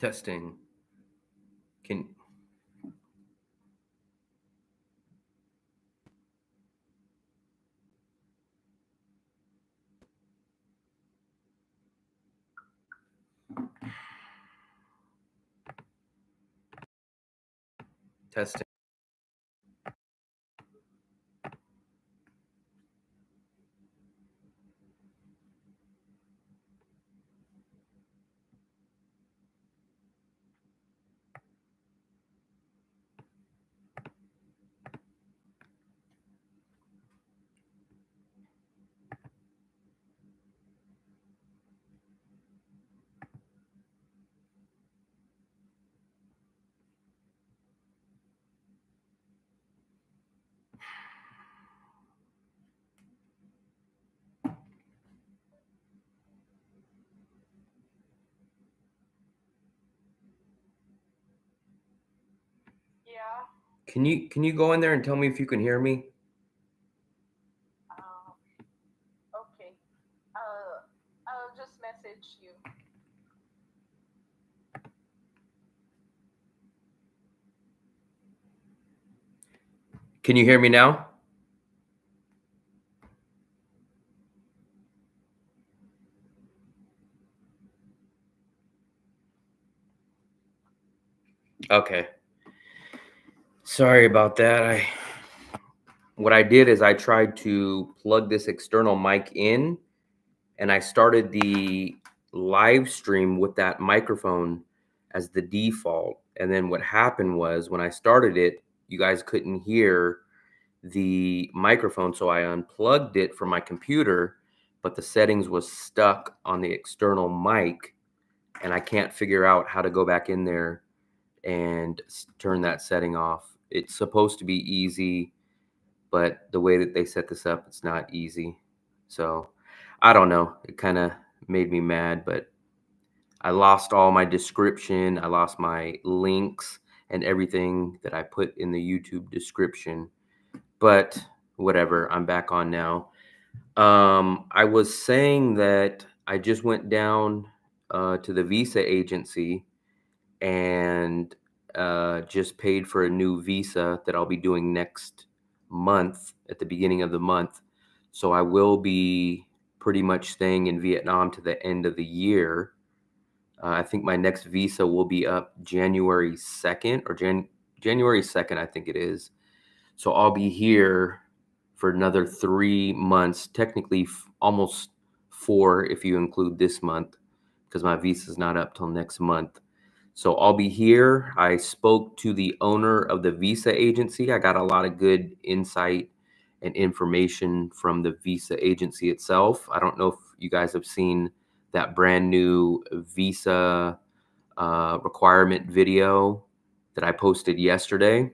Testing. Can testing. Yeah. Can you go in there and tell me if you can hear me? Um, okay. I'll just message you. Can you hear me now? Okay. Sorry about that. What I did is I tried to plug this external mic in and I started the live stream with that microphone as the default. And then what happened was when I started it, you guys couldn't hear the microphone, so I unplugged it from my computer, but the settings was stuck on the external mic and I can't figure out how to go back in there and turn that setting off. It's supposed to be easy, but the way that they set this up, it's not easy. So I don't know. It kind of made me mad, but I lost all my description. I lost my links and everything that I put in the YouTube description. But whatever, I'm back on now. I was saying that I just went down to the visa agency and just paid for a new visa that I'll be doing next month at the beginning of the month. So I will be pretty much staying in Vietnam to the end of the year. I think my next visa will be up January 2nd or January 2nd, I think it is. So I'll be here for another 3 months, technically almost four if you include this month, because my visa's not up till next month. So I'll be here. I spoke to the owner of the visa agency. I got a lot of good insight and information from the visa agency itself. I don't know if you guys have seen that brand new visa requirement video that I posted yesterday.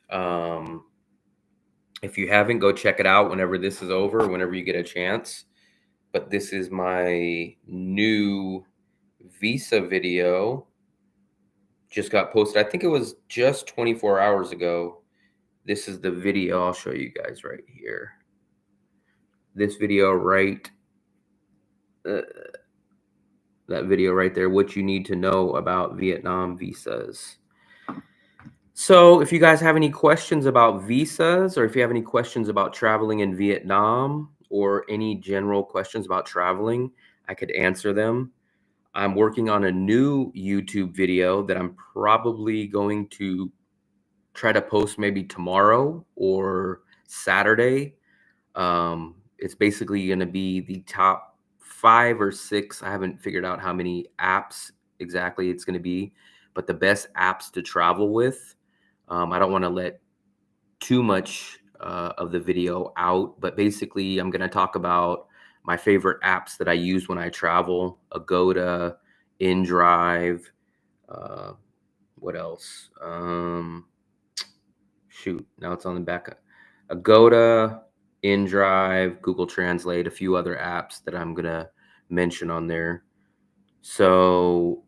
Um, if you haven't, go check it out whenever this is over, whenever you get a chance. But this is my new visa video. Just got posted. I think it was just 24 hours ago. This is the video. I'll show you guys right here. This video uh, that video right there, what you need to know about Vietnam visas. So if you guys have any questions about visas, or if you have any questions about traveling in Vietnam, or any general questions about traveling, I could answer them. I'm working on a new YouTube video that I'm probably going to try to post maybe tomorrow or Saturday. It's basically going to be the top 5 or 6. I haven't figured out how many apps exactly it's going to be, but the best apps to travel with. I don't want to let too much of the video out, but basically, I'm going to talk about my favorite apps that I use when I travel: Agoda, InDrive. Uh, what else? Shoot, now it's on the back. Agoda, InDrive, Google Translate, a few other apps that I'm gonna mention on there. So,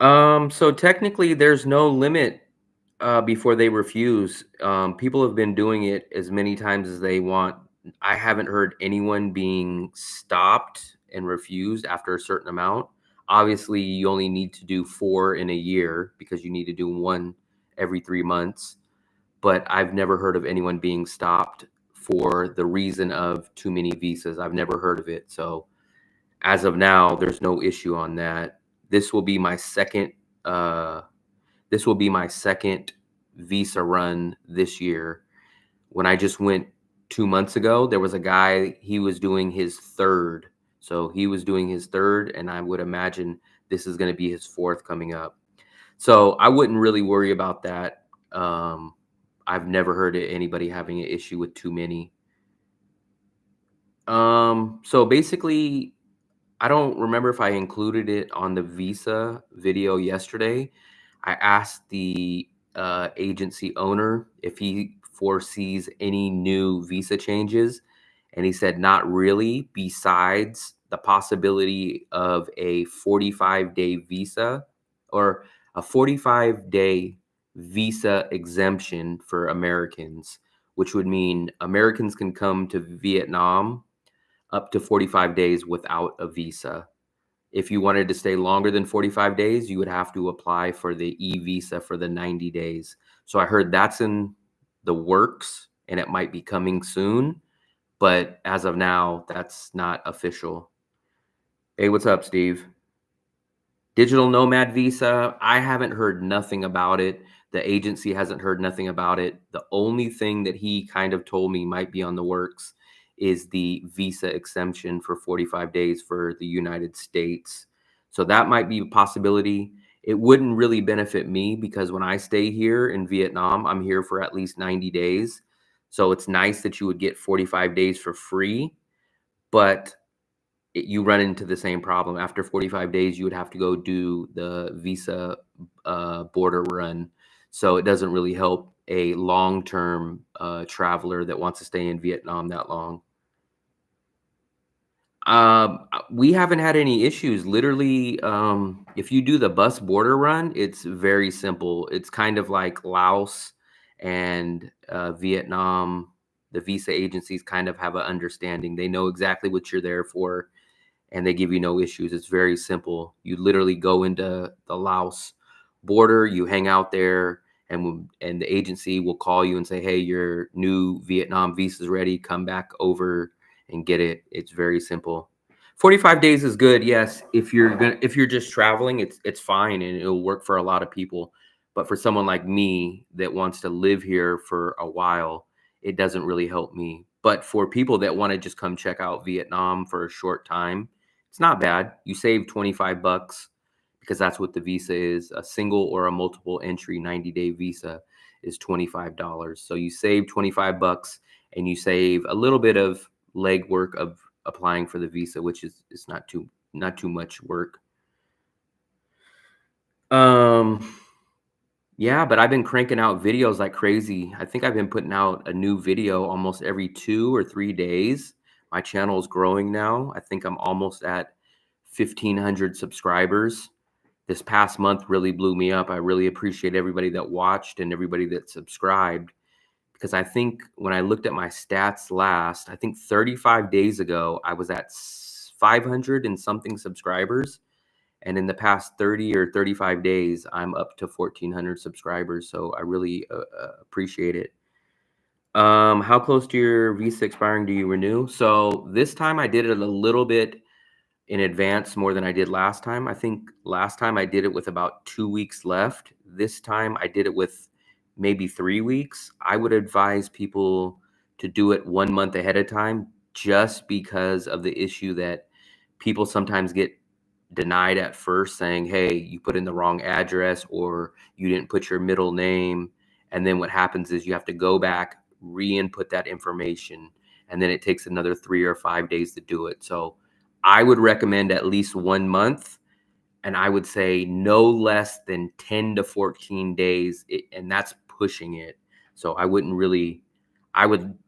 so technically, there's no limit before they refuse. People have been doing it as many times as they want. I haven't heard anyone being stopped and refused after a certain amount. Obviously, you only need to do 4 in a year because you need to do 1 every 3 months. But I've never heard of anyone being stopped for the reason of too many visas. I've never heard of it. So as of now, there's no issue on that. This will be my second. This will be my second visa run this year. When I just went 2 months ago, there was a guy. He was doing his third. So he was doing his third, and I would imagine this is going to be his fourth coming up. So I wouldn't really worry about that. I've never heard of anybody having an issue with too many. So basically, I don't remember if I included it on the visa video yesterday. I asked the agency owner if he foresees any new visa changes, and he said not really, besides the possibility of a 45-day visa or a 45-day visa exemption for Americans, which would mean Americans can come to Vietnam up to 45 days without a visa. If you wanted to stay longer than 45 days, you would have to apply for the e-visa for the 90 days. So I heard that's in the works and it might be coming soon. But as of now, that's not official. Hey, what's up, Steve? Digital nomad visa, I haven't heard nothing about it. The agency hasn't heard nothing about it. The only thing that he kind of told me might be on the works is the visa exemption for 45 days for the United States. So that might be a possibility. It wouldn't really benefit me because when I stay here in Vietnam, I'm here for at least 90 days. So it's nice that you would get 45 days for free, but you run into the same problem. After 45 days, you would have to go do the visa border run. So it doesn't really help a long-term traveler that wants to stay in Vietnam that long. We haven't had any issues. Literally, if you do the bus border run, it's very simple. It's kind of like Laos and Vietnam. The visa agencies kind of have an understanding. They know exactly what you're there for, and they give you no issues. It's very simple. You literally go into the Laos border, you hang out there, and the agency will call you and say, "Hey, your new Vietnam visa is ready. Come back over and get it." It's very simple. 45 days is good. Yes, if you're just traveling, it's fine and it'll work for a lot of people. But for someone like me that wants to live here for a while, it doesn't really help me. But for people that want to just come check out Vietnam for a short time, it's not bad. You save 25 bucks because that's what the visa is. A single or a multiple entry 90-day visa is $25. So you save 25 bucks and you save a little bit of legwork of applying for the visa, which is not too much work. Yeah, but I've been cranking out videos like crazy. I think I've been putting out a new video almost every 2 or 3 days. My channel is growing now. I think I'm almost at 1,500 subscribers. This past month really blew me up. I really appreciate everybody that watched and everybody that subscribed, because I think when I looked at my stats last, I think 35 days ago, I was at 500 and something subscribers. And in the past 30 or 35 days, I'm up to 1,400 subscribers. So I really appreciate it. How close to your visa expiring do you renew? So this time I did it a little bit in advance more than I did last time. I think last time I did it with about 2 weeks left. This time I did it with maybe 3 weeks. I would advise people to do it 1 month ahead of time just because of the issue that people sometimes get denied at first, saying, "Hey, you put in the wrong address or you didn't put your middle name." And then what happens is you have to go back, re-input that information, and then it takes another 3 or 5 days to do it. So I would recommend at least 1 month, and I would say no less than 10 to 14 days, and that's pushing it. So I wouldn't really, I would,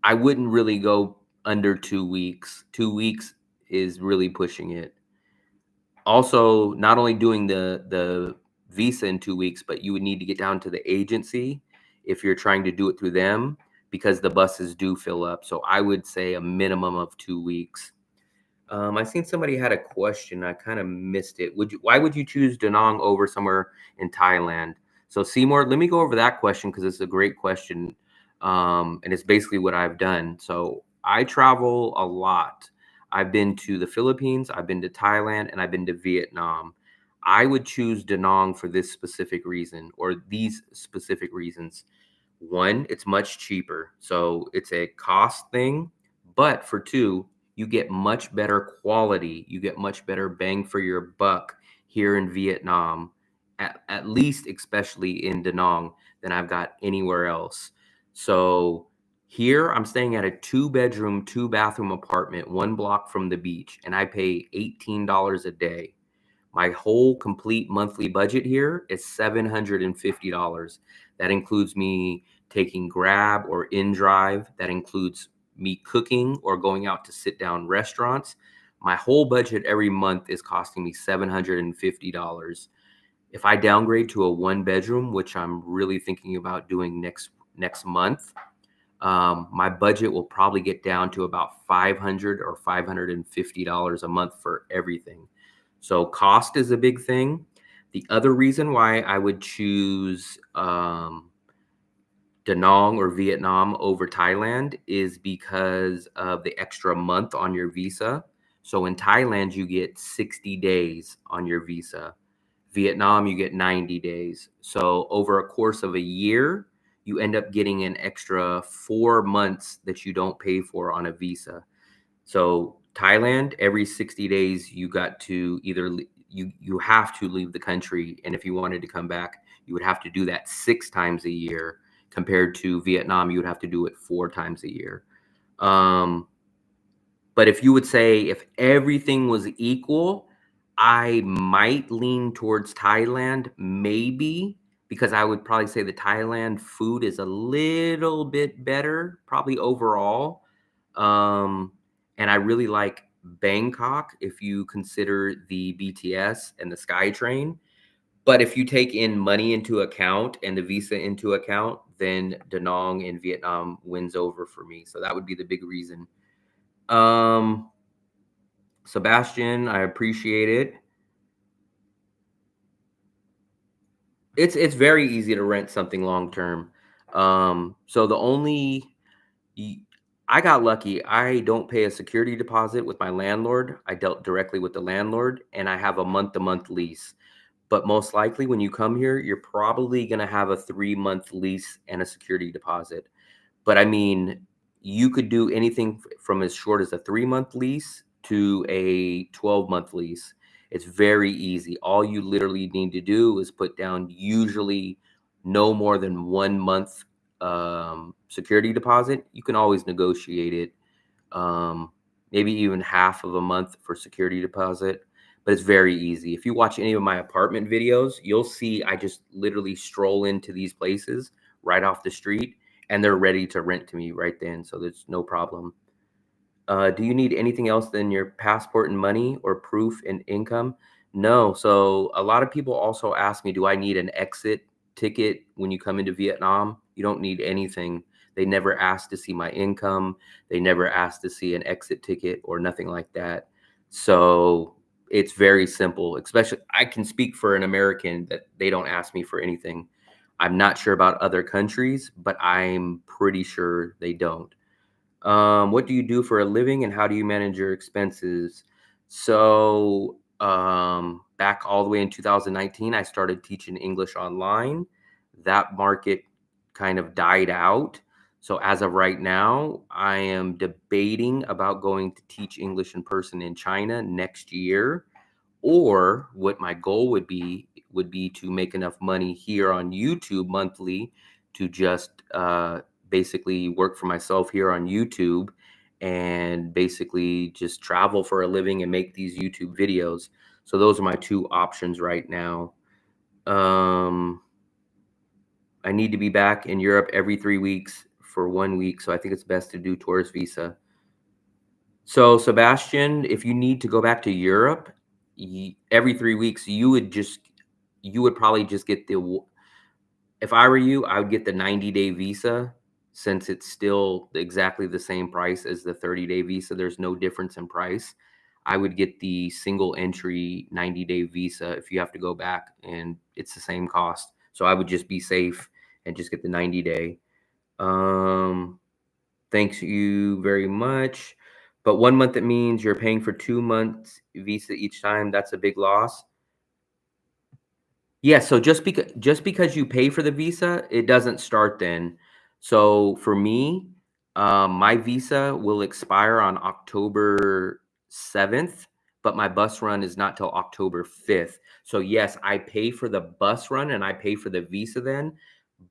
I wouldn't really go under 2 weeks. 2 weeks is really pushing it. Also, not only doing the visa in 2 weeks, but you would need to get down to the agency if you're trying to do it through them, because the buses do fill up. So I would say a minimum of 2 weeks. I seen somebody had a question. I kind of missed it. Why would you choose Da Nang over somewhere in Thailand? So Seymour, let me go over that question because it's a great question. And it's basically what I've done. So I travel a lot. I've been to the Philippines, I've been to Thailand, and I've been to Vietnam. I would choose Da Nang for this specific reason or these specific reasons. One, it's much cheaper. So it's a cost thing. But for two, you get much better quality. You get much better bang for your buck here in Vietnam, at least, especially in Da Nang, than I've got anywhere else. So here I'm staying at a 2 bedroom, 2 bathroom apartment, 1 block from the beach, and I pay $18 a day. My whole complete monthly budget here is $750. That includes me taking Grab or InDrive. That includes me cooking or going out to sit down restaurants. My whole budget every month is costing me $750. If I downgrade to a 1 bedroom, which I'm really thinking about doing next month, my budget will probably get down to about $500 or $550 a month for everything. So cost is a big thing. The other reason why I would choose Da Nang or Vietnam over Thailand is because of the extra month on your visa. So in Thailand, you get 60 days on your visa. Vietnam, you get 90 days. So over a course of a year, you end up getting an extra 4 months that you don't pay for on a visa. So Thailand, every 60 days, you got to you have to leave the country, and if you wanted to come back, you would have to do that 6 times a year. Compared to Vietnam, you would have to do it 4 times a year. Um, but if you would say if everything was equal, I might lean towards Thailand, maybe, because I would probably say the Thailand food is a little bit better, probably overall. Um, and I really like Bangkok if you consider the BTS and the SkyTrain. But if you take in money into account and the visa into account, then Da Nang in Vietnam wins over for me. So that would be the big reason. Um, Sebastian, I appreciate it. It's very easy to rent something long term. So the only y- I got lucky. I don't pay a security deposit with my landlord. I dealt directly with the landlord, and I have a month-to-month lease. But most likely, when you come here, you're probably going to have a 3 month lease and a security deposit. But I mean, you could do anything from as short as a 3 month lease to a 12-month lease. It's very easy. All you literally need to do is put down usually no more than 1 month security deposit. You can always negotiate it, um, maybe even half of a month for security deposit. But it's very easy. If you watch any of my apartment videos, you'll see I just literally stroll into these places right off the street and they're ready to rent to me right then. So there's no problem. Do you need anything else than your passport and money or proof and income? No. So a lot of people also ask me, do I need an exit ticket when you come into Vietnam? You don't need anything. They never ask to see my income. They never ask to see an exit ticket or nothing like that. So it's very simple, especially I can speak for an American that they don't ask me for anything. I'm not sure about other countries, but I'm pretty sure they don't. What do you do for a living and how do you manage your expenses? So, back all the way in 2019, I started teaching English online. That market kind of died out. So, as of right now, I am debating about going to teach English in person in China next year. Or what my goal would be to make enough money here on YouTube monthly to just basically work for myself here on YouTube and basically just travel for a living and make these YouTube videos. So those are my two options right now. Um, I need to be back in Europe every 3 weeks for 1 week, so I think it's best to do tourist visa. So, Sebastian, if you need to go back to Europe every 3 weeks, you would probably just get if I were you, I would get the 90-day visa since it's still exactly the same price as the 30-day visa. There's no difference in price. I would get the single entry 90-day visa if you have to go back, and it's the same cost. So I would just be safe and just get the 90-day. Thanks you very much. But 1 month, it means you're paying for 2 months visa each time. That's a big loss. Yeah, so just because you pay for the visa, it doesn't start then. So for me, my visa will expire on October 7th, but my bus run is not till October 5th. So yes, I pay for the bus run and I pay for the visa then,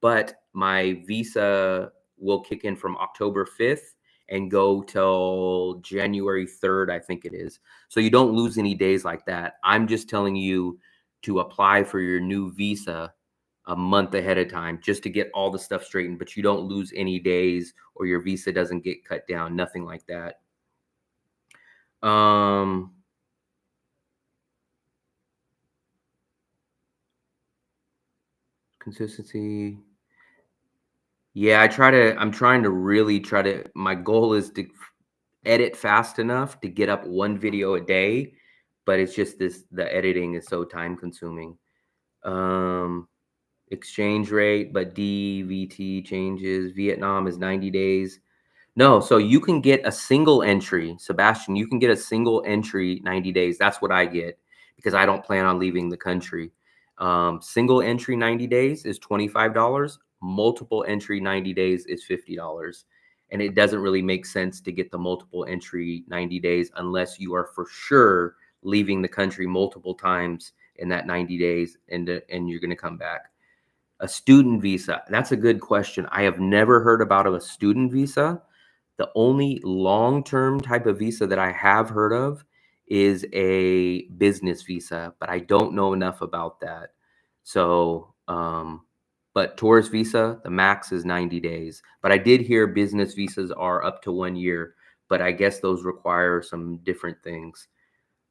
but my visa will kick in from October 5th and go till January 3rd, I think it is. So you don't lose any days like that. I'm just telling you to apply for your new visa a month ahead of time just to get all the stuff straightened, but you don't lose any days or your visa doesn't get cut down, nothing like that. Consistency. Yeah, I'm trying to really my goal is to edit fast enough to get up one video a day, but it's just the editing is so time consuming. Um, Exchange rate, but DVT changes. Vietnam is 90 days. No, so you can get a single entry, Sebastian. You can get a single entry 90 days. That's what I get because I don't plan on leaving the country. Single entry 90 days is $25. Multiple entry 90 days is $50. And it doesn't really make sense to get the multiple entry 90 days unless you are for sure leaving the country multiple times in that 90 days and you're going to come back. A student visa. That's a good question. I have never heard about a student visa. The only long-term type of visa that I have heard of is a business visa, but I don't know enough about that. So, but tourist visa, the max is 90 days. But I did hear business visas are up to 1 year, but I guess those require some different things.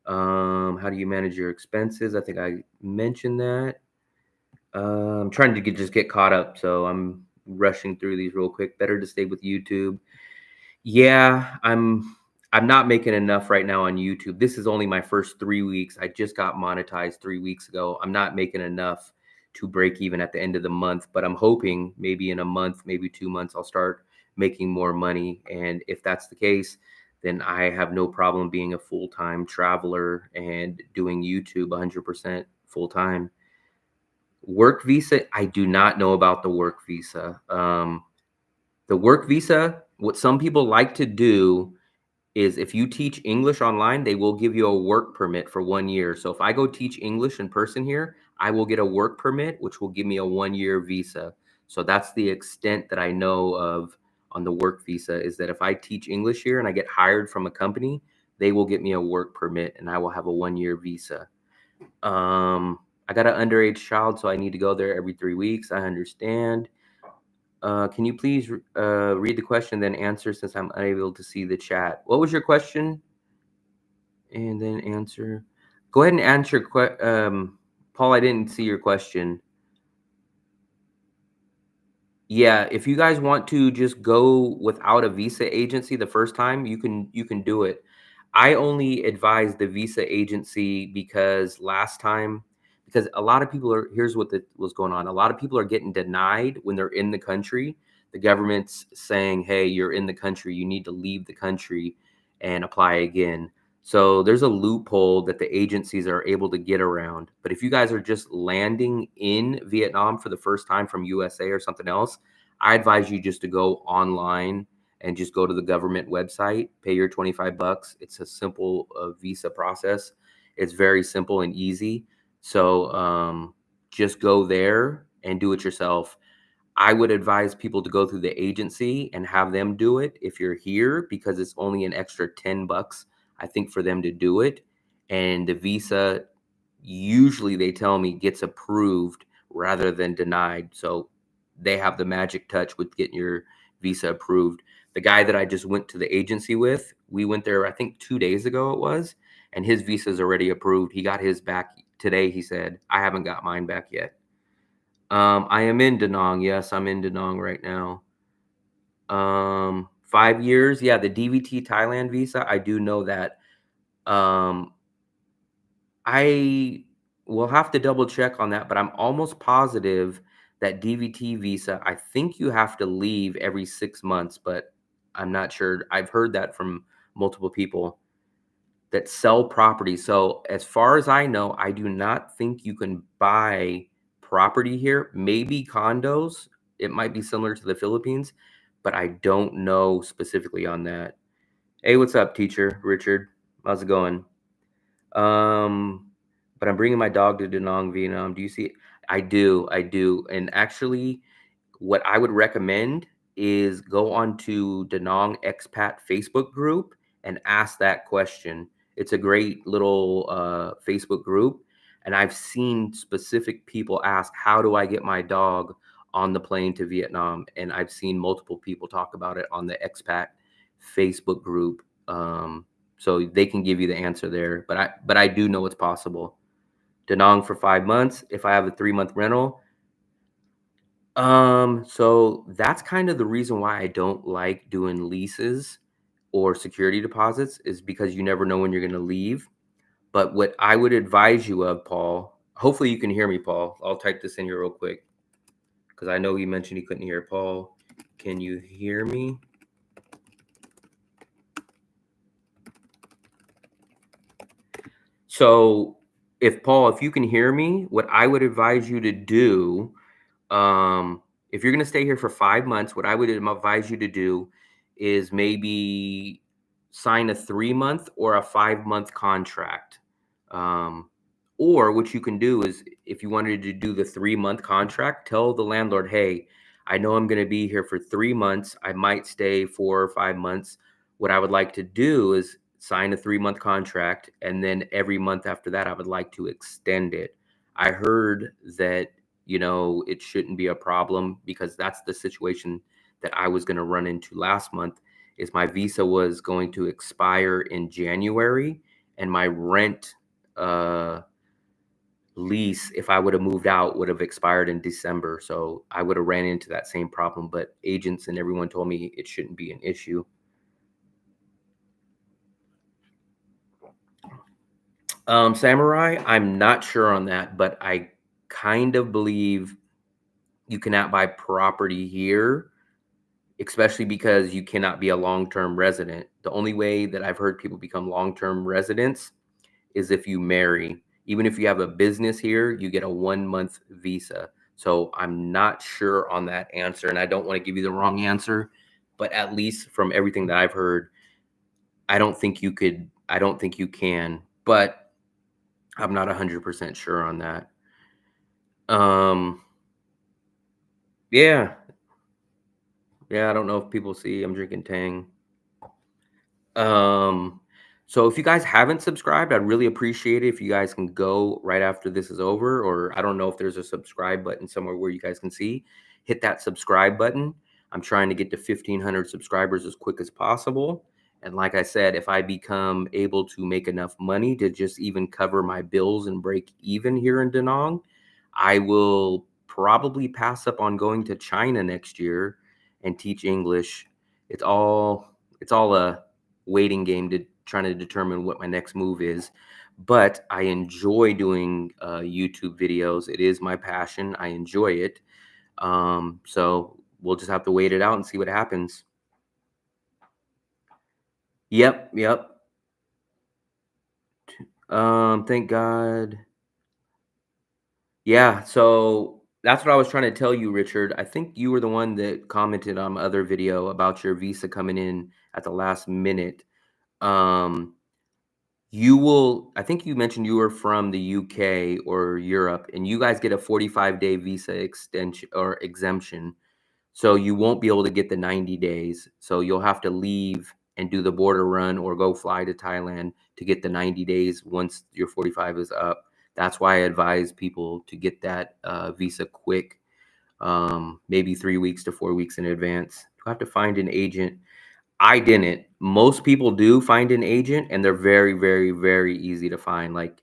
How do you manage your expenses? I think I mentioned that. I'm trying to just get caught up, so I'm rushing through these real quick. Better to stay with YouTube. Yeah, I'm not making enough right now on YouTube. This is only my first 3 weeks. I just got monetized 3 weeks ago. I'm not making enough to break even at the end of the month, but I'm hoping maybe in a month, maybe 2 months, I'll start making more money. And if that's the case, then I have no problem being a full-time traveler and doing YouTube 100% full-time. Work visa, I do not know about the work visa. The work visa, what some people like to do is if you teach English online, they will give you a work permit for 1 year. So if I go teach English in person here, I will get a work permit, which will give me a 1 year visa. So that's the extent that I know of on the work visa, is that if I teach English here and I get hired from a company, they will get me a work permit and I will have a 1 year visa. I got an underage child, so I need to go there every 3 weeks. I understand. Can you please read the question, then answer since I'm unable to see the chat? What was your question? And then answer. Go ahead and answer. Paul, I didn't see your question. Yeah, if you guys want to just go without a visa agency the first time, you can do it. I only advise the visa agency because because a lot of people here's what was going on. A lot of people are getting denied when they're in the country. The government's saying, "Hey, you're in the country. You need to leave the country and apply again." So there's a loophole that the agencies are able to get around. But if you guys are just landing in Vietnam for the first time from USA or something else, I advise you just to go online and just go to the government website, pay your 25 bucks. It's a simple visa process. It's very simple and easy. So just go there and do it yourself. I would advise people to go through the agency and have them do it if you're here, because it's only an extra 10 bucks, I think, for them to do it. And the visa, usually they tell me, gets approved rather than denied. So they have the magic touch with getting your visa approved. The guy that I just went to the agency with, we went there, I think 2 days ago it was, and his visa is already approved. He got his back today, he said. I haven't got mine back yet. I am in Da Nang. Yes, I'm in Da Nang right now. 5 years. Yeah, the DVT Thailand visa, I do know that. Um, I will have to double check on that, but I'm almost positive that DVT visa, I think you have to leave every 6 months, but I'm not sure. I've heard that from multiple people that sell property. So, as far as I know, I do not think you can buy property here. Maybe condos. It might be similar to the Philippines, but I don't know specifically on that. Hey, what's up, teacher Richard? How's it going? Um, but I'm bringing my dog to Danang, Vietnam. Do you see? I do. And actually, what I would recommend is go on to Danang Expat Facebook group and ask that question. It's a great little Facebook group. And I've seen specific people ask, how do I get my dog on the plane to Vietnam? And I've seen multiple people talk about it on the expat Facebook group. So they can give you the answer there. But I do know it's possible. Danang for 5 months. If I have a 3 month rental, so that's kind of the reason why I don't like doing leases or security deposits is because you never know when you're going to leave. But what I would advise you of, Paul, hopefully you can hear me, Paul. I'll type this in here real quick because I know he mentioned he couldn't hear. Paul, can you hear me? So if you can hear me, what I would advise you to do, if you're going to stay here for 5 months, what I would advise you to do is maybe sign a 3 month or a 5 month contract. Um, or what you can do is if you wanted to do the 3 month contract, tell the landlord, hey, I know I'm going to be here for 3 months. I might stay 4 or 5 months. What I would like to do is sign a 3 month contract. And then every month after that, I would like to extend it. I heard that it shouldn't be a problem because that's the situation that I was going to run into last month is my visa was going to expire in January and my rent lease, if I would have moved out, would have expired in December. So I would have ran into that same problem, but agents and everyone told me it shouldn't be an issue. Samurai, I'm not sure on that, but I kind of believe you cannot buy property here, especially because you cannot be a long-term resident. The only way that I've heard people become long-term residents is if you marry. Even if you have a business here, you get a 1 month visa. So I'm not sure on that answer, and I don't want to give you the wrong answer, but at least from everything that I've heard, I don't think you could. I don't think you can, but I'm not 100% sure on that. Um, yeah, yeah. I don't know if people see I'm drinking Tang. Um, so if you guys haven't subscribed, I'd really appreciate it if you guys can go right after this is over, or I don't know if there's a subscribe button somewhere where you guys can see. Hit that subscribe button. I'm trying to get to 1,500 subscribers as quick as possible. And like I said, if I become able to make enough money to just even cover my bills and break even here in Danang, I will probably pass up on going to China next year and teach English. It's all a waiting game to trying to determine what my next move is. But I enjoy doing YouTube videos. It is my passion. I enjoy it. So we'll just have to wait it out and see what happens. Yep, yep. Thank God. Yeah, so that's what I was trying to tell you, Richard. I think you were the one that commented on my other video about your visa coming in at the last minute. Um, I think you mentioned you were from the UK or Europe, and you guys get a 45-day visa extension or exemption. So you won't be able to get the 90 days. So you'll have to leave and do the border run or go fly to Thailand to get the 90 days once your 45 is up. That's why I advise people to get that visa quick, maybe 3 weeks to 4 weeks in advance. You have to find an agent. I didn't. Most people do find an agent, and they're very, very, very easy to find. Like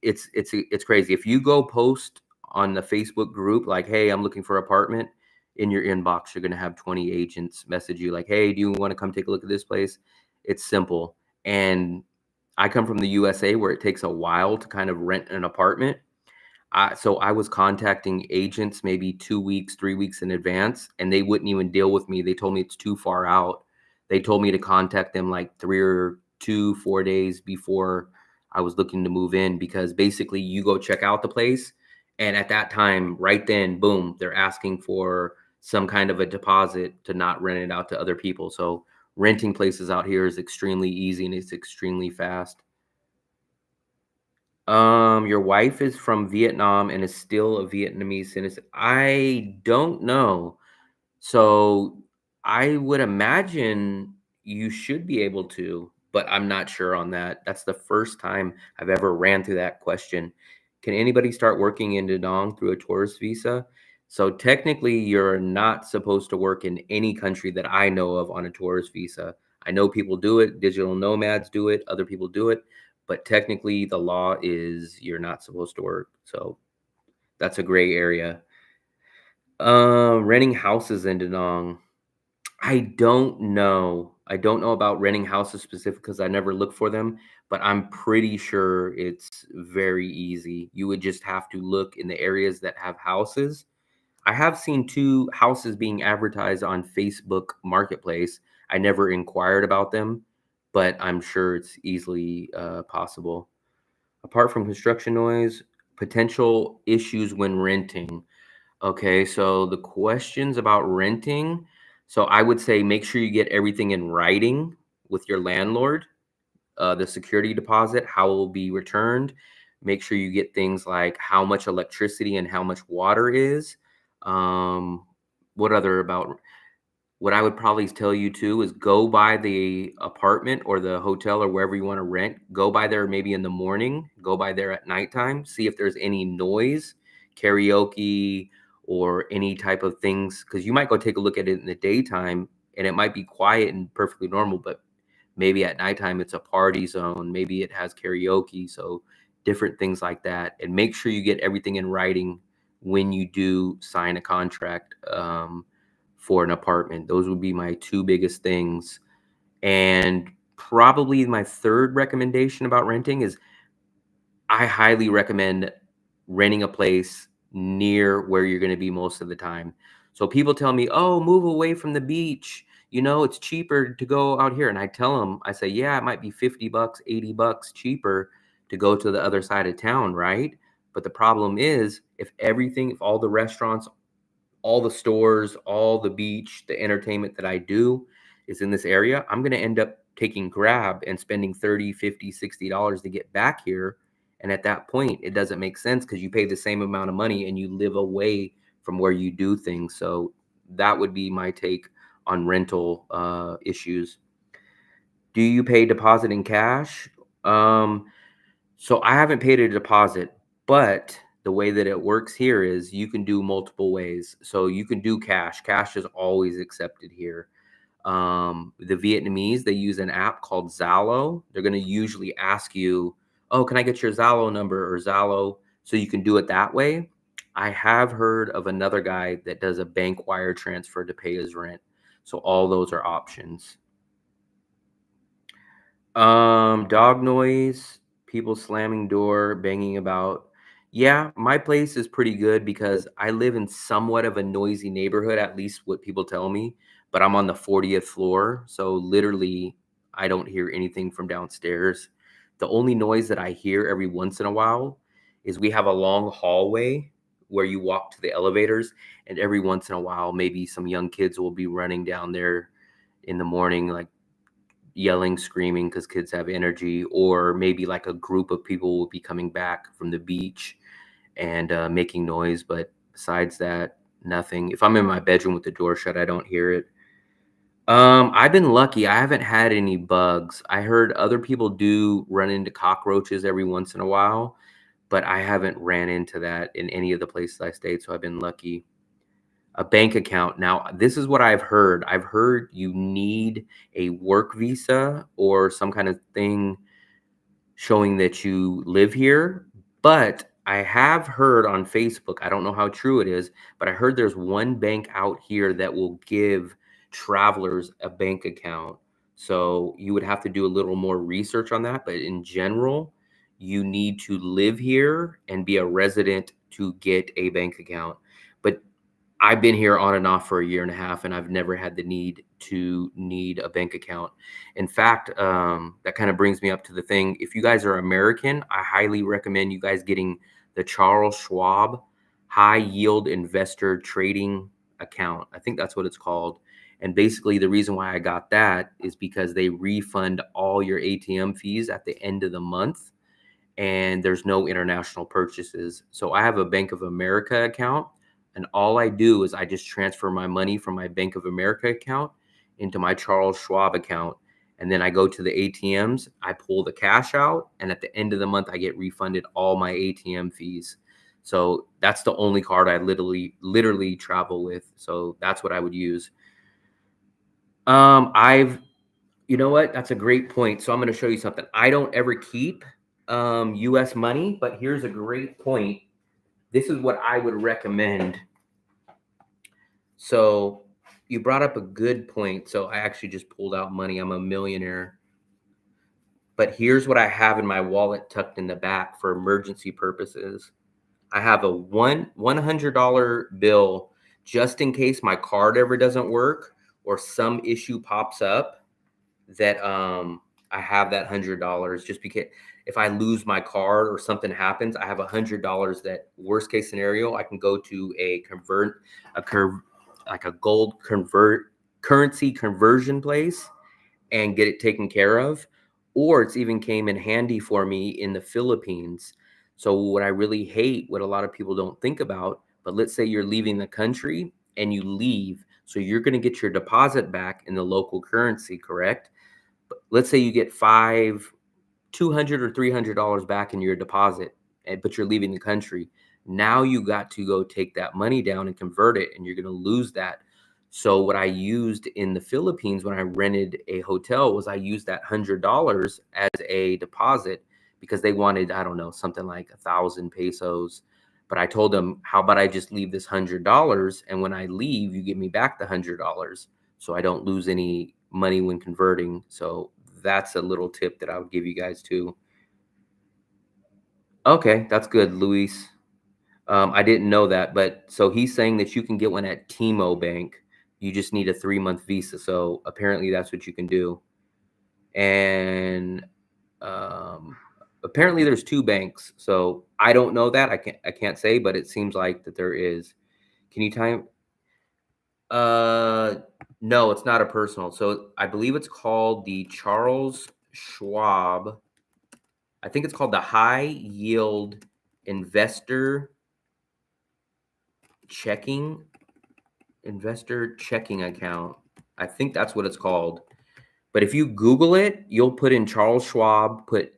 it's crazy. If you go post on the Facebook group, like, "Hey, I'm looking for an apartment," in your inbox, you're gonna have 20 agents message you, like, "Hey, do you want to come take a look at this place?" It's simple, and I come from the USA where it takes a while to kind of rent an apartment. So I was contacting agents maybe 2 weeks, 3 weeks in advance, and they wouldn't even deal with me. They told me it's too far out. They told me to contact them like 3 or 4 days before I was looking to move in, because basically you go check out the place, and at that time, right then, boom, they're asking for some kind of a deposit to not rent it out to other people. So renting places out here is extremely easy and it's extremely fast. Your wife is from Vietnam and is still a Vietnamese citizen. I don't know. So I would imagine you should be able to, but I'm not sure on that. That's the first time I've ever ran through that question. Can anybody start working in Da Nang through a tourist visa? So technically, you're not supposed to work in any country that I know of on a tourist visa. I know people do it, digital nomads do it, other people do it, but technically the law is you're not supposed to work. So that's a gray area. Renting houses in Da Nang. I don't know. I don't know about renting houses specific because I never look for them, but I'm pretty sure it's very easy. You would just have to look in the areas that have houses. I have seen two houses being advertised on Facebook Marketplace. I never inquired about them, but I'm sure it's easily possible. Apart from construction noise, potential issues when renting. Okay, so the questions about renting. So I would say make sure you get everything in writing with your landlord, the security deposit, how it will be returned. Make sure you get things like how much electricity and how much water is. Um, what other about what I would probably tell you too is go by the apartment or the hotel or wherever you want to rent. Go by there maybe in the morning, go by there at nighttime, see if there's any noise, karaoke, or any type of things. Because you might go take a look at it in the daytime and it might be quiet and perfectly normal, but maybe at nighttime it's a party zone. Maybe it has karaoke. So different things like that. And make sure you get everything in writing when you do sign a contract. For an apartment. Those would be my two biggest things. And probably my third recommendation about renting is I highly recommend renting a place near where you're going to be most of the time. So people tell me, "Oh, move away from the beach. You know, it's cheaper to go out here." And I tell them, I say, "Yeah, it might be 50 bucks, 80 bucks cheaper to go to the other side of town, right? But the problem is if all the restaurants, all the stores, all the beach, the entertainment that I do is in this area, I'm going to end up taking Grab and spending 30, 50, $60 to get back here. And at that point, it doesn't make sense because you pay the same amount of money and you live away from where you do things. So that would be my take on rental issues. Do you pay deposit in cash? Um, so I haven't paid a deposit, but the way that it works here is you can do multiple ways. So you can do cash. Cash is always accepted here. The Vietnamese, they use an app called Zalo. They're going to usually ask you, "Oh, can I get your Zalo number or Zalo?" So you can do it that way. I have heard of another guy that does a bank wire transfer to pay his rent. So all those are options. Dog noise, people slamming door, banging about. Yeah, my place is pretty good because I live in somewhat of a noisy neighborhood, at least what people tell me, but I'm on the 40th floor, so literally I don't hear anything from downstairs. The only noise that I hear every once in a while is we have a long hallway where you walk to the elevators, and every once in a while maybe some young kids will be running down there in the morning, like yelling, screaming because kids have energy, or maybe like a group of people will be coming back from the beach and making noise. But besides that, nothing. If I'm in my bedroom with the door shut, I don't hear it. I've been lucky. I haven't had any bugs. I heard other people do run into cockroaches every once in a while, but I haven't ran into that in any of the places I stayed. So I've been lucky. A bank account. Now, this is what I've heard. I've heard you need a work visa or some kind of thing showing that you live here. But I have heard on Facebook, I don't know how true it is, but I heard there's one bank out here that will give travelers a bank account. So you would have to do a little more research on that. But in general, you need to live here and be a resident to get a bank account. But I've been here on and off for a year and a half, and I've never had the need a bank account. In fact, that kind of brings me up to the thing. If you guys are American, I highly recommend you guys getting the Charles Schwab High Yield Investor Trading Account. I think that's what it's called. And basically, the reason why I got that is because they refund all your ATM fees at the end of the month, and there's no international purchases. So I have a Bank of America account, and all I do is I just transfer my money from my Bank of America account into my Charles Schwab account. And then I go to the ATMs, I pull the cash out, and at the end of the month, I get refunded all my ATM fees. So that's the only card I literally travel with. So that's what I would use. You know what? That's a great point. So I'm going to show you something. I don't ever keep US money, but here's a great point. This is what I would recommend. So you brought up a good point. So I actually just pulled out money. I'm a millionaire. But here's what I have in my wallet tucked in the back for emergency purposes. I have a $100 bill just in case my card ever doesn't work or some issue pops up, that I have that $100 just because if I lose my card or something happens, I have $100 that worst case scenario, I can go to like a gold currency conversion place and get it taken care of. Or it's even came in handy for me in the Philippines. So what I really hate, what a lot of people don't think about, but let's say you're leaving the country and you leave. So you're going to get your deposit back in the local currency, correct? But let's say you get $200 or $300 back in your deposit, but you're leaving the country. Now you got to go take that money down and convert it, and you're going to lose that. So what I used in the Philippines when I rented a hotel was I used that $100 as a deposit because they wanted, I don't know, something like 1,000 pesos. But I told them, how about I just leave this $100, and when I leave, you give me back the $100, so I don't lose any money when converting. So that's a little tip that I would give you guys too. Okay, that's good, Luis. I didn't know that, but so he's saying that you can get one at Timo Bank. You just need a 3-month visa. So apparently that's what you can do. And apparently there's 2 banks. So I don't know that. I can't say, but it seems like that there is. Can you time? No, it's not a personal. So I believe it's called the Charles Schwab. I think it's called the High Yield Investor Checking Account. I think that's what it's called. But if you Google it, you'll put in Charles Schwab, put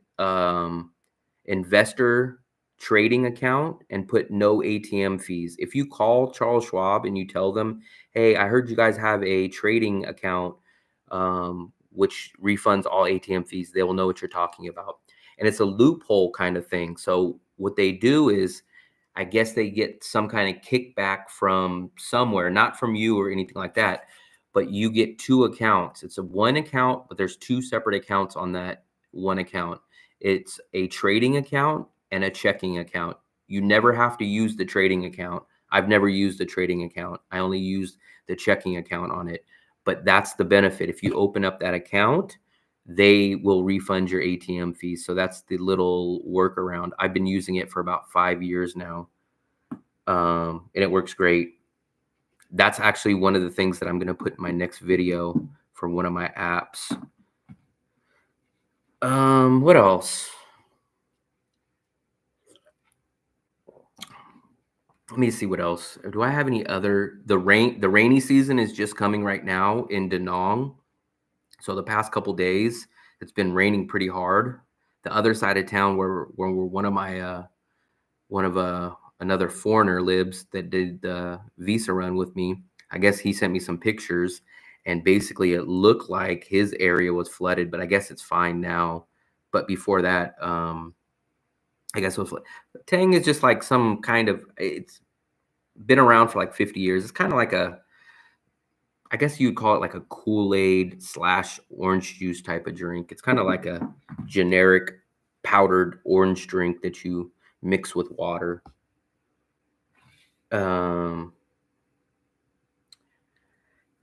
investor trading account, and put no ATM fees. If you call Charles Schwab and you tell them, hey, I heard you guys have a trading account, which refunds all ATM fees, they will know what you're talking about. And it's a loophole kind of thing. So what they do is, I guess they get some kind of kickback from somewhere, not from you or anything like that, but you get 2 accounts. It's a one account, but there's 2 separate accounts on that one account. It's a trading account and a checking account. You never have to use the trading account. I've never used the trading account. I only used the checking account on it. But that's the benefit. If you open up that account, they will refund your ATM fees. So that's the little workaround. I've been using it for about 5 years now. And it works great. That's actually one of the things that I'm going to put in my next video from one of my apps. What else? Let me see what else. Do I have any other? The rainy season is just coming right now in Da Nang. So the past couple days, it's been raining pretty hard. The other side of town where one of another foreigner lives that did the visa run with me, I guess he sent me some pictures, and basically it looked like his area was flooded, but I guess it's fine now. But before that, I guess it was Tang is just like some kind of, it's been around for like 50 years. It's kind of like I guess you'd call it like a Kool-Aid slash orange juice type of drink. It's kind of like a generic powdered orange drink that you mix with water. Um,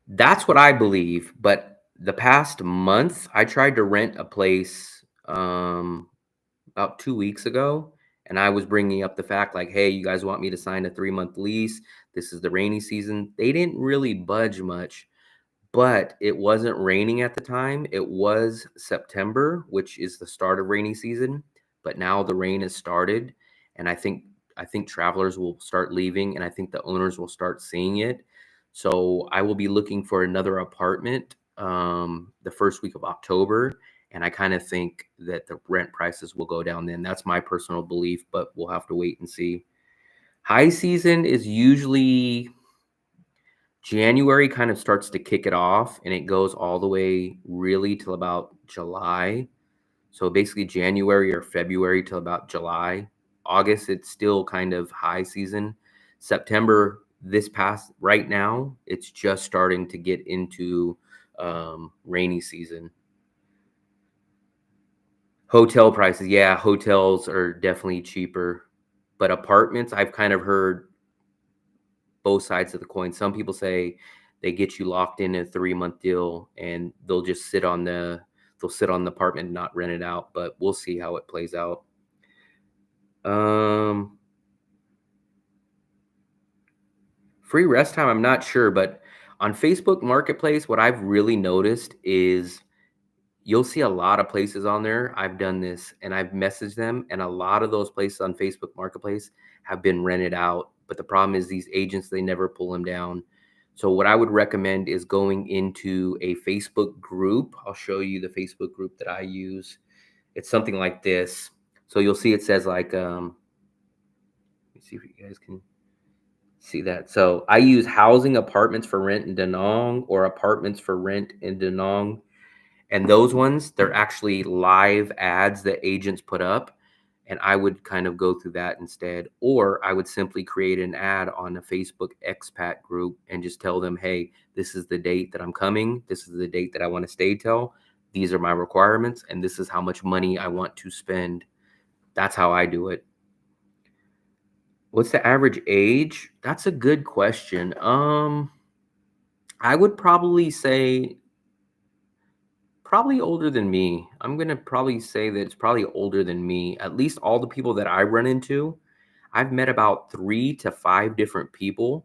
that's what I believe. But the past month, I tried to rent a place about 2 weeks ago, and I was bringing up the fact like, hey, you guys want me to sign a 3-month lease? This is the rainy season. They didn't really budge much. But it wasn't raining at the time. It was September, which is the start of rainy season, but now the rain has started, and I think travelers will start leaving, and I think the owners will start seeing it. So I will be looking for another apartment the first week of October, and I kind of think that the rent prices will go down then. That's my personal belief, but we'll have to wait and see. High season is usually January kind of starts to kick it off and it goes all the way really till about July. So basically January or February till about July. August, it's still kind of high season. September, this past right now, it's just starting to get into rainy season. Hotel prices, yeah, hotels are definitely cheaper. But apartments, I've kind of heard both sides of the coin. Some people say they get you locked in a 3-month deal and they'll sit on the apartment and not rent it out, but we'll see how it plays out. Um Free rest time, I'm not sure, but on Facebook Marketplace, what I've really noticed is you'll see a lot of places on there. I've done this and I've messaged them, and a lot of those places on Facebook Marketplace have been rented out. But the problem is these agents, they never pull them down. So, what I would recommend is going into a Facebook group. I'll show you the Facebook group that I use. It's something like this. So, you'll see it says, like, let me see if you guys can see that. So, I use housing apartments for rent in Danong or apartments for rent in Danong. And those ones, they're actually live ads that agents put up. And I would kind of go through that instead. Or I would simply create an ad on a Facebook expat group and just tell them, hey, this is the date that I'm coming. This is the date that I want to stay till. These are my requirements. And this is how much money I want to spend. That's how I do it. What's the average age? That's a good question. I would probably say probably older than me. I'm gonna probably say that it's probably older than me. At least all the people that I run into, I've met about 3 to 5 different people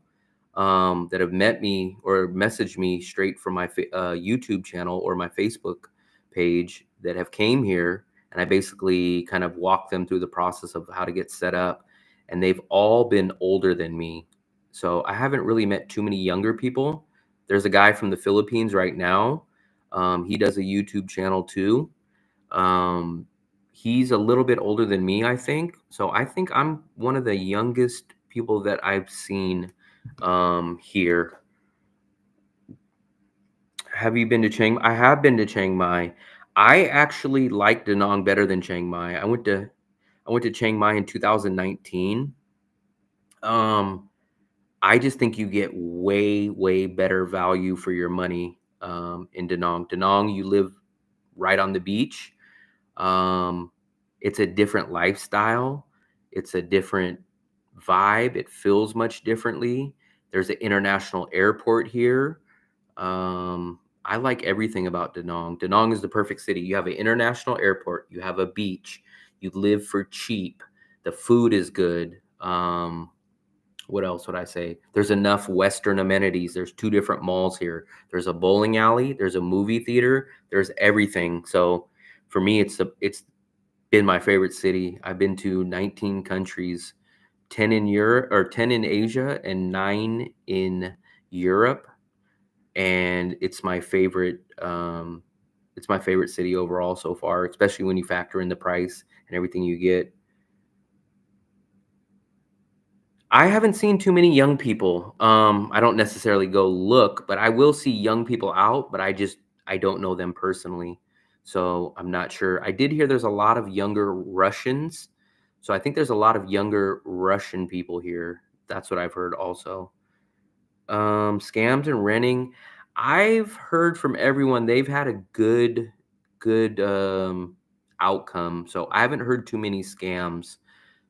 that have met me or messaged me straight from my YouTube channel or my Facebook page that have came here, and I basically kind of walked them through the process of how to get set up, and they've all been older than me. So I haven't really met too many younger people. There's a guy from the Philippines right now. He does a YouTube channel too. Um, he's a little bit older than me, I think. So I think I'm one of the youngest people that I've seen here. Have you been to Chiang? I have been to Chiang Mai. I actually like Da Nang better than Chiang Mai. I went to Chiang Mai in 2019. Um, I just think you get way better value for your money in Da Nang. Da Nang, you live right on the beach. Um, it's a different lifestyle. It's a different vibe. It feels much differently. There's an international airport here. I like everything about Da Nang. Da Nang is the perfect city. You have an international airport. You have a beach. You live for cheap. The food is good. What else would I say? There's enough Western amenities. There's 2 different malls here. There's a bowling alley. There's a movie theater. There's everything. So for me, it's been my favorite city. I've been to 19 countries, 10 in Europe or 10 in Asia and 9 in Europe, and it's my favorite. It's my favorite city overall so far, especially when you factor in the price and everything you get. I haven't seen too many young people. I don't necessarily go look, but I will see young people out, but I don't know them personally. So I'm not sure. I did hear there's a lot of younger Russians. So I think there's a lot of younger Russian people here. That's what I've heard also. Scams and renting. I've heard from everyone they've had a good outcome. So I haven't heard too many scams.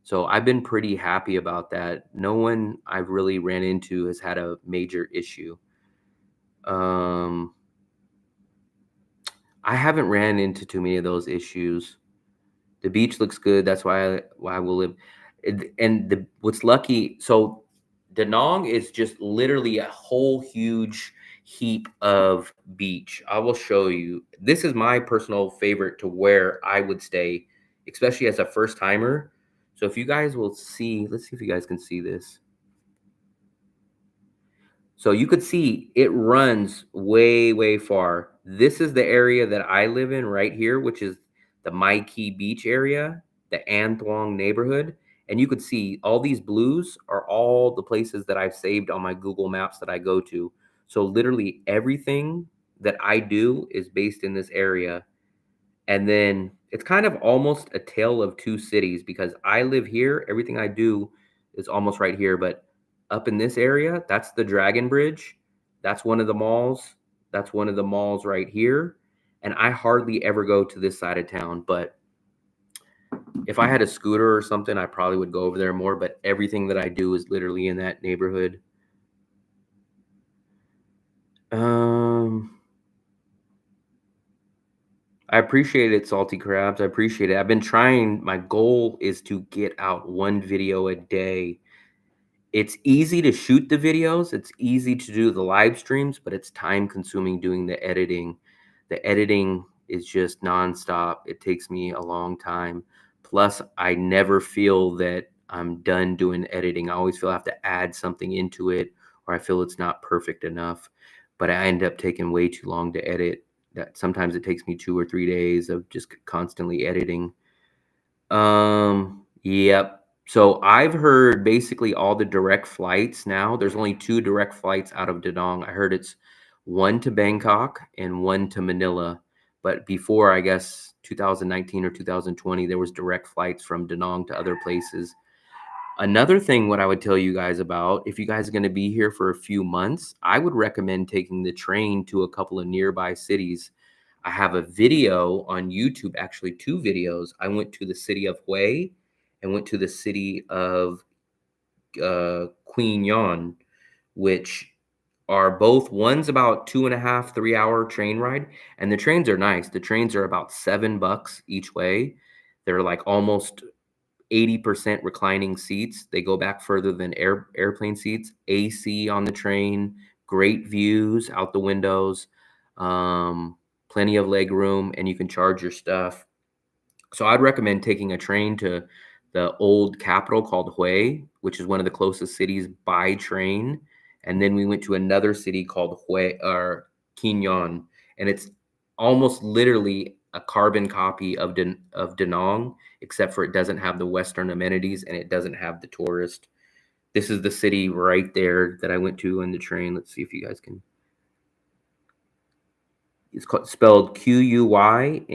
So I've been pretty happy about that. No one I've really ran into has had a major issue. Um, I haven't ran into too many of those issues. The beach looks good. That's why I will live. And the what's lucky, so Danong is just literally a whole huge heap of beach. I will show you. This is my personal favorite to where I would stay, especially as a first timer. So if you guys will see, let's see if you guys can see this. So you could see it runs way, way far. This is the area that I live in right here, which is the Mai Key Beach area, the An Thuong neighborhood. And you could see all these blues are all the places that I've saved on my Google Maps that I go to. So literally everything that I do is based in this area. And then it's kind of almost a tale of two cities because I live here. Everything I do is almost right here. But up in this area, that's the Dragon Bridge. That's one of the malls. That's one of the malls right here. And I hardly ever go to this side of town. But if I had a scooter or something, I probably would go over there more. But everything that I do is literally in that neighborhood. Um, I appreciate it, Salty Crabs. I appreciate it. I've been trying. My goal is to get out one video a day. It's easy to shoot the videos, it's easy to do the live streams, but it's time consuming doing the editing. The editing is just nonstop. It takes me a long time. Plus, I never feel that I'm done doing editing. I always feel I have to add something into it, or I feel it's not perfect enough. But I end up taking way too long to edit. That sometimes it takes me 2 or 3 days of just constantly editing. Yep. So I've heard basically all the direct flights now. There's only two direct flights out of Da Nang. I heard it's one to Bangkok and one to Manila. But before, I guess 2019 or 2020, there was direct flights from Da Nang to other places. Another thing, what I would tell you guys about, if you guys are going to be here for a few months, I would recommend taking the train to a couple of nearby cities. I have a video on YouTube, actually two videos. I went to the city of Hue and went to the city of Queen Yon, which are both, one's about 2.5, 3 hour train ride. And the trains are nice. The trains are about $7 each way. They're like almost 80% reclining seats. They go back further than airplane seats. AC on the train, great views out the windows, plenty of leg room, and you can charge your stuff. So I'd recommend taking a train to the old capital called Hue, which is one of the closest cities by train. And then we went to another city called Hue or Quinyon, and it's almost literally a carbon copy of Da Nang, except for it doesn't have the Western amenities and it doesn't have the tourist. This is the city right there that I went to in the train. Let's see if you guys can. It's spelled Quynhon.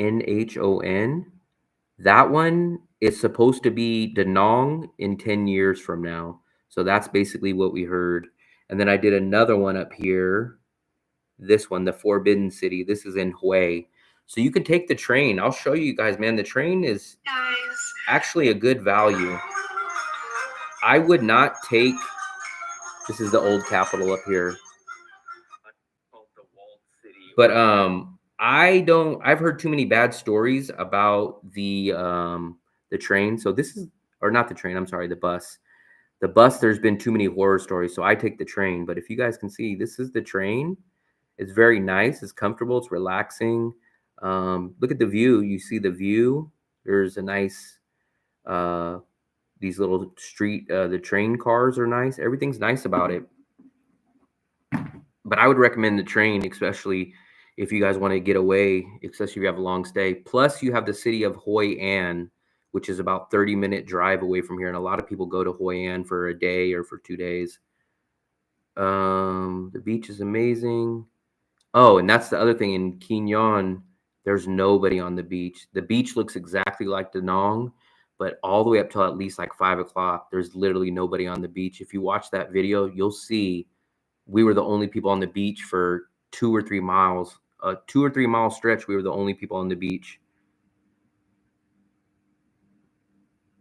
That one is supposed to be Da Nang in 10 years from now. So that's basically what we heard. And then I did another one up here. This one, the Forbidden City. This is in Hue. So you can take the train. I'll show you guys, man. The train is actually a good value. I would not take, this is the old capital up here. But I've heard too many bad stories about the train. So this is, or not the train, I'm sorry, the bus. The bus, there's been too many horror stories, so I take the train. But if you guys can see, this is the train. It's very nice, it's comfortable, it's relaxing. Look at the view. You see the view. There's a nice these little street, the train cars are nice. Everything's nice about it. But I would recommend the train, especially if you guys want to get away, especially if you have a long stay. Plus, you have the city of Hoi An, which is about 30-minute drive away from here, and a lot of people go to Hoi An for a day or for 2 days. The beach is amazing. Oh, and that's the other thing in Quinyon. There's nobody on the beach. The beach looks exactly like Da Nang, but all the way up till at least like 5 o'clock, there's literally nobody on the beach. If you watch that video, you'll see we were the only people on the beach for 2 or 3 miles. A 2 or 3 mile stretch, we were the only people on the beach.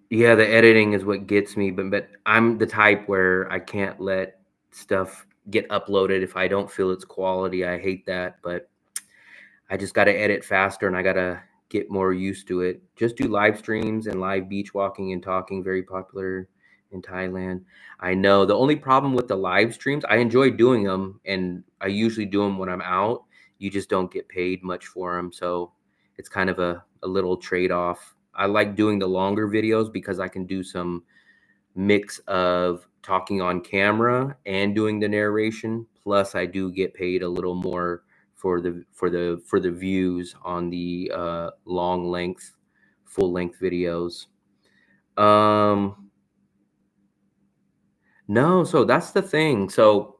Yeah, the editing is what gets me, but I'm the type where I can't let stuff get uploaded if I don't feel it's quality. I hate that, but I just got to edit faster and I got to get more used to it. Just do live streams and live beach walking and talking, very popular in Thailand. I know the only problem with the live streams, I enjoy doing them and I usually do them when I'm out. You just don't get paid much for them. So it's kind of a little trade off. I like doing the longer videos because I can do some mix of talking on camera and doing the narration. Plus, I do get paid a little more for the views on the long length, full length videos. Um, no, so that's the thing. So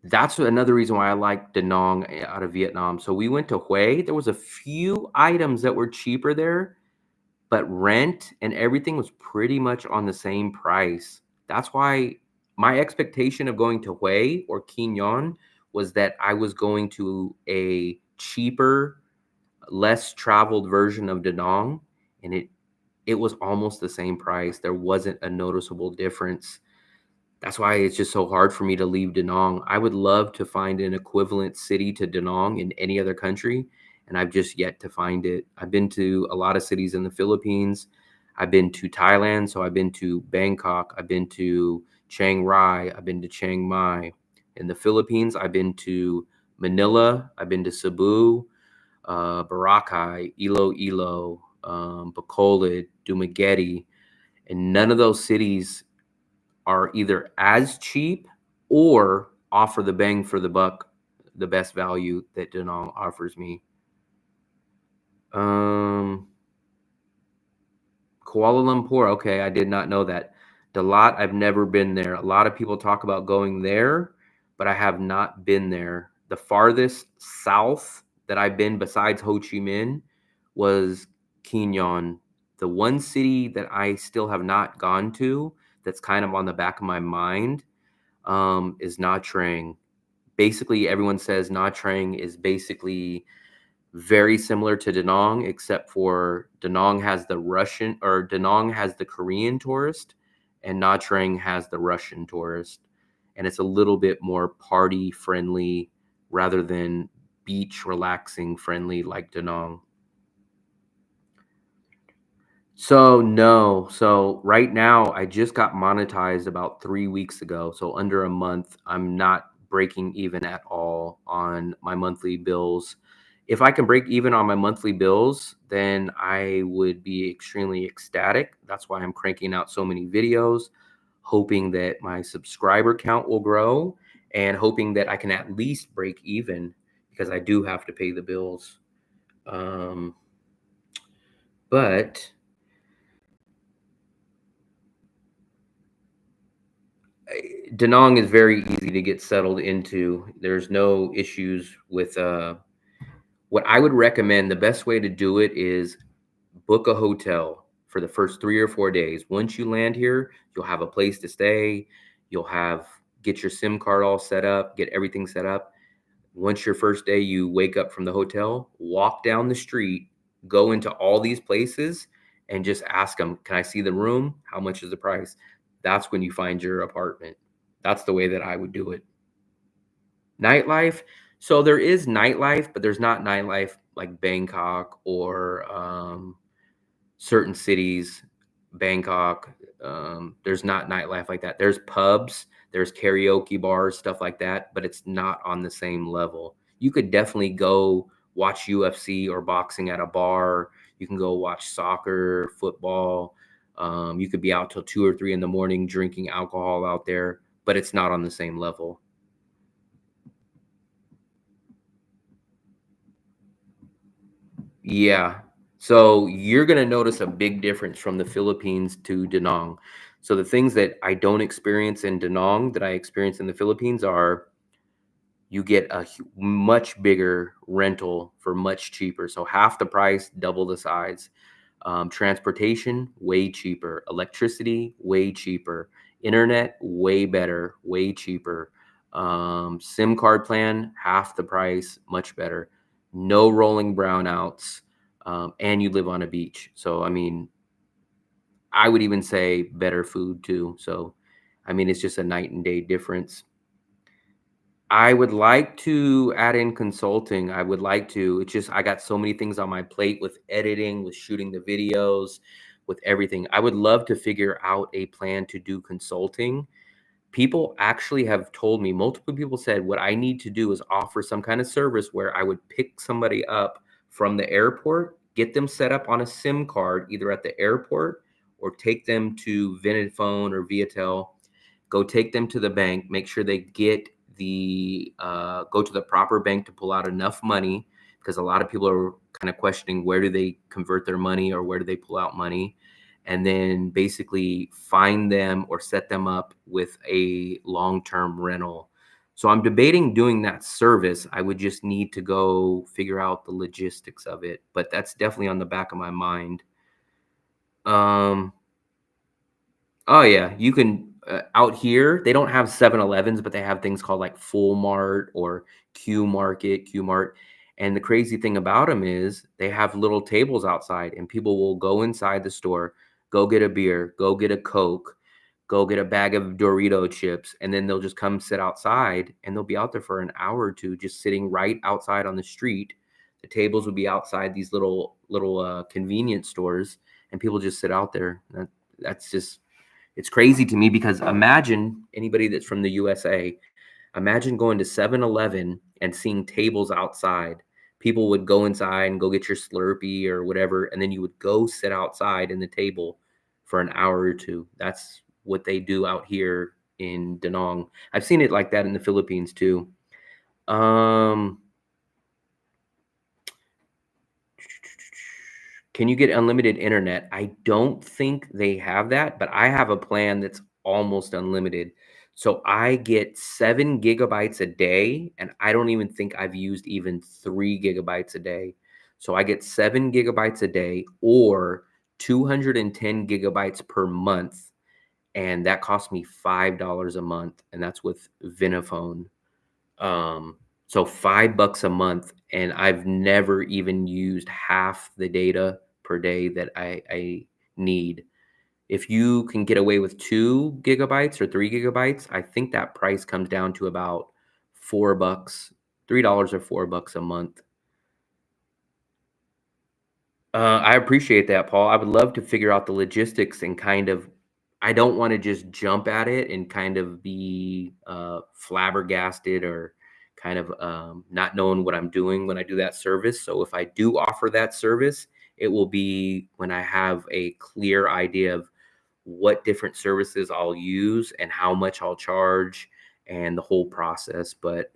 that's another reason why I like Da Nang out of Vietnam. So we went to Hue. There was a few items that were cheaper there, but rent and everything was pretty much on the same price. That's why my expectation of going to Hue or Quin Yon was that I was going to a cheaper, less traveled version of Da Nang, and it was almost the same price. There wasn't a noticeable difference. That's why it's just so hard for me to leave Da Nang. I would love to find an equivalent city to Da Nang in any other country, and I've just yet to find it. I've been to a lot of cities in the Philippines. I've been to Thailand, so I've been to Bangkok. I've been to Chiang Rai. I've been to Chiang Mai. In the Philippines, I've been to Manila. I've been to Cebu, Boracay, Iloilo, Bacolod, Dumaguete, and none of those cities are either as cheap or offer the bang for the buck, the best value that Da Nang offers me. Um, Kuala Lumpur. Okay, I did not know that. Dalat, I've never been there. A lot of people talk about going there, but I have not been there. The farthest south that I've been besides Ho Chi Minh was Quin Yon. The one city that I still have not gone to that's kind of on the back of my mind is Nha Trang. Basically, everyone says Nha Trang is basically very similar to Da Nang, except for Da Nang has the Russian or Da Nang has the Korean tourist, and Nha Trang has the Russian tourist, and it's a little bit more party friendly rather than beach relaxing friendly like Da Nang. So no. So right now I just got monetized about 3 weeks ago. So under a month, I'm not breaking even at all on my monthly bills. If I can break even on my monthly bills, then I would be extremely ecstatic. That's why I'm cranking out so many videos, hoping that my subscriber count will grow and hoping that I can at least break even because I do have to pay the bills. Um, but Da Nang is very easy to get settled into. There's no issues with what I would recommend. The best way to do it is book a hotel for the first 3 or 4 days. Once you land here, you'll have a place to stay. You'll have get your SIM card all set up, get everything set up. Once your first day, you wake up from the hotel, walk down the street, go into all these places, and just ask them, "Can I see the room? How much is the price?" That's when you find your apartment. That's the way that I would do it. Nightlife. So there is nightlife, but there's not nightlife like Bangkok or certain cities. Bangkok, there's not nightlife like that. There's pubs, there's karaoke bars, stuff like that, but it's not on the same level. You could definitely go watch UFC or boxing at a bar. You can go watch soccer, football. You could be out till 2 or 3 in the morning drinking alcohol out there, but it's not on the same level. Yeah. So you're going to notice a big difference from the Philippines to Da Nang. So the things that I don't experience in Da Nang that I experience in the Philippines are you get a much bigger rental for much cheaper. So half the price, double the size. Transportation, way cheaper. Electricity, way cheaper. Internet, way better, way cheaper. SIM card plan, half the price, much better. No rolling brownouts, and you live on a beach. So, I mean, I would even say better food too. So, I mean, it's just a night and day difference. I would like to add in consulting. I would like to. It's just I got so many things on my plate with editing, with shooting the videos, with everything. I would love to figure out a plan to do consulting. People actually have told me, multiple people said, what I need to do is offer some kind of service where I would pick somebody up from the airport, get them set up on a SIM card, either at the airport or take them to Phone or Viatel, go take them to the bank, make sure they get go to the proper bank to pull out enough money, because a lot of people are kind of questioning where do they convert their money or where do they pull out money, and then basically find them or set them up with a long-term rental. So I'm debating doing that service. I would just need to go figure out the logistics of it, but that's definitely on the back of my mind. um Oh yeah, you can out here, they don't have 7-Elevens, but they have things called like Full Mart or Q Market, Q Mart. And the crazy thing about them is they have little tables outside and people will go inside the store, go get a beer, go get a Coke, go get a bag of Dorito chips, and then they'll just come sit outside and they'll be out there for an hour or two just sitting right outside on the street. The tables would be outside these little convenience stores and people just sit out there. That's just, it's crazy to me because imagine anybody that's from the USA, imagine going to 7-Eleven and seeing tables outside. People would go inside and go get your Slurpee or whatever, and then you would go sit outside in the table for an hour or two. That's what they do out here in Da Nang. I've seen it like that in the Philippines too. Um, Can you get unlimited internet? I don't think they have that, but I have a plan that's almost unlimited. So I get 7 gigabytes a day, and I don't even think I've used even 3 gigabytes a day. So I get 7 gigabytes a day or 210 gigabytes per month. And that costs me $5 a month. And that's with Vinaphone. So $5 a month, and I've never even used half the data per day that I need. If you can get away with 2 gigabytes or 3 gigabytes, I think that price comes down to about $4, $3 or $4 a month. I appreciate that, Paul. I would love to figure out the logistics and kind of, I don't want to just jump at it and kind of be flabbergasted or kind of not knowing what I'm doing when I do that service. So if I do offer that service, it will be when I have a clear idea of what different services I'll use and how much I'll charge and the whole process. But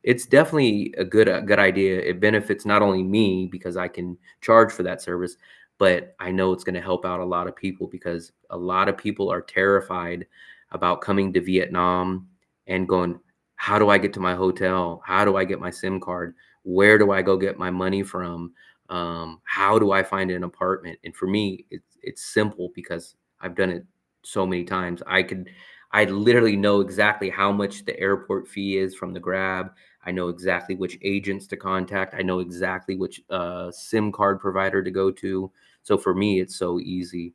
it's definitely a good idea. It benefits not only me because I can charge for that service, but I know it's going to help out a lot of people because a lot of people are terrified about coming to Vietnam and going, how do I get to my hotel? How do I get my SIM card? Where do I go get my money from? How do I find an apartment? And for me, it's simple because I've done it so many times. I literally know exactly how much the airport fee is from the Grab. I know exactly which agents to contact. I know exactly which SIM card provider to go to. So for me, it's so easy.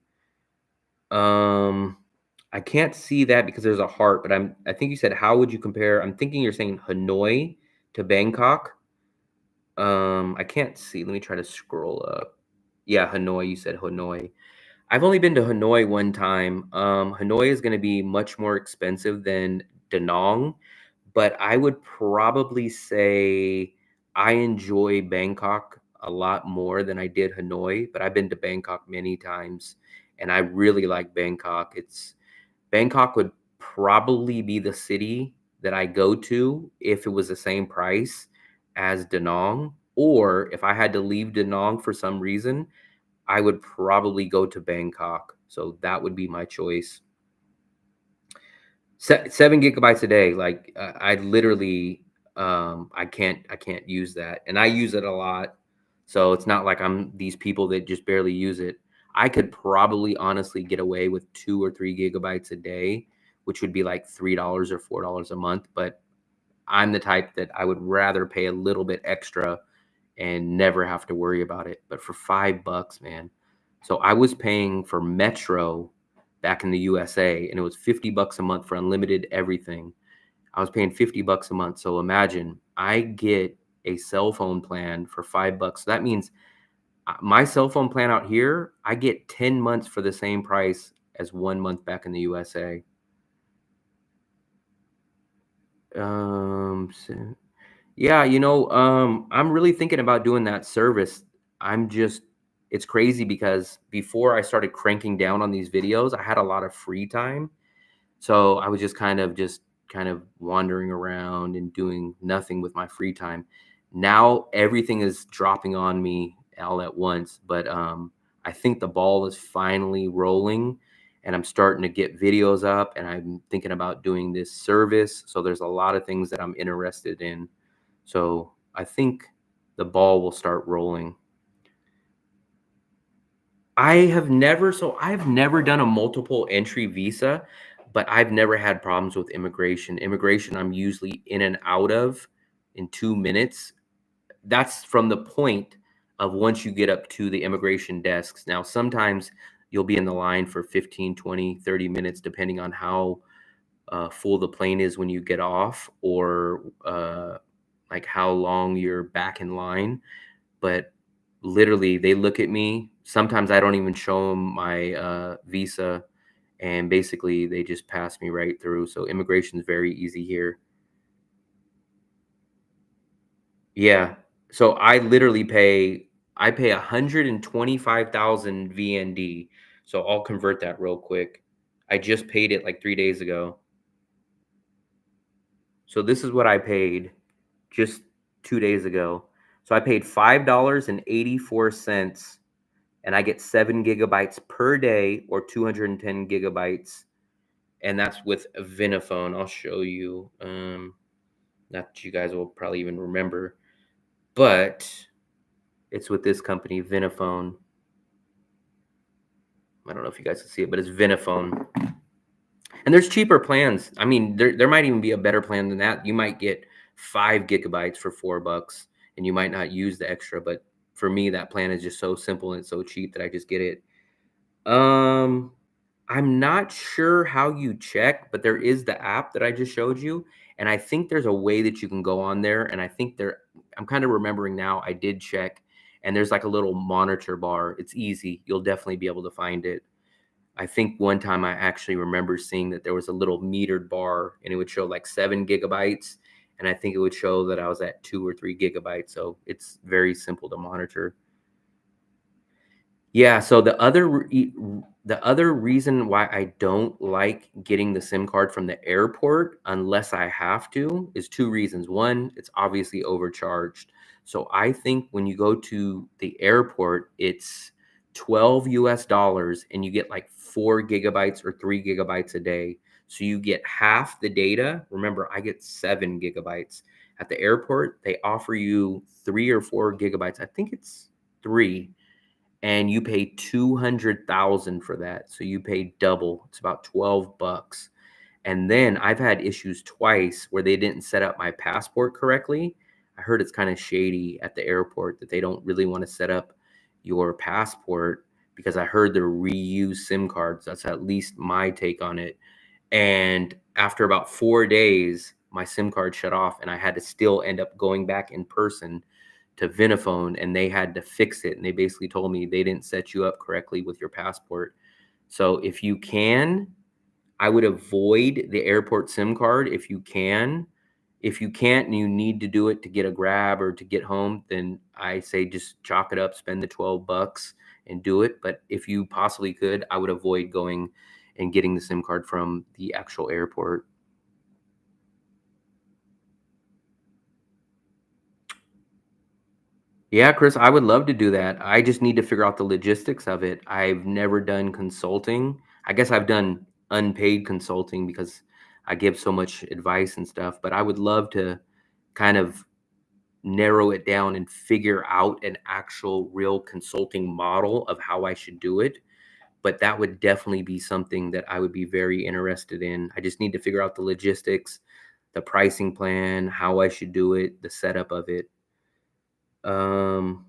Um, I can't see that because there's a heart, but I think you said how would you compare? I'm thinking you're saying Hanoi to Bangkok. I can't see. Let me try to scroll up. Yeah, Hanoi. You said Hanoi. I've only been to Hanoi one time. Hanoi is going to be much more expensive than Da Nang, but I would probably say I enjoy Bangkok a lot more than I did Hanoi. But I've been to Bangkok many times, and I really like Bangkok. Bangkok would probably be the city that I go to if it was the same price as Da Nang, or if I had to leave Da Nang for some reason, I would probably go to Bangkok. So that would be my choice. 7 gigabytes a day, like I literally, I can't use that, and I use it a lot. So it's not like I'm these people that just barely use it. I could probably honestly get away with 2 or 3 gigabytes a day which would be like $3 or $4 a month. But I'm the type that I would rather pay a little bit extra and never have to worry about it. But for $5, man. So I was paying for Metro back in the USA, and it was $50 a month for unlimited everything. I was paying $50 a month. So imagine I get a cell phone plan for $5. So that means my cell phone plan out here, I get 10 months for the same price as 1 month back in the USA. Yeah, I'm really thinking about doing that service. I'm just, it's crazy because before I started cranking down on these videos, I had a lot of free time. So I was just kind of wandering around and doing nothing with my free time. Now everything is dropping on me all at once, but I think the ball is finally rolling and I'm starting to get videos up and I'm thinking about doing this service. So there's a lot of things that I'm interested in. So I think the ball will start rolling. I've never done a multiple entry visa, but I've never had problems with immigration. Immigration, I'm usually in and out of in 2 minutes. That's from the point of once you get up to the immigration desks. Now, sometimes you'll be in the line for 15, 20, 30 minutes, depending on how full the plane is when you get off or like how long you're back in line. But literally, they look at me. Sometimes I don't even show them my visa, and basically they just pass me right through. So immigration is very easy here. Yeah. So I pay 125,000 VND. So I'll convert that real quick. I just paid it like 3 days ago. So this is what I paid just 2 days ago. So I paid $5.84 and I get 7 GB per day or 210 GB. And that's with Vinaphone. I'll show you. Not that you guys will probably even remember, but it's with this company, Vinaphone. I don't know if you guys can see it, but it's Vinaphone. And there's cheaper plans. I mean, there might even be a better plan than that. You might get 5 GB for $4 and you might not use the extra. But for me, that plan is just so simple and so cheap that I just get it. Um, I'm not sure how you check, but there is the app that I just showed you. And I think there's a way that you can go on there. And I think I'm kind of remembering now, I did check and there's like a little monitor bar. It's easy. You'll definitely be able to find it. I think one time I actually remember seeing that there was a little metered bar and it would show like 7 GB. And I think it would show that I was at 2 or 3 GB. So it's very simple to monitor. Yeah, so the other reason why I don't like getting the SIM card from the airport unless I have to is two reasons. One, it's obviously overcharged. So I think when you go to the airport, it's 12 US dollars and you get like 4 GB or 3 GB a day. So you get half the data. Remember, I get 7 GB. At the airport, they offer you 3 or 4 GB. I think it's three, and you pay 200,000 for that. So you pay double. It's about $12. And then I've had issues twice where they didn't set up my passport correctly. I heard it's kind of shady at the airport that they don't really want to set up your passport because I heard they're reused SIM cards. That's at least my take on it. And after about 4 days, my SIM card shut off and I had to still end up going back in person to Vinaphone and they had to fix it. And they basically told me they didn't set you up correctly with your passport. So if you can, I would avoid the airport SIM card if you can. If you can't and you need to do it to get a grab or to get home, then I say just chalk it up, spend the $12 and do it. But if you possibly could, I would avoid going and getting the SIM card from the actual airport. Yeah, Chris, I would love to do that. I just need to figure out the logistics of it. I've never done consulting. I guess I've done unpaid consulting because I give so much advice and stuff, but I would love to kind of narrow it down and figure out an actual real consulting model of how I should do it but that would definitely be something that I would be very interested in. I just need to figure out the logistics, the pricing plan, how I should do it, the setup of it. Um,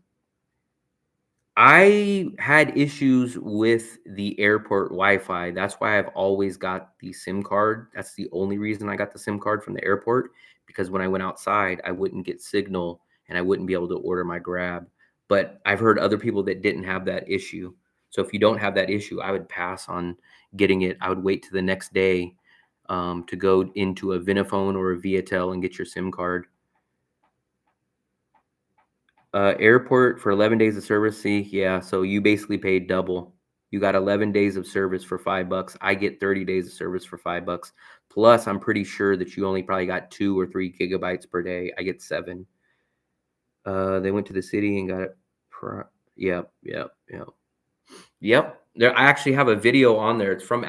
I had issues with the airport Wi-Fi. That's why I've always got the SIM card. That's the only reason I got the SIM card from the airport, because when I went outside, I wouldn't get signal and I wouldn't be able to order my Grab. But I've heard other people that didn't have that issue. So if you don't have that issue, I would pass on getting it. I would wait to the next day to go into a Vinaphone or a Viatel and get your SIM card. Airport for 11 days of service. See, yeah, so you basically paid double. You got 11 days of service for $5. I get 30 days of service for $5. Plus, I'm pretty sure that you only probably got 2 or 3 gigabytes per day. I get 7. They went to the city and got it. Yep, yep, yep, yep. There, I actually have a video on there. It's from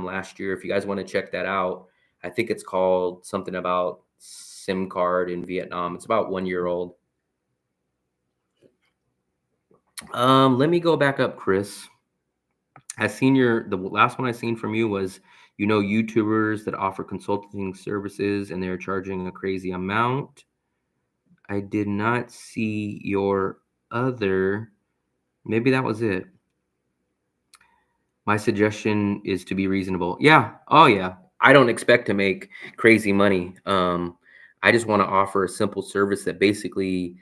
last year. If you guys want to check that out, I think it's called something about SIM card in Vietnam. It's about 1 year old. Let me go back up, Chris. The last one I seen from you was, YouTubers that offer consulting services and they're charging a crazy amount. I did not see your other. Maybe that was it. My suggestion is to be reasonable. Yeah. Oh yeah. I don't expect to make crazy money. I just want to offer a simple service that basically,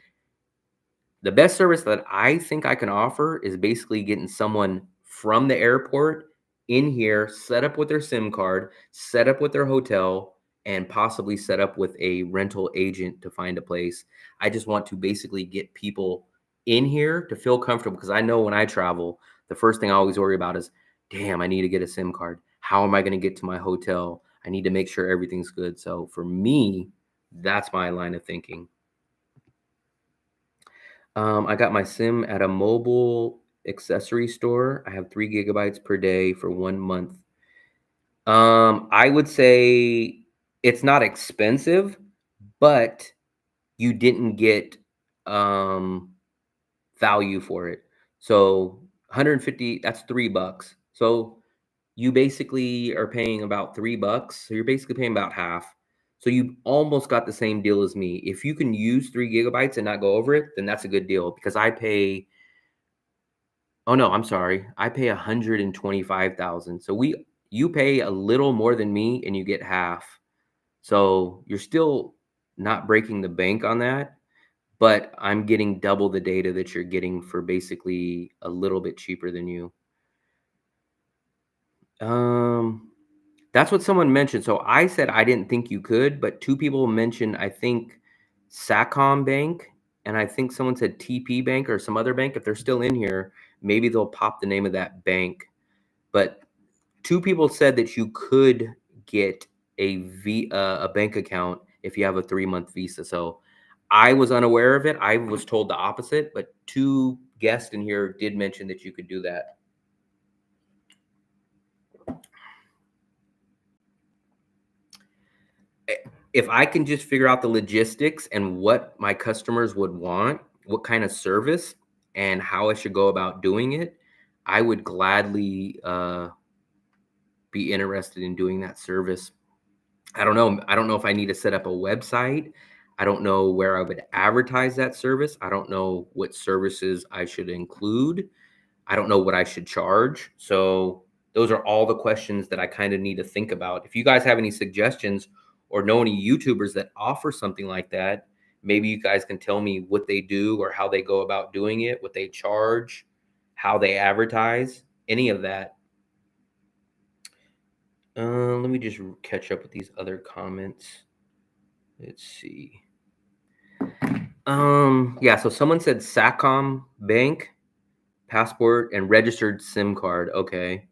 the best service that I think I can offer is basically getting someone from the airport in here, set up with their SIM card, set up with their hotel, and possibly set up with a rental agent to find a place. I just want to basically get people in here to feel comfortable, because I know when I travel, the first thing I always worry about is, damn, I need to get a SIM card. How am I going to get to my hotel? I need to make sure everything's good. So for me, that's my line of thinking. I got my SIM at a mobile accessory store. I have 3 gigabytes per day for 1 month. I would say it's not expensive, but you didn't get value for it. So 150, that's $3. So you basically are paying about $3. So you're basically paying about half. So you almost got the same deal as me. If you can use 3 gigabytes and not go over it, then that's a good deal, because oh no, I'm sorry. I pay 125,000. So you pay a little more than me and you get half. So you're still not breaking the bank on that, but I'm getting double the data that you're getting for basically a little bit cheaper than you. That's what someone mentioned. So I said I didn't think you could, but 2 people mentioned, I think, Sacom Bank, and I think someone said TP Bank or some other bank. If they're still in here, maybe they'll pop the name of that bank. But 2 people said that you could get a bank account if you have a 3-month visa. So I was unaware of it. I was told the opposite, but 2 guests in here did mention that you could do that. If I can just figure out the logistics and what my customers would want, what kind of service, and how I should go about doing it, I would gladly be interested in doing that service. I don't know. I don't know if I need to set up a website. I don't know where I would advertise that service. I don't know what services I should include. I don't know what I should charge. So those are all the questions that I kind of need to think about. If you guys have any suggestions or know any YouTubers that offer something like that, maybe you guys can tell me what they do or how they go about doing it, what they charge, how they advertise, any of that. Let me just catch up with these other comments. Let's see. Yeah, so someone said Sacom Bank, passport, and registered SIM card. Okay.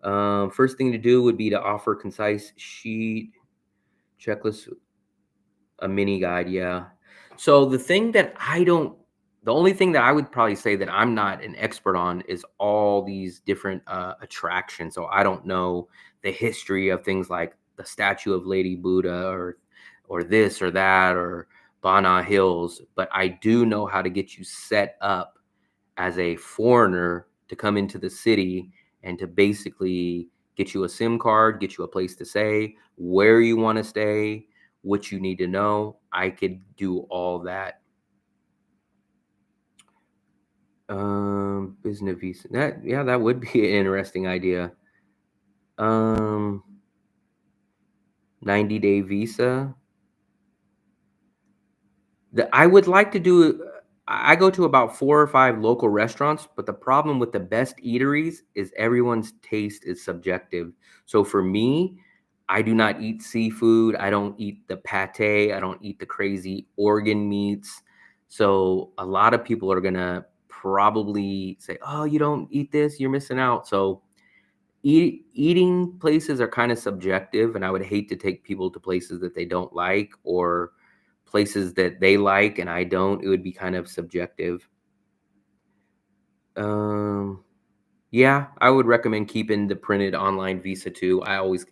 First thing to do would be to offer concise sheet, checklist, a mini guide. Yeah. So the only thing that I would probably say that I'm not an expert on is all these different attractions. So I don't know the history of things like the statue of Lady Buddha or this or that or Bana Hills, but I do know how to get you set up as a foreigner to come into the city and to basically get you a SIM card, get you a place to stay, where you want to stay, what you need to know. I could do all that. Business visa. That would be an interesting idea. 90-day visa. I would like to do. I go to about 4 or 5 local restaurants, but the problem with the best eateries is everyone's taste is subjective. So for me, I do not eat seafood. I don't eat the pate. I don't eat the crazy organ meats. So a lot of people are gonna probably say, "Oh, you don't eat this, you're missing out." So eating places are kind of subjective, and I would hate to take people to places that they don't like or places that they like and I don't. It would be kind of subjective. Um, yeah, I would recommend keeping the printed online visa too. I always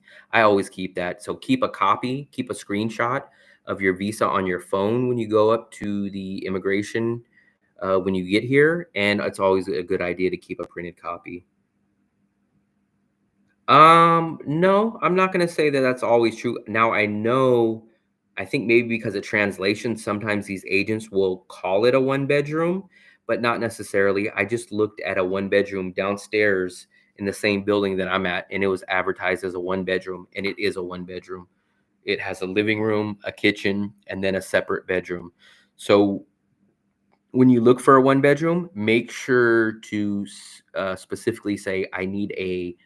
keep that. So keep a copy, keep a screenshot of your visa on your phone when you go up to the immigration when you get here, and it's always a good idea to keep a printed copy. No, I'm not gonna say that that's always true. Now I know, I think maybe because of translation, sometimes these agents will call it a one bedroom, but not necessarily. I just looked at a one bedroom downstairs in the same building that I'm at, and it was advertised as a one bedroom, and it is a one bedroom. It has a living room, a kitchen, and then a separate bedroom. So when you look for a one bedroom, make sure to specifically say, I need a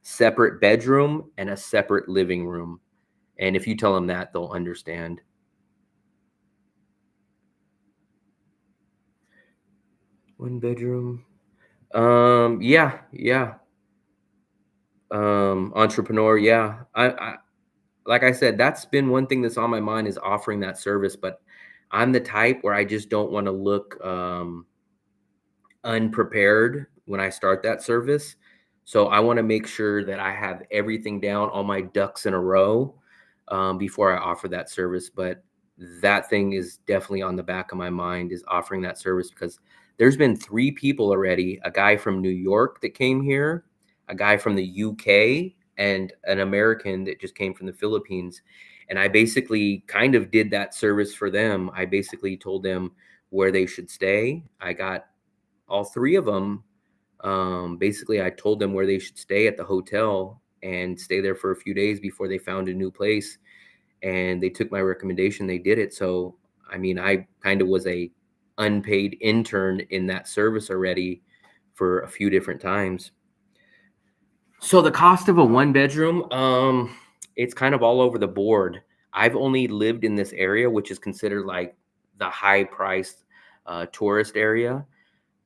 separate bedroom and a separate living room. And if you tell them that, they'll understand. One bedroom. Yeah. Entrepreneur. Yeah. I like I said, that's been one thing that's on my mind is offering that service, but I'm the type where I just don't want to look unprepared when I start that service. So I want to make sure that I have everything down, all my ducks in a row before I offer that service. But that thing is definitely on the back of my mind is offering that service because there's been 3 people already, a guy from New York that came here, a guy from the UK, and an American that just came from the Philippines. And I basically kind of did that service for them. I basically told them where they should stay. I got all 3 of them. Basically, I told them where they should stay at the hotel and stay there for a few days before they found a new place. And they took my recommendation. They did it. So, I mean, I kind of was a unpaid intern in that service already for a few different times. So the cost of a one bedroom, it's kind of all over the board. I've only lived in this area, which is considered like the high priced tourist area.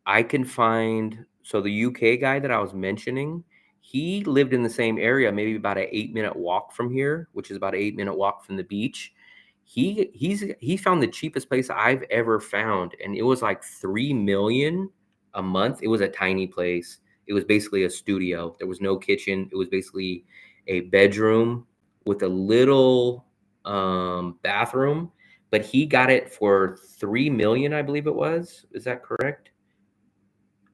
I can find so the UK guy that I was mentioning, he lived in the same area, maybe about an 8-minute walk from here, which is about an 8-minute walk from the beach. He found the cheapest place I've ever found, and it was like 3 million a month. It was a tiny place. It was basically a studio. There was no kitchen. It was basically a bedroom with a little bathroom, but he got it for 3 million, I believe it was. Is that correct?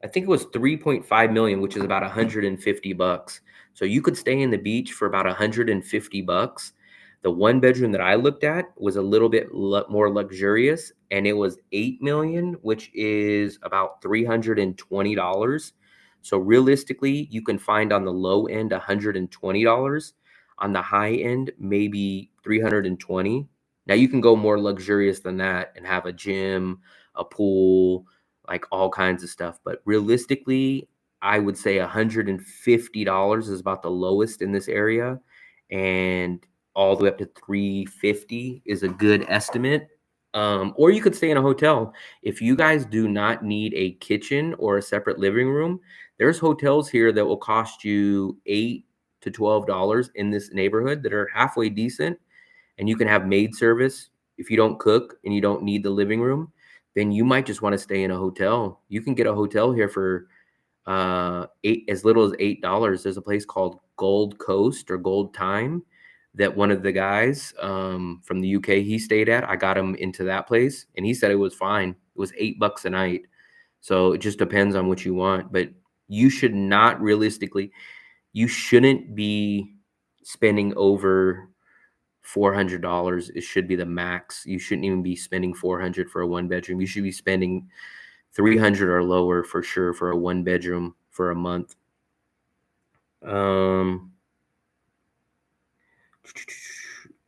I think it was 3.5 million, which is about 150 bucks. So you could stay in the beach for about 150 bucks. The one bedroom that I looked at was a little bit more luxurious and it was 8 million, which is about $320. So realistically, you can find on the low end $120, on the high end maybe 320. Now you can go more luxurious than that and have a gym, a pool, like all kinds of stuff. But realistically, I would say $150 is about the lowest in this area, and all the way up to 350 is a good estimate. Or you could stay in a hotel. If you guys do not need a kitchen or a separate living room, there's hotels here that will cost you $8 to $12 in this neighborhood that are halfway decent, and you can have maid service. If you don't cook and you don't need the living room, then you might just want to stay in a hotel. You can get a hotel here for eight as little as $8. There's a place called Gold Coast or Gold Time that one of the guys from the UK he stayed at. I got him into that place, and he said it was fine. It was $8 a night. So it just depends on what you want, but You should not realistically, you shouldn't be spending over $400. It should be the max. You shouldn't even be spending 400 for a one bedroom. You should be spending 300 or lower for sure for a one bedroom for a month.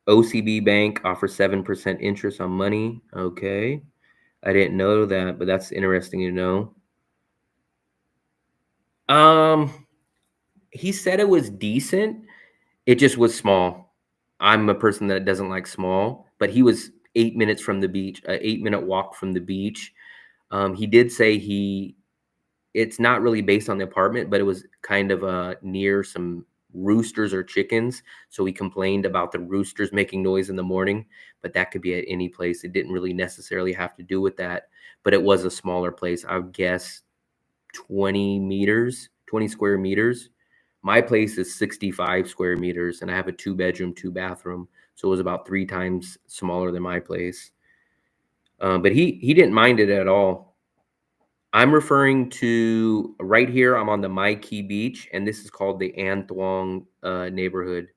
OCB Bank offers 7% interest on money. Okay. I didn't know that, but that's interesting to know. He said it was decent. It just was small. I'm a person that doesn't like small, but he was 8 minutes from the beach, an 8 minute walk from the beach. He did say it's not really based on the apartment, but it was kind of near some roosters or chickens. So he complained about the roosters making noise in the morning, but that could be at any place. It didn't really necessarily have to do with that, but it was a smaller place. I would guess 20 meters, 20 square meters. My place is 65 square meters, and I have a 2 bedroom, 2 bathroom. So it was about 3 times smaller than my place. But he didn't mind it at all. I'm referring to right here. I'm on the Mai Key Beach, and this is called the An Thuong neighborhood.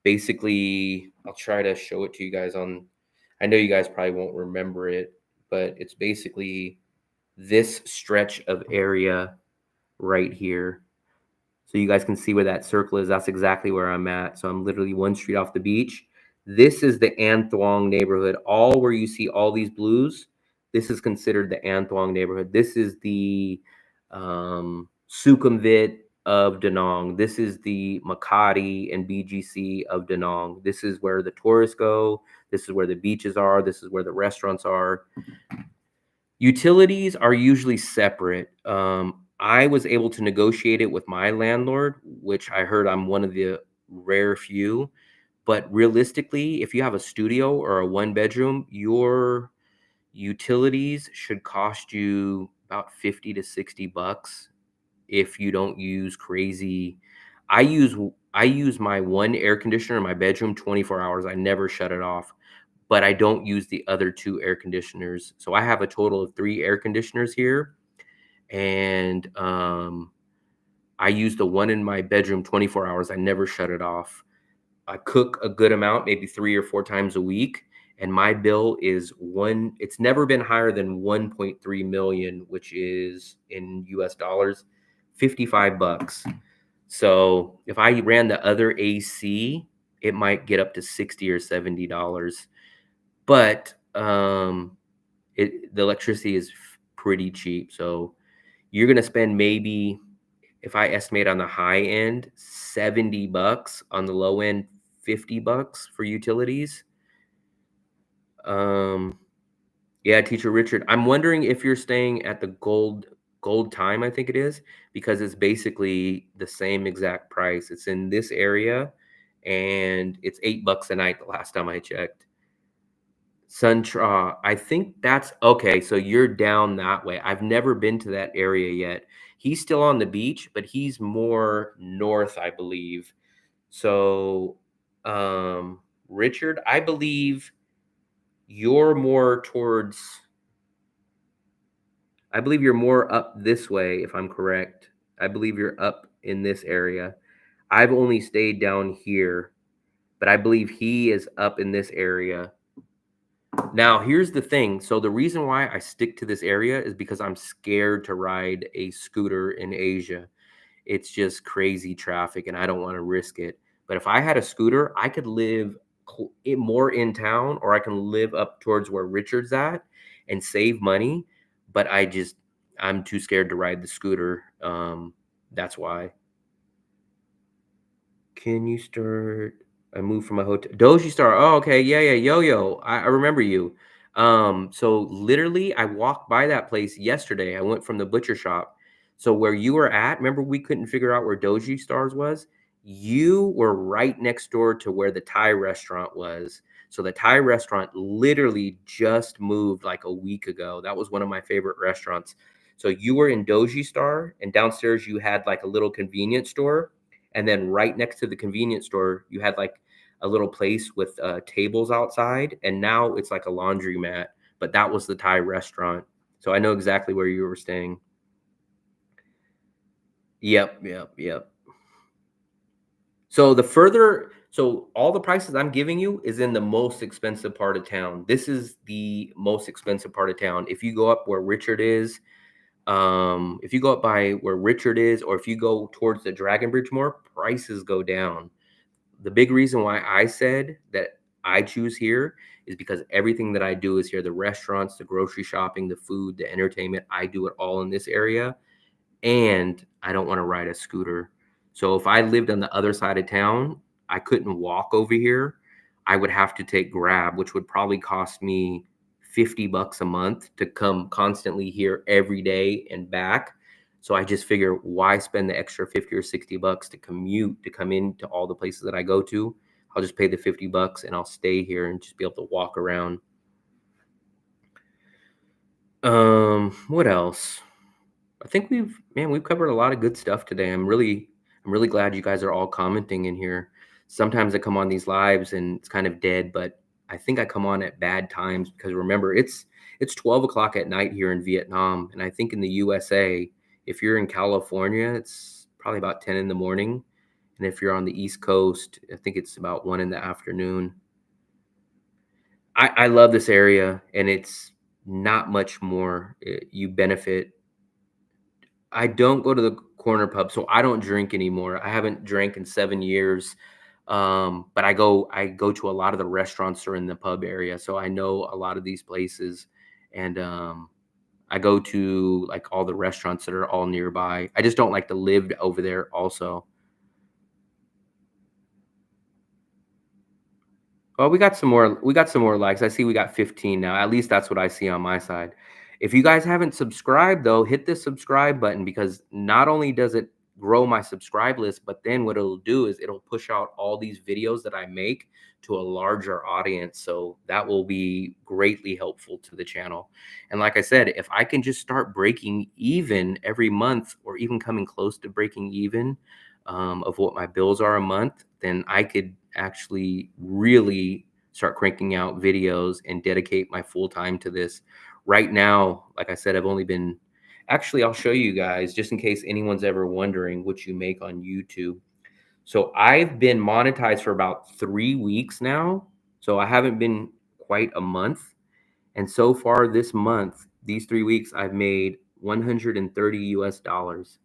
Basically, I'll try to show it to you guys on. I know you guys probably won't remember it, but it's basically this stretch of area right here. So you guys can see where that circle is. That's exactly where I'm at. So I'm literally one street off the beach. This is the An Thuong neighborhood. All where you see all these blues, this is considered the An Thuong neighborhood. This is the Sukhumvit of Da Nang. This is the Makati and BGC of Da Nang. This is where the tourists go. This is where the beaches are. This is where the restaurants are. Utilities are usually separate. I was able to negotiate it with my landlord, which I heard I'm one of the rare few. But realistically, if you have a studio or a one bedroom, your utilities should cost you about 50 to 60 bucks if you don't use crazy. I use I use my one air conditioner in my bedroom 24 hours. I never shut it off, but I don't use the other 2 air conditioners. So I have a total of 3 air conditioners here, and I use the one in my bedroom 24 hours. I never shut it off. I cook a good amount, maybe 3 or 4 times a week, and my bill is one. It's never been higher than 1.3 million, which is in US dollars, 55 bucks. So if I ran the other AC, it might get up to 60 or $70. But the electricity is pretty cheap. So you're gonna spend maybe, if I estimate on the high end, 70 bucks, on the low end, 50 bucks for utilities. Yeah, Teacher Richard, I'm wondering if you're staying at the Gold Time, I think it is, because it's basically the same exact price. It's in this area, and it's $8 a night the last time I checked. I think that's okay. So you're down that way. I've never been to that area yet. He's still on the beach, but he's more north, I believe. So, Richard, I believe you're more towards, I believe you're more up this way, if I'm correct. I believe you're up in this area. I've only stayed down here, but I believe he is up in this area. Now, here's the thing. So the reason why I stick to this area is because I'm scared to ride a scooter in Asia. It's just crazy traffic, and I don't want to risk it. But if I had a scooter, I could live more in town, or I can live up towards where Richard's at and save money. But I'm too scared to ride the scooter. That's why. Can you start? I moved from my hotel. Doji Star. Oh, okay. Yeah, yeah. Yo. I remember you. So literally I walked by that place yesterday. I went from the butcher shop. So where you were at, remember we couldn't figure out where Doji Stars was? You were right next door to where the Thai restaurant was. So the Thai restaurant literally just moved like a week ago. That was one of my favorite restaurants. So you were in Doji Star, and downstairs you had like a little convenience store, and then right next to the convenience store you had like a little place with tables outside, and now it's like a laundromat, but that was the Thai restaurant. So I know exactly where you were staying. Yep, yep, yep. So all the prices I'm giving you is in the most expensive part of town. This is the most expensive part of town. If you go up where Richard is, if you go up by where Richard is, or if you go towards the Dragon Bridge more, prices go down. The big reason why I said that I choose here is because everything that I do is here. The restaurants, the grocery shopping, the food, the entertainment, I do it all in this area, and I don't want to ride a scooter. So if I lived on the other side of town, I couldn't walk over here. I would have to take Grab, which would probably cost me $50 a month to come constantly here every day and back. So I just figure, why spend the extra 50 or $60 to commute to come into all the places that I go to? I'll just pay the $50 and I'll stay here and just be able to walk around. What else? I think we've covered a lot of good stuff today. I'm really glad you guys are all commenting in here. Sometimes I come on these lives and it's kind of dead, but I think I come on at bad times because remember it's 12 o'clock at night here in Vietnam, and I think in the USA, if you're in California, it's probably about 10 in the morning, and if you're on the East Coast, I think it's about 1 in the afternoon. I love this area, and it's not much more. You benefit. I don't go to the corner pub, so I don't drink anymore. I haven't drank in 7 years. But I go to a lot of the restaurants that are in the pub area, so I know a lot of these places, and I go to like all the restaurants that are all nearby. I just don't like to live over there also. Well, we got some more likes. I see we got 15 now. At least that's what I see on my side. If you guys haven't subscribed though, hit the subscribe button, because not only does it grow my subscribe list, but then what it'll do is it'll push out all these videos that I make to a larger audience. So that will be greatly helpful to the channel. And like I said, if I can just start breaking even every month, or even coming close to breaking even, of what my bills are a month, then I could actually really start cranking out videos and dedicate my full time to this. Right now, like I said, I've only been actually, I'll show you guys just in case anyone's ever wondering what you make on YouTube. So I've been monetized for about 3 weeks now. So I haven't been quite a month. And so far this month, these 3 weeks, I've made 130 US dollars.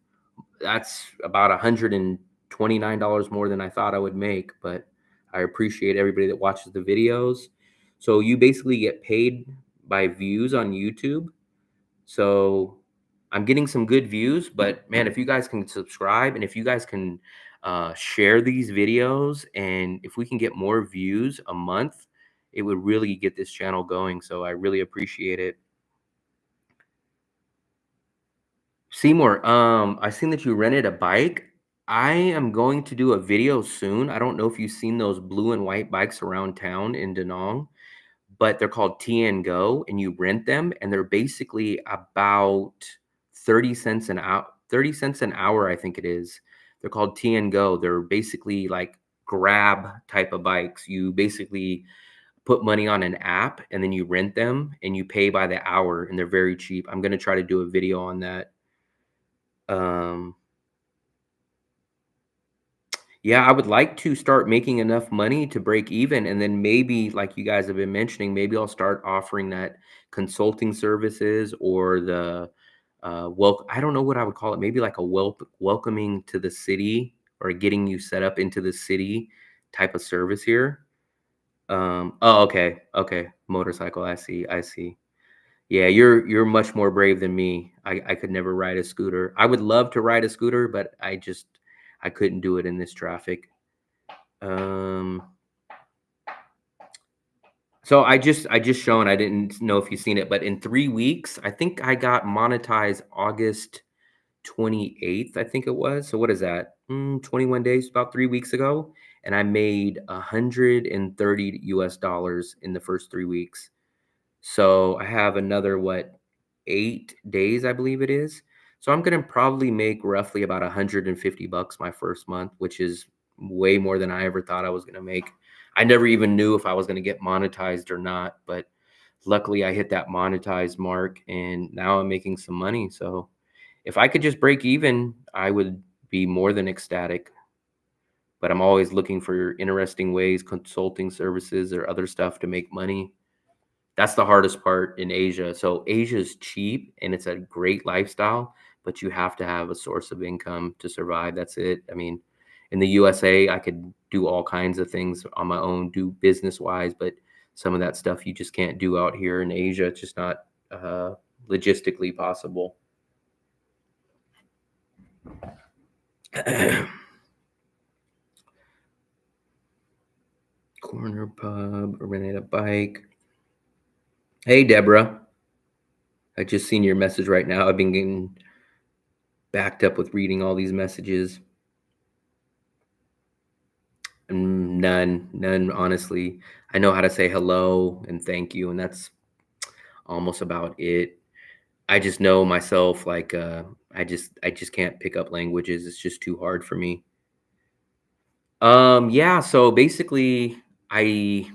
That's about $129 more than I thought I would make, but I appreciate everybody that watches the videos. So you basically get paid by views on YouTube. So I'm getting some good views, but man, if you guys can subscribe and if you guys can share these videos, and if we can get more views a month, it would really get this channel going. So I really appreciate it. Seymour, I seen that you rented a bike. I am going to do a video soon. I don't know if you've seen those blue and white bikes around town in Da Nang, but they're called T and Go, and you rent them, and they're basically about 30 cents an hour, 30 cents an hour, I think it is. They're called T and Go. They're basically like Grab type of bikes. You basically put money on an app and then you rent them and you pay by the hour, and they're very cheap. I'm going to try to do a video on that. Um, yeah, I would like to start making enough money to break even, and then maybe, like you guys have been mentioning, maybe I'll start offering that consulting services, or the I don't know what I would call it. Maybe like a welcoming to the city, or getting you set up into the city type of service here. Oh, okay, okay, motorcycle. I see, I see. Yeah, you're much more brave than me. I could never ride a scooter. I would love to ride a scooter, but I couldn't do it in this traffic. Um, so I just shown, I didn't know if you've seen it, but in 3 weeks, I think I got monetized August 28th, I think it was. So what is that? 21 days, about 3 weeks ago. And I made 130 US dollars in the first 3 weeks. So I have another, what, 8 days, I believe it is. So I'm gonna probably make roughly about $150 my first month, which is way more than I ever thought I was gonna make. I never even knew if I was gonna get monetized or not, but luckily I hit that monetized mark and now I'm making some money. So If I could just break even, I would be more than ecstatic. But I'm always looking for interesting ways, consulting services or other stuff to make money. That's the hardest part in Asia. So Asia is cheap and it's a great lifestyle, but you have to have a source of income to survive. That's it. I mean, in the USA, I could do all kinds of things on my own, do business wise, but some of that stuff you just can't do out here in Asia. It's just not logistically possible. Corner pub, rented a bike. Hey, Deborah. I just seen your message right now. I've been getting backed up with reading all these messages. None, honestly. I know how to say hello and thank you, and that's almost about it. I just know myself, like, I just can't pick up languages. It's just too hard for me. Yeah, so basically, I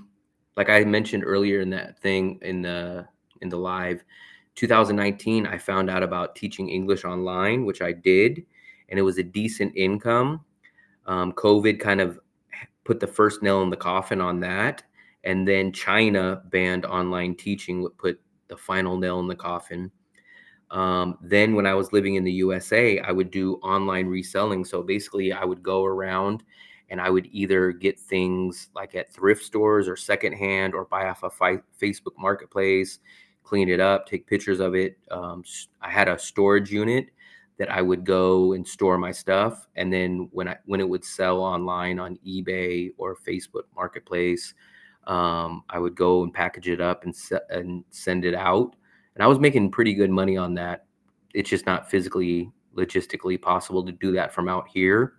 like I mentioned earlier in that thing in the live, 2019, I found out about teaching English online, which I did, and it was a decent income. COVID kind of put the first nail in the coffin on that, and then China banned online teaching, would put the final nail in the coffin. Then when I was living in the USA, I would do online reselling. So basically, I would go around and I would either get things like at thrift stores or secondhand or buy off a Facebook Marketplace, clean it up, take pictures of it. I had a storage unit that I would go and store my stuff, and then when it would sell online on eBay or Facebook Marketplace, I would go and package it up and send it out, and I was making pretty good money on that. It's just not physically, logistically possible to do that from out here.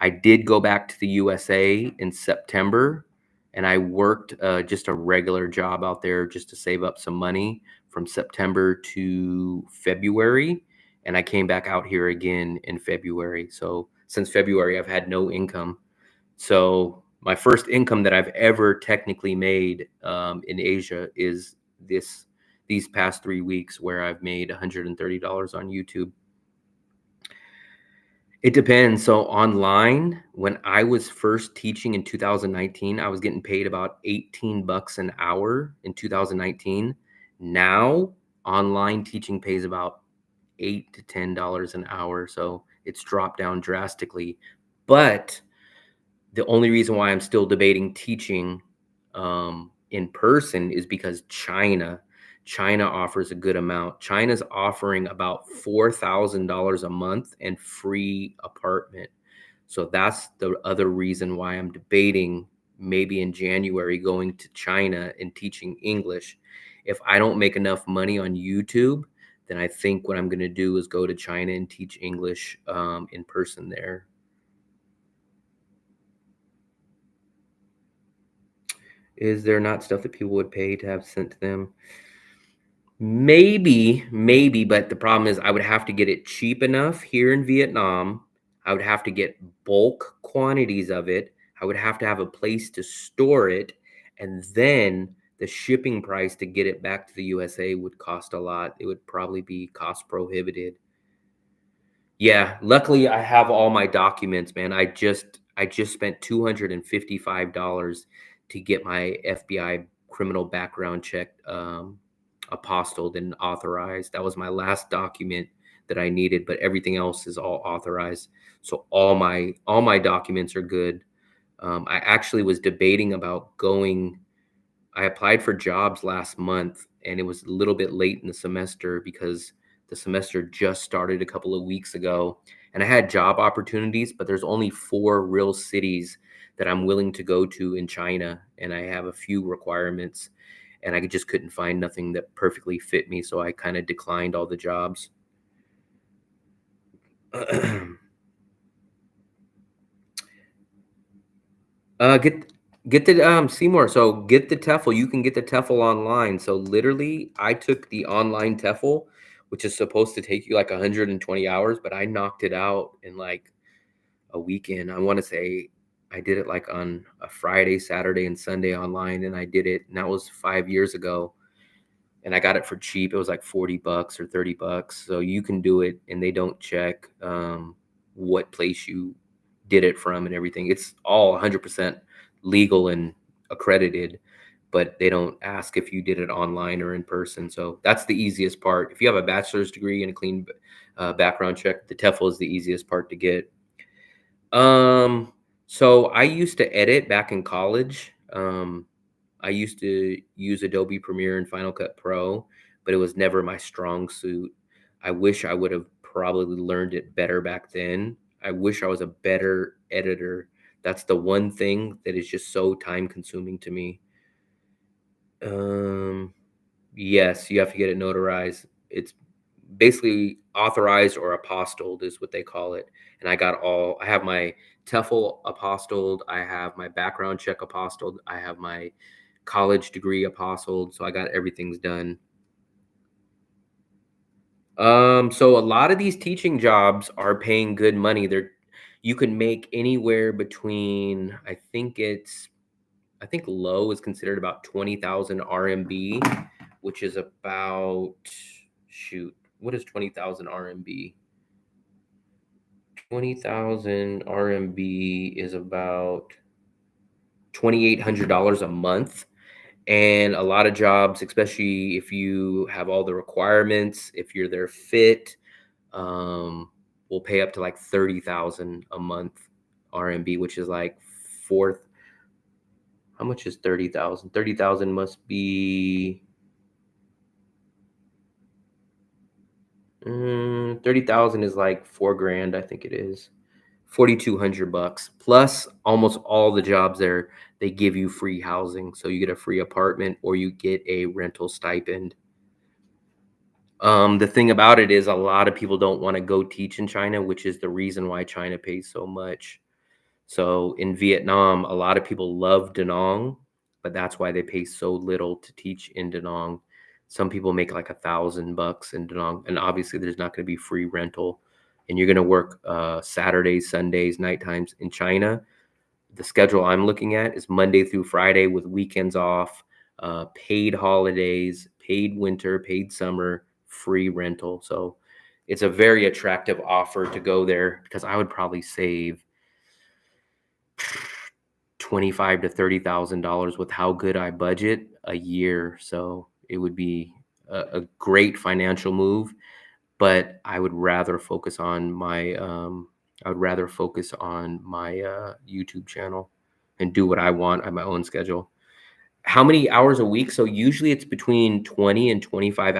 I did go back to the USA in September, and I worked just a regular job out there just to save up some money from September to February. And I came back out here again in February. So since February, I've had no income. So my first income that I've ever technically made in Asia is these past 3 weeks, where I've made $130 on YouTube. It depends. So online, when I was first teaching in 2019, I was getting paid about 18 bucks an hour in 2019. Now, online teaching pays about $8 to $10 an hour. So it's dropped down drastically. But the only reason why I'm still debating teaching in person is because China offers a good amount. China's offering about $4,000 a month and free apartment. So that's the other reason why I'm debating maybe in January going to China and teaching English. If I don't make enough money on YouTube, then I think what I'm going to do is go to China and teach English in person there. Is there not stuff that people would pay to have sent to them? Maybe, but the problem is I would have to get it cheap enough here in Vietnam. I would have to get bulk quantities of it. I would have to have a place to store it. And then the shipping price to get it back to the USA would cost a lot. It would probably be cost prohibited. Yeah, luckily I have all my documents, man. I just spent $255 to get my FBI criminal background check apostilled and authorized. That was my last document that I needed, but everything else is all authorized. So all my documents are good. I actually was debating about going. I applied for jobs last month, and it was a little bit late in the semester because the semester just started a couple of weeks ago. And I had job opportunities, but there's only 4 real cities that I'm willing to go to in China. And I have a few requirements, and I just couldn't find nothing that perfectly fit me. So I kind of declined all the jobs. Get the Seymour. So get the TEFL. You can get the TEFL online. So literally, I took the online TEFL, which is supposed to take you like 120 hours, but I knocked it out in like a weekend. I want to say I did it like on a Friday, Saturday, and Sunday online, and I did it, and that was 5 years ago. and I got it for cheap. It was like 40 bucks or 30 bucks. So you can do it and they don't check what place you did it from and everything. It's all 100% legal and accredited, but they don't ask if you did it online or in person. So that's the easiest part. If you have a bachelor's degree and a clean background check, the TEFL is the easiest part to get. So I used to edit back in college. I used to use Adobe Premiere and Final Cut Pro, but it was never my strong suit. I wish I would have probably learned it better back then. I wish I was a better editor. That's the one thing that is just so time consuming to me. Um, yes, you have to get it notarized. It's basically authorized or apostilled is what they call it. And I have my TEFL apostilled, I have my background check apostilled, I have my college degree apostilled, so I got everything's done. So a lot of these teaching jobs are paying good money. You can make anywhere between, I think low is considered about 20,000 RMB, which is about, shoot, what is 20,000 RMB? 20,000 RMB is about $2,800 a month. And a lot of jobs, especially if you have all the requirements, if you're there fit, will pay up to like 30,000 a month RMB, which is like fourth. How much is 30,000? 30,000 must be 30,000 is like 4 grand, I think it is. 4,200 bucks. Plus almost all the jobs there, they give you free housing. So you get a free apartment or you get a rental stipend. The thing about it is a lot of people don't want to go teach in China, which is the reason why China pays so much. So in Vietnam, a lot of people love Da Nang, but that's why they pay so little to teach in Da Nang. Some people make like $1,000 in Da Nang, and obviously there's not going to be free rental, and you're going to work Saturdays, Sundays, night times in China. The schedule I'm looking at is Monday through Friday with weekends off, paid holidays, paid winter, paid summer, free rental. So it's a very attractive offer to go there because I would probably save 25 to $30,000 with how good I budget a year. So it would be a great financial move, but I would rather focus on my YouTube channel and do what I want at my own schedule. How many hours a week? So usually it's between 20 and 25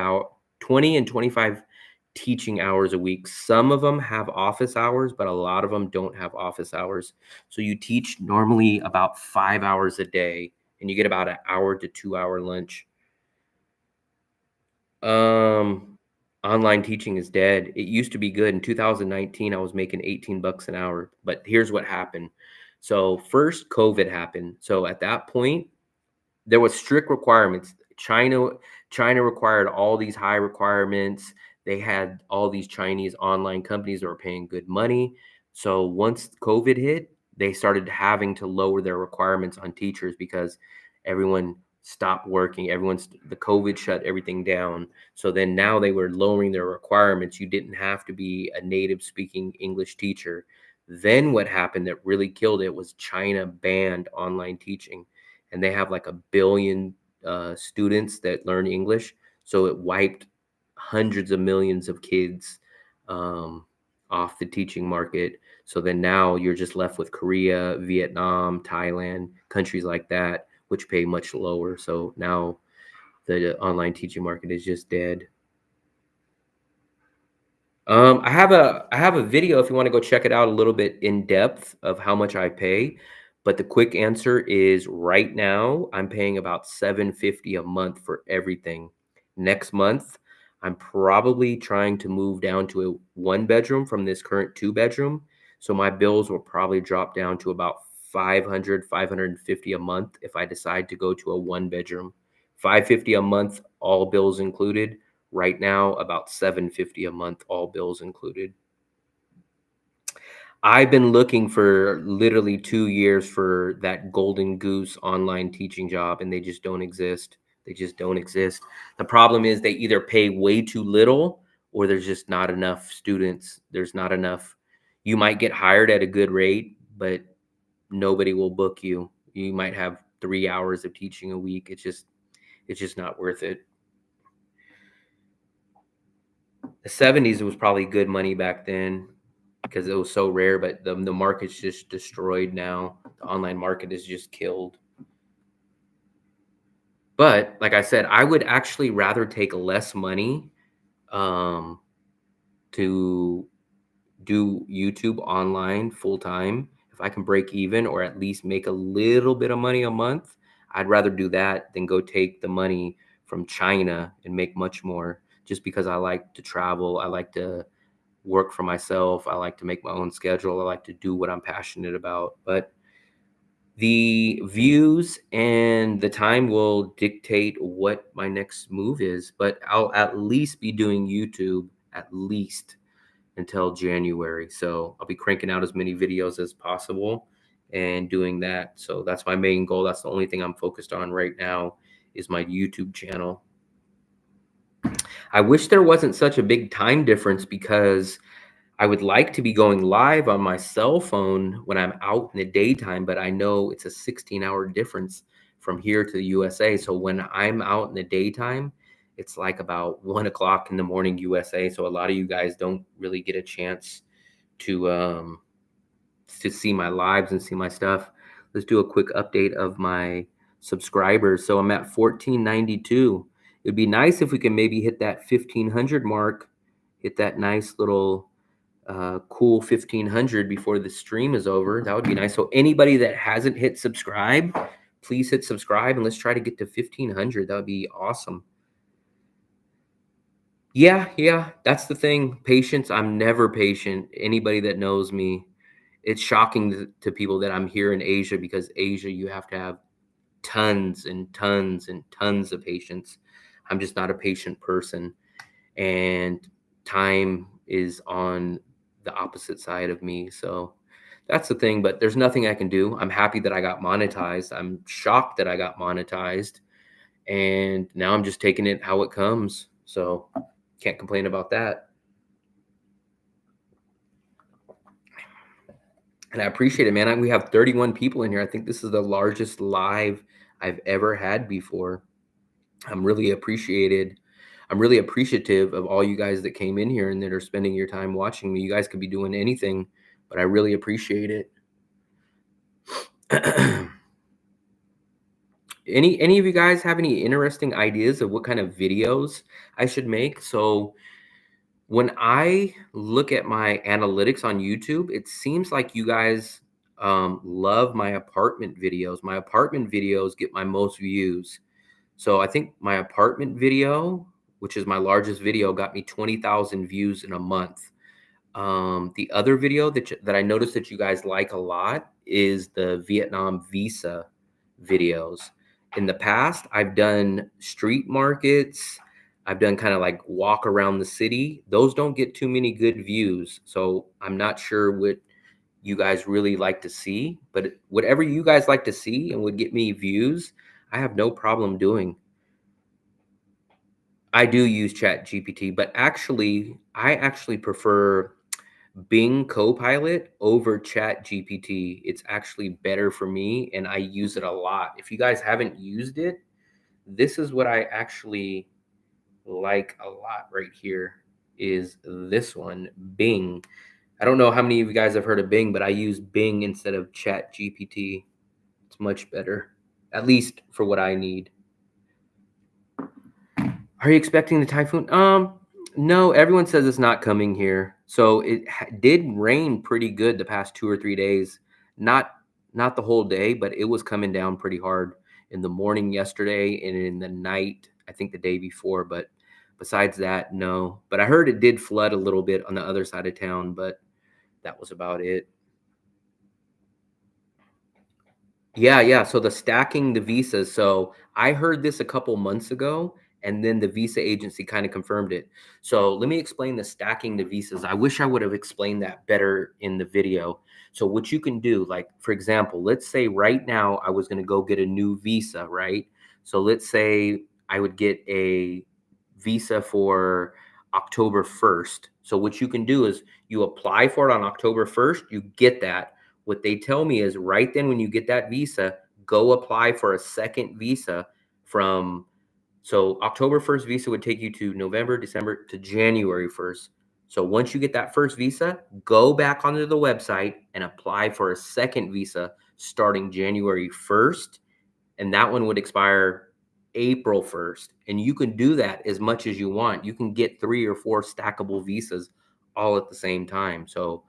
teaching hours a week. Some of them have office hours, but a lot of them don't have office hours. So you teach normally about 5 hours a day and you get about an hour to 2 hour lunch. Um, Online teaching is dead. It used to be good. In 2019, I was making 18 bucks an hour, but here's what happened. So first COVID happened. So at that point, there was strict requirements. China required all these high requirements. They had all these Chinese online companies that were paying good money. So once COVID hit, they started having to lower their requirements on teachers because everyone stopped working. The COVID shut everything down. So then now they were lowering their requirements. You didn't have to be a native speaking English teacher. Then what happened that really killed it was China banned online teaching, and they have like 1 billion students that learn English. So it wiped hundreds of millions of kids um, off the teaching market. So then now you're just left with Korea, Vietnam, Thailand, countries like that, which pay much lower. So now the online teaching market is just dead. I have a video if you want to go check it out a little bit in depth of how much I pay. But the quick answer is right now I'm paying about 750 a month for everything. Next month, I'm probably trying to move down to a 1 bedroom from this current 2 bedroom. So my bills will probably drop down to about 500, 550 a month if I decide to go to a 1 bedroom. 550 a month, all bills included. Right now, about 750 a month, all bills included. I've been looking for literally 2 years for that golden goose online teaching job, and they just don't exist. They just don't exist. The problem is they either pay way too little or there's just not enough students. There's not enough. You might get hired at a good rate, but nobody will book you. You might have 3 hours of teaching a week. It's just not worth it. The 70s was probably good money back then because it was so rare, but the market's just destroyed now. The online market is just killed. But like I said, I would actually rather take less money to do YouTube online full time. If I can break even or at least make a little bit of money a month, I'd rather do that than go take the money from China and make much more, just because I like to travel. I like to work for myself. I like to make my own schedule. I like to do what I'm passionate about. But the views and the time will dictate what my next move is. But I'll at least be doing YouTube at least until January. So I'll be cranking out as many videos as possible and doing that. So that's my main goal. That's the only thing I'm focused on right now is my YouTube channel. I wish there wasn't such a big time difference because I would like to be going live on my cell phone when I'm out in the daytime, but I know it's a 16-hour difference from here to the USA. So when I'm out in the daytime, it's like about 1 o'clock in the morning USA. So a lot of you guys don't really get a chance to see my lives and see my stuff. Let's do a quick update of my subscribers. So I'm at 1492. It'd be nice if we can maybe hit that 1500 mark, hit that nice little cool 1500 before the stream is over. That would be nice. So anybody that hasn't hit subscribe, please hit subscribe and let's try to get to 1500. That would be awesome. Yeah, that's the thing. Patience. I'm never patient. Anybody that knows me, it's shocking to people that I'm here in Asia, because Asia, you have to have tons and tons and tons of patience. I'm just not a patient person. And time is on the opposite side of me. So that's the thing, but there's nothing I can do. I'm happy that I got monetized. I'm shocked that I got monetized. And now I'm just taking it how it comes. So can't complain about that. And I appreciate it, man. We have 31 people in here. I think this is the largest live I've ever had before. I'm really appreciative of all you guys that came in here and that are spending your time watching me. You guys could be doing anything, but I really appreciate it. Any of you guys have any interesting ideas of what kind of videos I should make? So when I look at my analytics on YouTube, it seems like you guys love my apartment videos. My apartment videos get my most views. So I think my apartment video, which is my largest video, got me 20,000 views in a month. The other video that I noticed that you guys like a lot is the Vietnam visa videos. In the past, I've done street markets. I've done kind of like walk around the city. Those don't get too many good views. So I'm not sure what you guys really like to see, but whatever you guys like to see and would get me views, I have no problem doing. I do use Chat GPT, but I actually prefer Bing Copilot over Chat GPT. It's actually better for me and I use it a lot. If you guys haven't used it, this is what I actually like a lot right here, is this one, Bing. I don't know how many of you guys have heard of Bing, but I use Bing instead of Chat GPT. It's much better, at least for what I need. Are you expecting the typhoon? No, everyone says it's not coming here. So it did rain pretty good the past 2 or 3 days. Not the whole day, but it was coming down pretty hard in the morning yesterday and in the night, I think the day before. But besides that, no. But I heard it did flood a little bit on the other side of town, but that was about it. Yeah. So the stacking the visas. So I heard this a couple months ago, and then the visa agency kind of confirmed it. So let me explain the stacking the visas. I wish I would have explained that better in the video. So what you can do, like, for example, let's say right now I was going to go get a new visa, right? So let's say I would get a visa for October 1st. So what you can do is you apply for it on October 1st, you get that. What they tell me is right then when you get that visa, go apply for a second visa from so October 1st visa would take you to November, December to January 1st. So once you get that first visa, go back onto the website and apply for a second visa starting January 1st. And that one would expire April 1st. And you can do that as much as you want. You can get 3 or 4 stackable visas all at the same time. So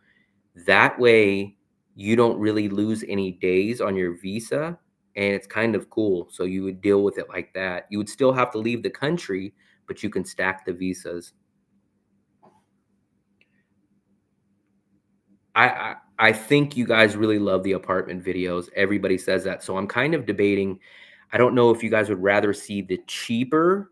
that way you don't really lose any days on your visa, and it's kind of cool. So you would deal with it like that. You would still have to leave the country, but you can stack the visas. I think you guys really love the apartment videos. Everybody says that. So I'm kind of debating. I don't know if you guys would rather see the cheaper,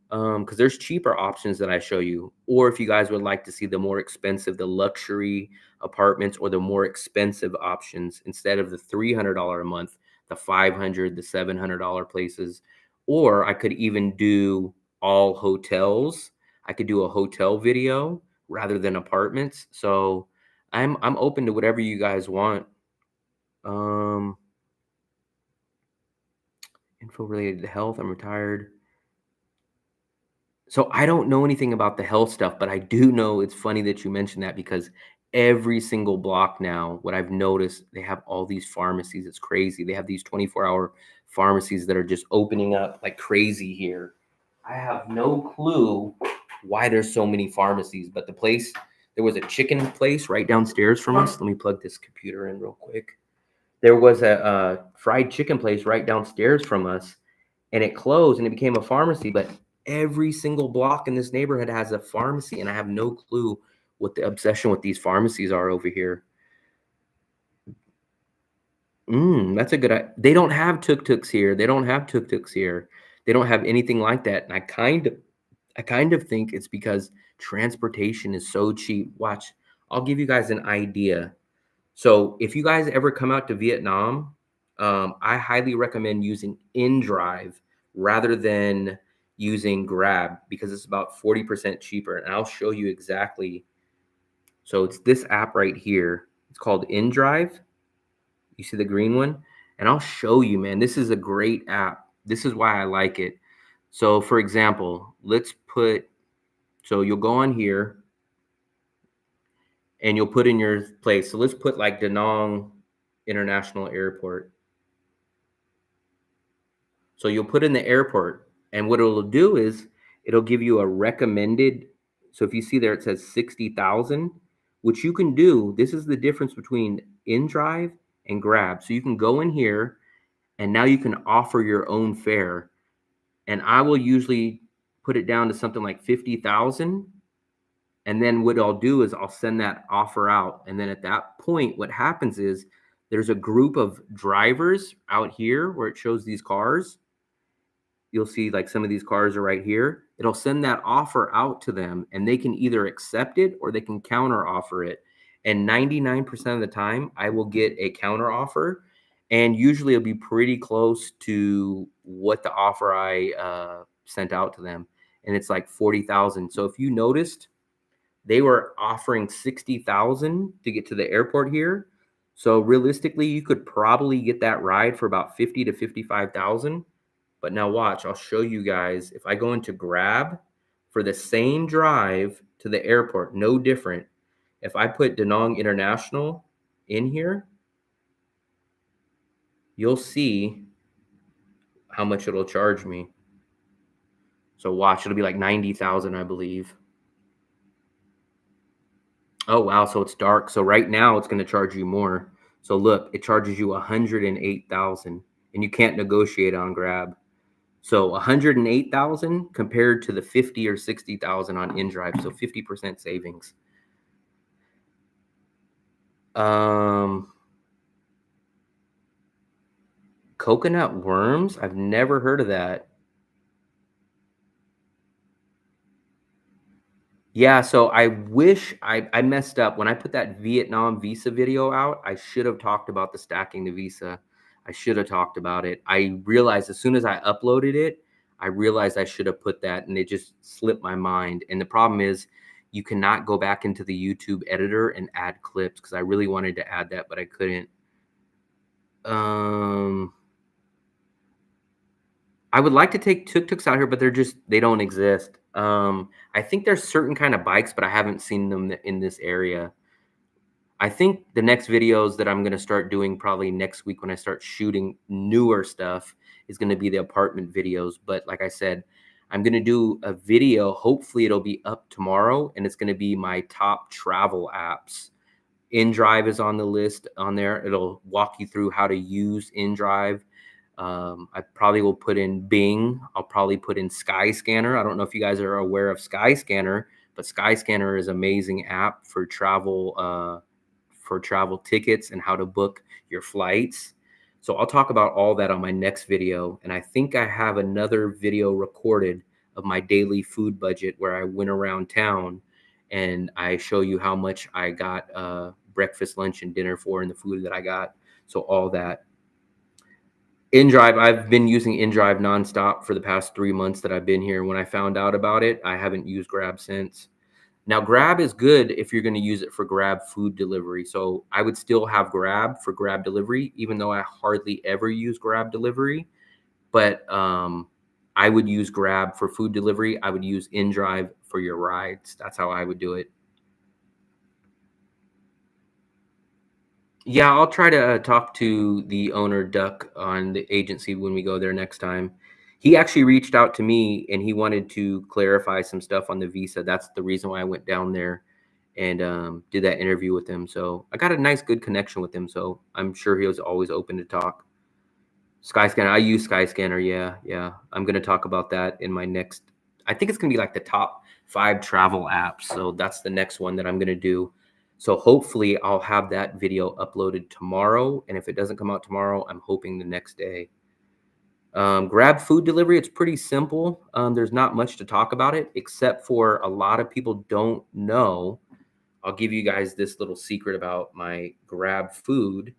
because there's cheaper options that I show you, or if you guys would like to see the more expensive, the luxury apartments, or the more expensive options instead of the $300 a month, the 500, the $700 places. Or I could even do all hotels. I could do a hotel video rather than apartments. So I'm open to whatever you guys want. Um, Info related to health. I'm retired. So I don't know anything about the health stuff, but I do know it's funny that you mentioned that because every single block now, what I've noticed, they have all these pharmacies. It's crazy. They have these 24-hour pharmacies that are just opening up like crazy here. I have no clue why there's so many pharmacies, but there was a chicken place right downstairs from us. Let me plug this computer in real quick. There was a fried chicken place right downstairs from us, and it closed and it became a pharmacy. But every single block in this neighborhood has a pharmacy, and I have no clue what the obsession with these pharmacies are over here. That's a good. They don't have tuk-tuks here. They don't have tuk-tuks here. They don't have anything like that. And I kind of think it's because transportation is so cheap. Watch, I'll give you guys an idea. So if you guys ever come out to Vietnam, I highly recommend using InDrive rather than using Grab because it's about 40% cheaper. And I'll show you exactly. So it's this app right here. It's called InDrive. You see the green one? And I'll show you, man. This is a great app. This is why I like it. So for example, so you'll go on here and you'll put in your place. So let's put like Da Nang International Airport. So you'll put in the airport, and what it'll do is it'll give you a recommended. So if you see there, it says 60,000, which you can do. This is the difference between InDrive and Grab. So you can go in here, and now you can offer your own fare. And I will usually put it down to something like 50,000. And then what I'll do is I'll send that offer out. And then at that point, what happens is there's a group of drivers out here where it shows these cars. You'll see like some of these cars are right here. It'll send that offer out to them and they can either accept it or they can counter offer it. And 99% of the time, I will get a counter offer. And usually it'll be pretty close to what the offer I sent out to them. And it's like 40,000. So if you noticed, they were offering 60,000 to get to the airport here. So realistically, you could probably get that ride for about 50 to 55,000. But now watch, I'll show you guys. If I go into Grab for the same drive to the airport, no different. If I put Da Nang International in here, you'll see how much it'll charge me. So watch, it'll be like 90,000, I believe. Oh, wow. So it's dark. So right now it's going to charge you more. So look, it charges you 108,000 and you can't negotiate on Grab. So 108,000 compared to the 50 or 60,000 on InDrive. So 50% savings. Coconut worms? I've never heard of that. Yeah, so I wish I messed up. When I put that Vietnam visa video out, I should have talked about the stacking the visa. I should have talked about it. I realized as soon as I uploaded it, I realized I should have put that and it just slipped my mind. And the problem is you cannot go back into the YouTube editor and add clips because I really wanted to add that, but I couldn't. I would like to take tuk-tuks out here, but they don't exist. I think there's certain kind of bikes, but I haven't seen them in this area. I think the next videos that I'm going to start doing probably next week when I start shooting newer stuff is going to be the apartment videos. But like I said, I'm going to do a video. Hopefully it'll be up tomorrow and it's going to be my top travel apps. InDrive is on the list on there. It'll walk you through how to use InDrive. I probably will put in Bing. I'll probably put in Skyscanner. I don't know if you guys are aware of Skyscanner, but Skyscanner is an amazing app for travel tickets and how to book your flights. So I'll talk about all that on my next video. And I think I have another video recorded of my daily food budget where I went around town and I show you how much I got breakfast, lunch, and dinner for and the food that I got. So all that. InDrive, I've been using InDrive nonstop for the past 3 months that I've been here. When I found out about it, I haven't used Grab since. Now, Grab is good if you're going to use it for Grab food delivery. So I would still have Grab for Grab delivery, even though I hardly ever use Grab delivery. But I would use Grab for food delivery. I would use InDrive for your rides. That's how I would do it. Yeah, I'll try to talk to the owner, Duck, on the agency when we go there next time. He actually reached out to me and he wanted to clarify some stuff on the visa. That's the reason why I went down there and did that interview with him. So I got a nice, good connection with him. So I'm sure he was always open to talk. Skyscanner, I use Skyscanner. Yeah. I'm going to talk about that in my next, I think it's going to be like the top 5 travel apps. So that's the next one that I'm going to do. So hopefully I'll have that video uploaded tomorrow. And if it doesn't come out tomorrow, I'm hoping the next day. Grab food delivery, it's pretty simple. There's not much to talk about it, except for a lot of people don't know. I'll give you guys this little secret about my Grab food.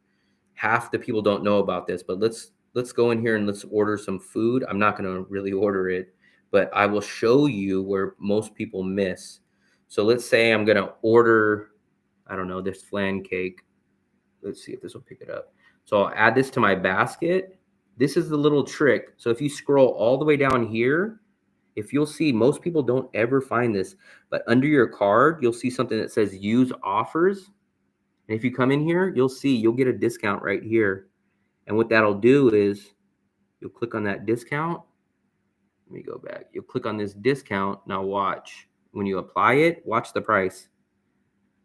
Half the people don't know about this, but let's go in here and let's order some food. I'm not going to really order it, but I will show you where most people miss. So let's say I'm going to order, I don't know, this flan cake. Let's see if this will pick it up. So I'll add this to my basket. This is the little trick. So if you scroll all the way down here, if you'll see, most people don't ever find this, but under your card, you'll see something that says use offers. And if you come in here, you'll see you'll get a discount right here. And what that'll do is you'll click on that discount. Let me go back. You'll click on this discount. Now watch. When you apply it, watch the price.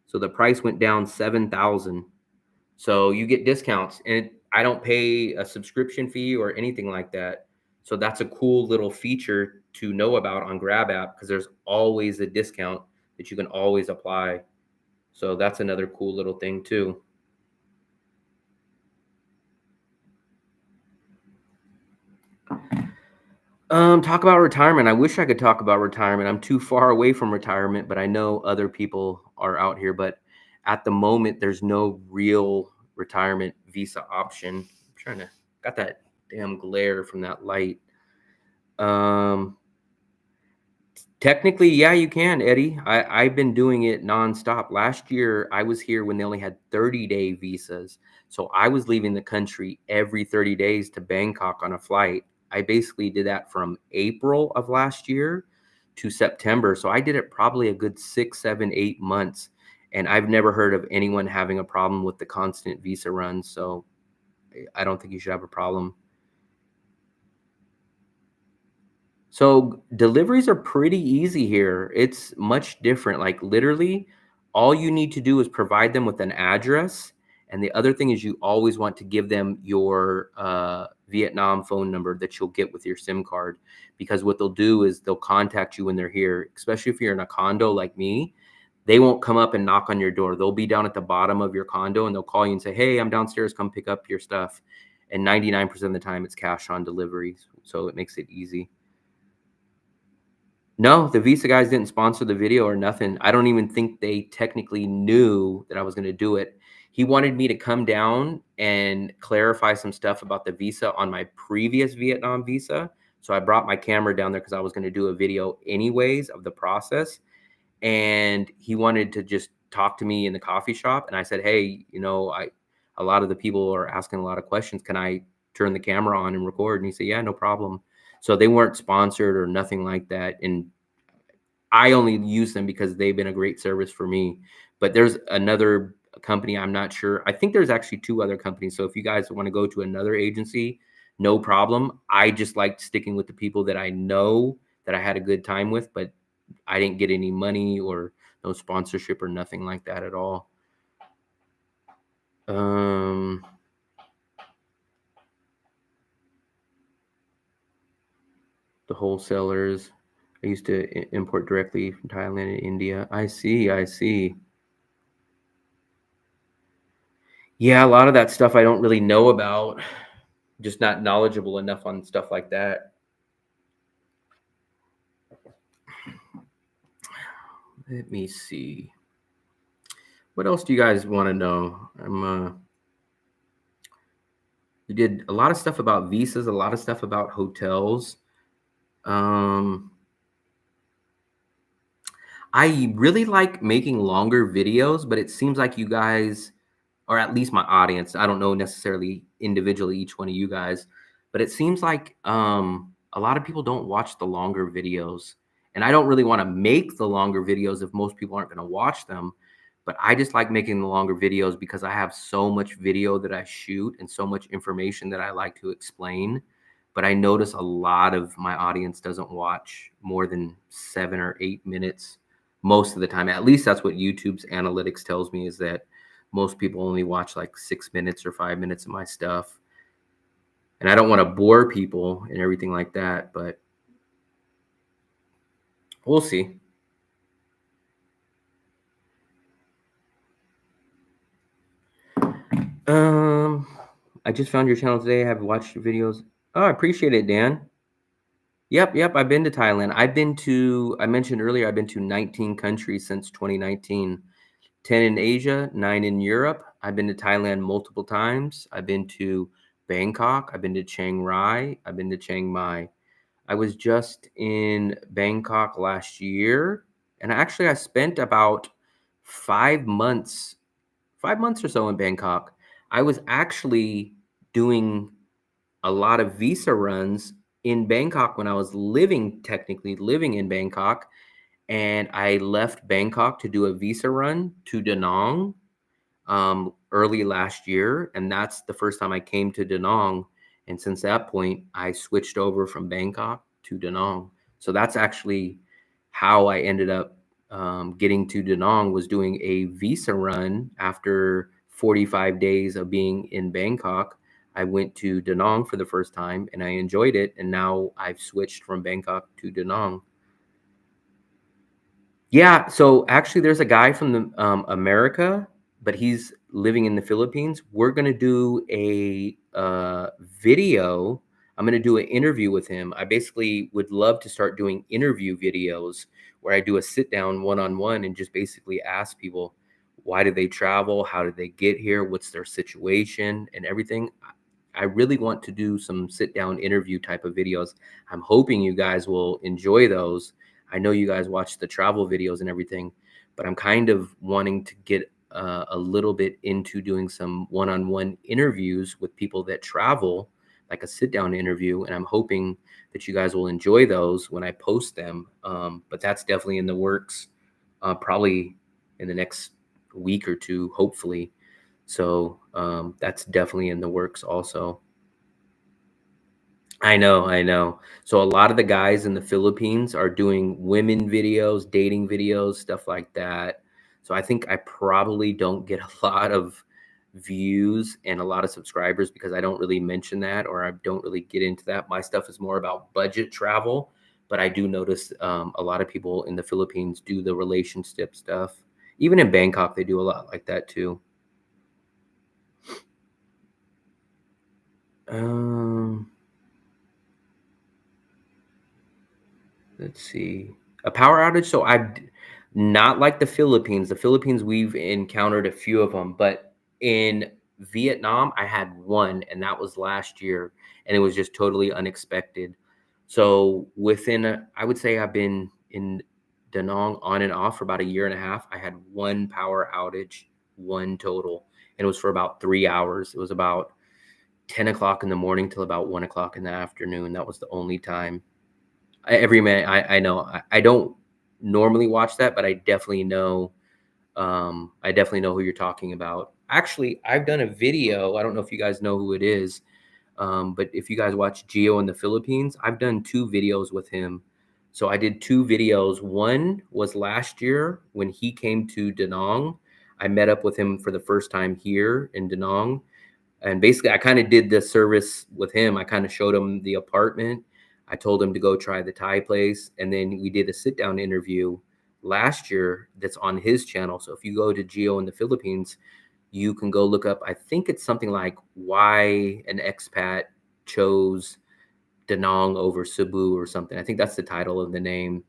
So the price went down 7,000. So you get discounts and I don't pay a subscription fee or anything like that. So that's a cool little feature to know about on Grab app because there's always a discount that you can always apply. So that's another cool little thing too. Talk about retirement. I wish I could talk about retirement. I'm too far away from retirement, but I know other people are out here. But at the moment, there's no real retirement visa option. I'm trying to got that damn glare from that light. Technically, yeah, you can, Eddie. I've been doing it nonstop. Last year, I was here when they only had 30-day visas. So I was leaving the country every 30 days to Bangkok on a flight. I basically did that from April of last year to September. So I did it probably a good 6, 7, 8 months. And I've never heard of anyone having a problem with the constant visa runs. So I don't think you should have a problem. So deliveries are pretty easy here. It's much different. Like literally, all you need to do is provide them with an address. And the other thing is you always want to give them your Vietnam phone number that you'll get with your SIM card. Because what they'll do is they'll contact you when they're here, especially if you're in a condo like me. They won't come up and knock on your door. They'll be down at the bottom of your condo and they'll call you and say, hey, I'm downstairs. Come pick up your stuff. And 99% of the time, it's cash on delivery. So it makes it easy. No, the Visa guys didn't sponsor the video or nothing. I don't even think they technically knew that I was going to do it. He wanted me to come down and clarify some stuff about the visa on my previous Vietnam visa, So I brought my camera down there because I was going to do a video anyways of the process. And he wanted to just talk to me in the coffee shop. And I said, hey, a lot of the people are asking a lot of questions. Can I turn the camera on and record? And he said, yeah, no problem. So they weren't sponsored or nothing like that. And I only use them because they've been a great service for me. But there's another company, I'm not sure. I think there's actually two other companies. So if you guys want to go to another agency, no problem. I just like sticking with the people that I know that I had a good time with, but I didn't get any money or no sponsorship or nothing like that at all. The wholesalers, I used to import directly from Thailand and India. I see. Yeah, a lot of that stuff I don't really know about. Just not knowledgeable enough on stuff like that. Let me see. What else do you guys want to know? We did a lot of stuff about visas, a lot of stuff about hotels. I really like making longer videos, but it seems like you guys, or at least my audience, I don't know necessarily individually each one of you guys, but it seems like a lot of people don't watch the longer videos. And I don't really want to make the longer videos if most people aren't going to watch them. But I just like making the longer videos because I have so much video that I shoot and so much information that I like to explain. But I notice a lot of my audience doesn't watch more than 7 or 8 minutes most of the time. At least that's what YouTube's analytics tells me, is that most people only watch like 6 minutes or 5 minutes of my stuff. And I don't want to bore people and everything like that, but we'll see. I just found your channel today. I have watched your videos. Oh, I appreciate it, Dan. Yep. I've been to Thailand. I mentioned earlier, I've been to 19 countries since 2019. 10 in Asia, 9 in Europe. I've been to Thailand multiple times. I've been to Bangkok. I've been to Chiang Rai. I've been to Chiang Mai. I was just in Bangkok last year. And actually, I spent about 5 months, 5 months or so in Bangkok. I was actually doing a lot of visa runs in Bangkok when I was technically living in Bangkok. And I left Bangkok to do a visa run to Da Nang early last year. And that's the first time I came to Da Nang. And since that point, I switched over from Bangkok to Da Nang. So that's actually how I ended up getting to Da Nang, was doing a visa run. After 45 days of being in Bangkok, I went to Da Nang for the first time and I enjoyed it. And now I've switched from Bangkok to Da Nang. Yeah, so actually there's a guy from the America, but he's living in the Philippines. We're gonna do a video. I'm gonna do an interview with him. I basically would love to start doing interview videos where I do a sit down one-on-one and just basically ask people, why do they travel? How did they get here? What's their situation and everything? I really want to do some sit down interview type of videos. I'm hoping you guys will enjoy those. I know you guys watch the travel videos and everything, but I'm kind of wanting to get a little bit into doing some one-on-one interviews with people that travel, like a sit-down interview. And I'm hoping that you guys will enjoy those when I post them. But that's definitely in the works, probably in the next week or two, hopefully. So that's definitely in the works also. I know. So a lot of the guys in the Philippines are doing women videos, dating videos, stuff like that. So I think I probably don't get a lot of views and a lot of subscribers because I don't really mention that, or I don't really get into that. My stuff is more about budget travel, but I do notice a lot of people in the Philippines do the relationship stuff. Even in Bangkok, they do a lot like that too. Let's see. A power outage. So not like the Philippines. The Philippines, we've encountered a few of them, but in Vietnam, I had one, and that was last year, and it was just totally unexpected. So I would say I've been in Da Nang on and off for about a year and a half. I had one power outage, one total, and it was for about 3 hours. It was about 10 o'clock in the morning till about 1 o'clock in the afternoon. That was the only time. Every man, I know. I don't normally watch that, but I definitely know. I definitely know who you're talking about. Actually, I've done a video. I don't know if you guys know who it is, but if you guys watch Geo in the Philippines, I've done 2 videos with him. So I did 2 videos. One was last year when he came to Da Nang. I met up with him for the first time here in Da Nang. And basically, I kind of did the service with him. I kind of showed him the apartment. I told him to go try the Thai place. And then we did a sit down interview last year that's on his channel. So if you go to Geo in the Philippines, you can go look up, I think it's something like why an expat chose Da Nang over Cebu or something. I think that's the title of the name.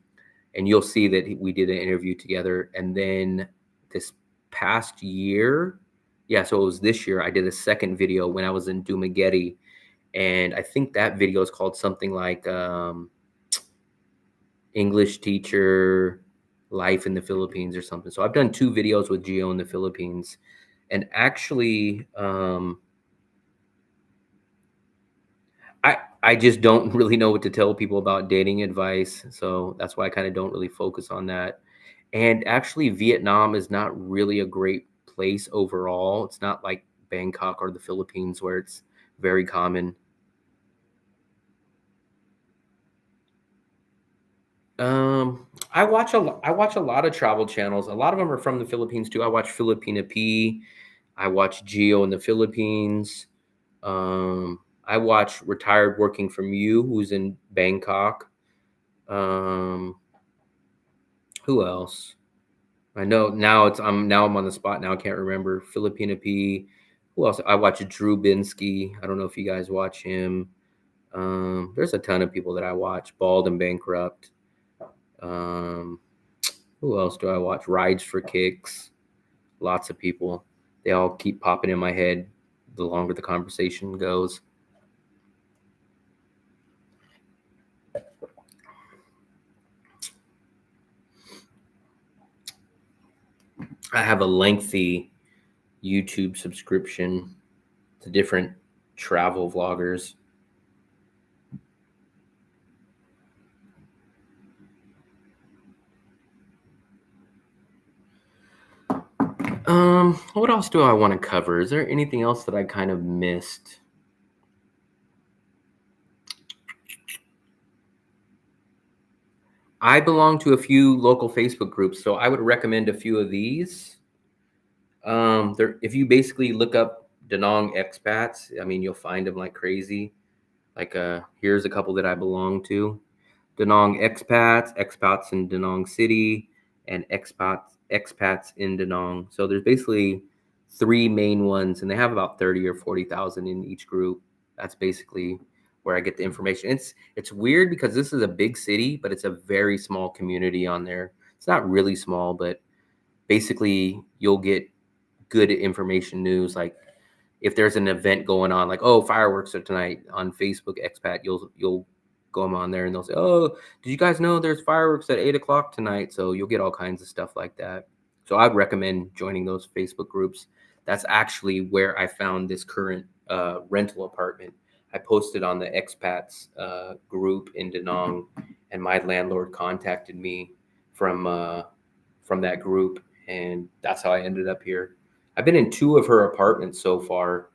And you'll see that we did an interview together. And then this past year, yeah, so it was this year, I did a second video when I was in Dumaguete. And I think that video is called something like English teacher life in the Philippines or something. So I've done 2 videos with Geo in the Philippines. And actually, I just don't really know what to tell people about dating advice. So that's why I kind of don't really focus on that. And actually, Vietnam is not really a great place overall. It's not like Bangkok or the Philippines where it's very common. I watch a lot of travel channels. A lot of them are from the Philippines too. I watch Filipina P. I watch Geo in the Philippines. I watch Retired Working from You, who's in Bangkok. Um, who else? I know now I'm on the spot now. I can't remember. Filipina P. Who else? I watch Drew Binsky. I don't know if you guys watch him. There's a ton of people that I watch. Bald and Bankrupt. Um, who else do I watch? Rides for Kicks. Lots of people. They all keep popping in my head the longer the conversation goes. I have a lengthy YouTube subscription to different travel vloggers. What else do I want to cover? Is there anything else that I kind of missed? I belong to a few local Facebook groups, so I would recommend a few of these. If you basically look up Da Nang expats, I mean, you'll find them like crazy. Like, here's a couple that I belong to: Da Nang expats, expats in Da Nang City, and expats in Da Nang. So there's basically 3 main ones, and they have about 30 or 40,000 in each group. That's basically where I get the information. It's weird because this is a big city, but it's a very small community on there. It's not really small, but basically you'll get good information news. Like if there's an event going on, like, oh, fireworks are tonight on Facebook expat, you'll go on there and they'll say, oh, did you guys know there's fireworks at 8 o'clock tonight? So you'll get all kinds of stuff like that. So I'd recommend joining those Facebook groups. That's actually where I found this current rental apartment. I posted on the expats group in Da Nang, and my landlord contacted me from that group, and that's how I ended up here. I've been in 2 of her apartments so far.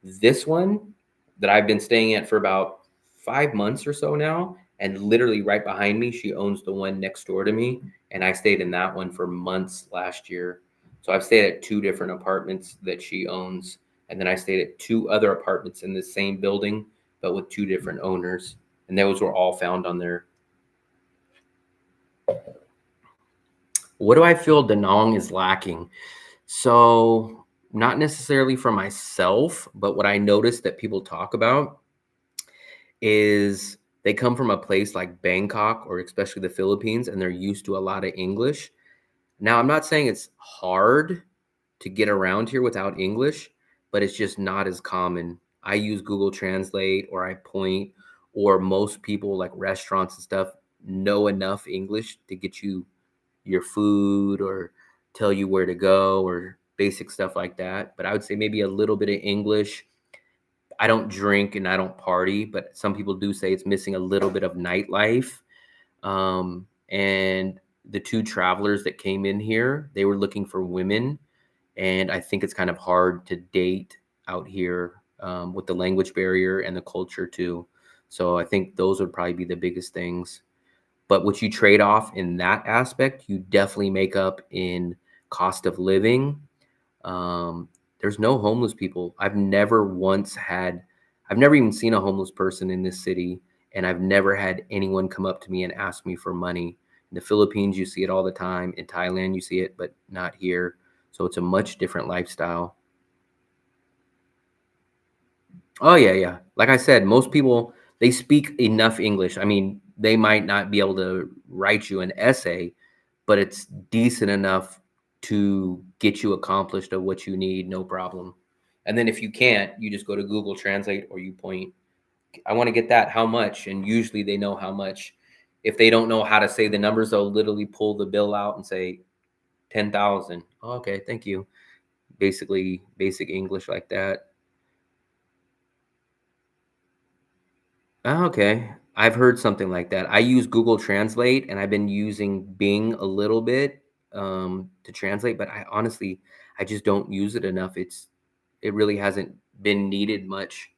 This one that I've been staying at for about 5 months or so now, and literally right behind me, she owns the one next door to me, and I stayed in that one for months last year. So I've stayed at 2 different apartments that she owns, and then I stayed at 2 other apartments in the same building, but with 2 different owners, and those were all found on there. What do I feel Da Nang is lacking? So, not necessarily for myself, but what I noticed that people talk about is they come from a place like Bangkok or especially the Philippines and they're used to a lot of English. Now, I'm not saying it's hard to get around here without English, but it's just not as common. I use Google Translate or I point, or most people like restaurants and stuff know enough English to get you your food or tell you where to go or basic stuff like that. But I would say maybe a little bit of English. I don't drink and I don't party, but some people do say it's missing a little bit of nightlife. And the two travelers that came in here, they were looking for women. And I think it's kind of hard to date out here with the language barrier and the culture too. So I think those would probably be the biggest things. But what you trade off in that aspect, you definitely make up in cost of living. Um, there's no homeless people. I've never even seen a homeless person in this city, and I've never had anyone come up to me and ask me for money. In the Philippines, you see it all the time. In Thailand, you see it, but not here. So it's a much different lifestyle. Oh yeah, yeah. Like I said, most people they speak enough English. I mean, they might not be able to write you an essay, but it's decent enough to get you accomplished of what you need, no problem. And then if you can't, you just go to Google Translate or you point, I want to get that, how much? And usually they know how much. If they don't know how to say the numbers, they'll literally pull the bill out and say 10,000. Oh, okay, thank you. Basically basic English like that. Oh, okay. I've heard something like that. I use Google Translate and I've been using Bing a little bit to translate, but I just don't use it enough. It really hasn't been needed much.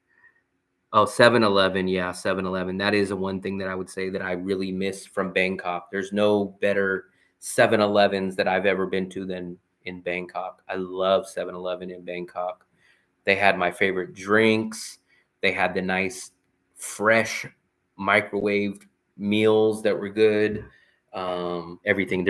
Oh, 7-Eleven. Yeah, 7-Eleven. That is a one thing that I would say that I really miss from Bangkok. There's no better 7-Elevens that I've ever been to than in Bangkok. I love 7-Eleven in Bangkok. They had my favorite drinks. They had the nice, fresh, microwaved meals that were good. Everything.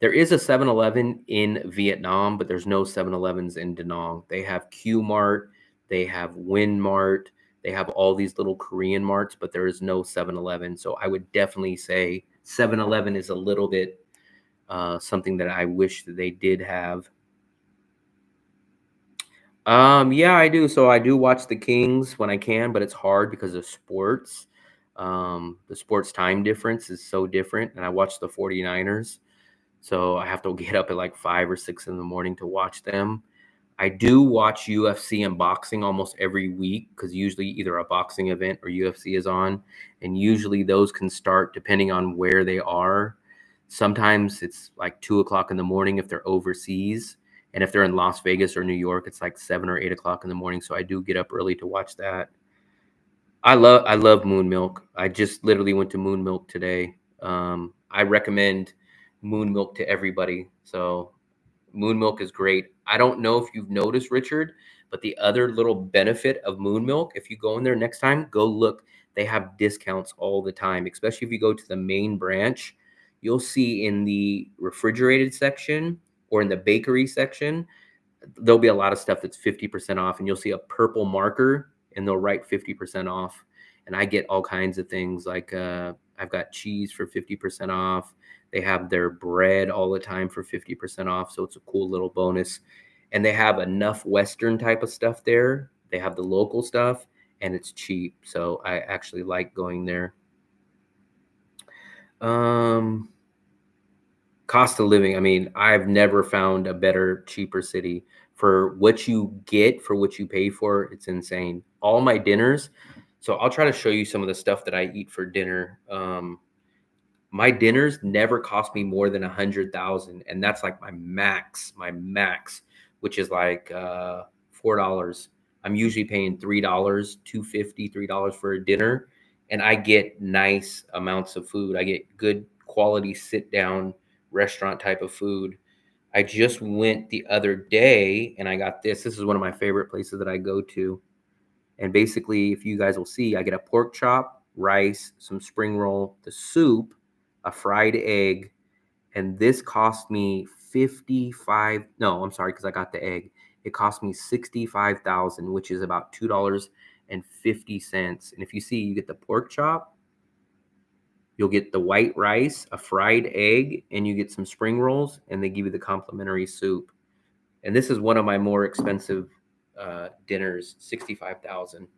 There is a 7-Eleven in Vietnam, but there's no 7-Elevens in Da Nang. They have Q Mart, they have Win Mart, they have all these little Korean marts, but there is no 7-Eleven. So I would definitely say 7-Eleven is a little bit something that I wish that they did have. Yeah, I do. So I do watch the Kings when I can, but it's hard because of sports. The sports time difference is so different, and I watch the 49ers. So I have to get up at like 5 or 6 in the morning to watch them. I do watch UFC and boxing almost every week because usually either a boxing event or UFC is on. And usually those can start depending on where they are. Sometimes it's like 2 o'clock in the morning if they're overseas. And if they're in Las Vegas or New York, it's like 7 or 8 o'clock in the morning. So I do get up early to watch that. I love Moon Milk. I just literally went to Moon Milk today. I recommend Moon Milk to everybody. So Moon Milk is great. I don't know if you've noticed, Richard, but the other little benefit of Moon Milk, if you go in there next time, go look. They have discounts all the time, especially if you go to the main branch. You'll see in the refrigerated section or in the bakery section, there'll be a lot of stuff that's 50% off, and you'll see a purple marker and they'll write 50% off. And I get all kinds of things like I've got cheese for 50% off. They have their bread all the time for 50% off. So it's a cool little bonus. And they have enough Western type of stuff there. They have the local stuff and it's cheap. So I actually like going there. Um, Cost of living, I mean, I've never found a better, cheaper city. For what you get, for what you pay for, it's insane. All my dinners, so I'll try to show you some of the stuff that I eat for dinner. My dinners never cost me more than 100,000, and that's like my max, which is like $4. I'm usually paying $3, 250, $3 for a dinner, and I get nice amounts of food. I get good quality sit down restaurant type of food. I just went the other day and I got this. This is one of my favorite places that I go to. And basically, if you guys will see, I get a pork chop, rice, some spring roll, the soup, a fried egg, and this cost me 55. No, I'm sorry, because I got the egg. It cost me 65,000, which is about $2.50. And if you see, you get the pork chop, you'll get the white rice, a fried egg, and you get some spring rolls, and they give you the complimentary soup. And this is one of my more expensive dinners, 65,000.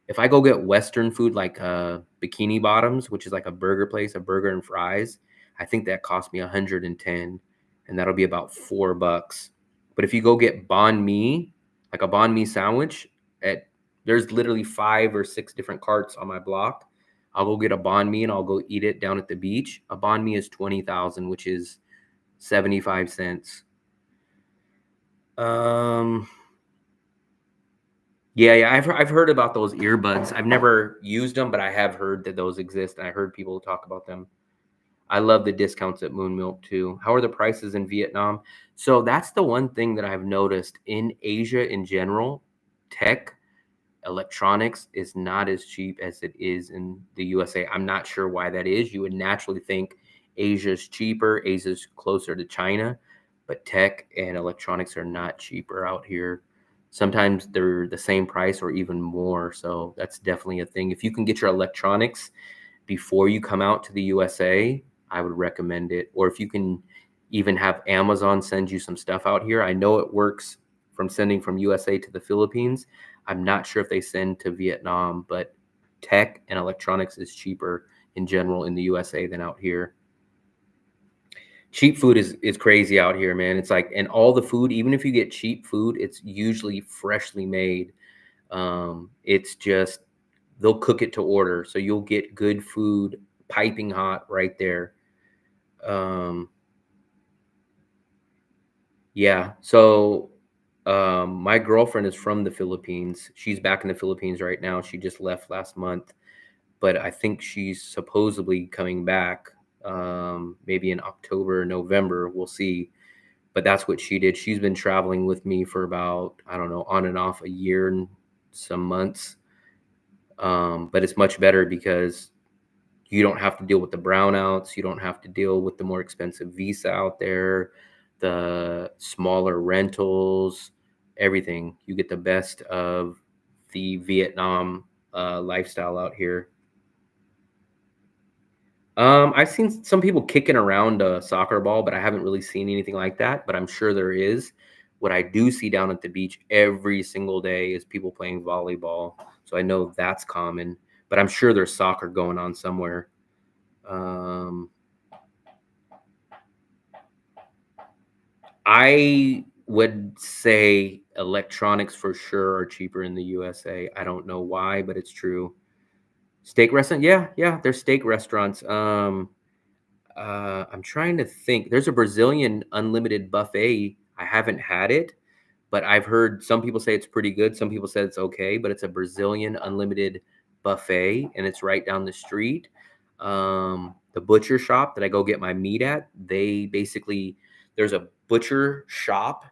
If I go get Western food like Bikini Bottoms, which is like a burger place, a burger and fries, I think that cost me 110, and that'll be about $4. But if you go get banh mi, like a banh mi sandwich, at there's literally 5 or 6 different carts on my block. I'll go get a banh mi and I'll go eat it down at the beach. A banh mi is 20,000, which is 75 cents. Um, yeah, I've heard about those earbuds. I've never used them, but I have heard that those exist, and I heard people talk about them. I love the discounts at Moon Milk too. How are the prices in Vietnam? So that's the one thing that I've noticed in Asia in general. Tech, electronics is not as cheap as it is in the USA. I'm not sure why that is. You would naturally think Asia's cheaper, Asia's closer to China, but tech and electronics are not cheaper out here. Sometimes they're the same price or even more. So that's definitely a thing. If you can get your electronics before you come out to the USA, I would recommend it. Or if you can even have Amazon send you some stuff out here. I know it works from sending from USA to the Philippines. I'm not sure if they send to Vietnam, but tech and electronics is cheaper in general in the USA than out here. Cheap food is crazy out here, man. It's like, and all the food, even if you get cheap food, it's usually freshly made. It's just they'll cook it to order, so you'll get good food, piping hot right there. Um, yeah. So my girlfriend is from the Philippines. She's back in the Philippines right now. She just left last month, but I think she's supposedly coming back maybe in October, November. We'll see. But that's what she did. She's been traveling with me for about, I don't know, on and off a year and some months. But it's much better because you don't have to deal with the brownouts. You don't have to deal with the more expensive visa out there, the smaller rentals, everything. You get the best of the Vietnam lifestyle out here. I've seen some people kicking around a soccer ball, but I haven't really seen anything like that. But I'm sure there is. What I do see down at the beach every single day is people playing volleyball. So I know that's common, but I'm sure there's soccer going on somewhere. Um, I would say electronics for sure are cheaper in the USA. I don't know why, but it's true. Steak restaurant, yeah, there's steak restaurants. I'm trying to think. There's a Brazilian unlimited buffet. I haven't had it, but I've heard some people say it's pretty good. Some people said it's okay, but it's a Brazilian unlimited buffet and it's right down the street. The butcher shop that I go get my meat at, they basically, there's a butcher shop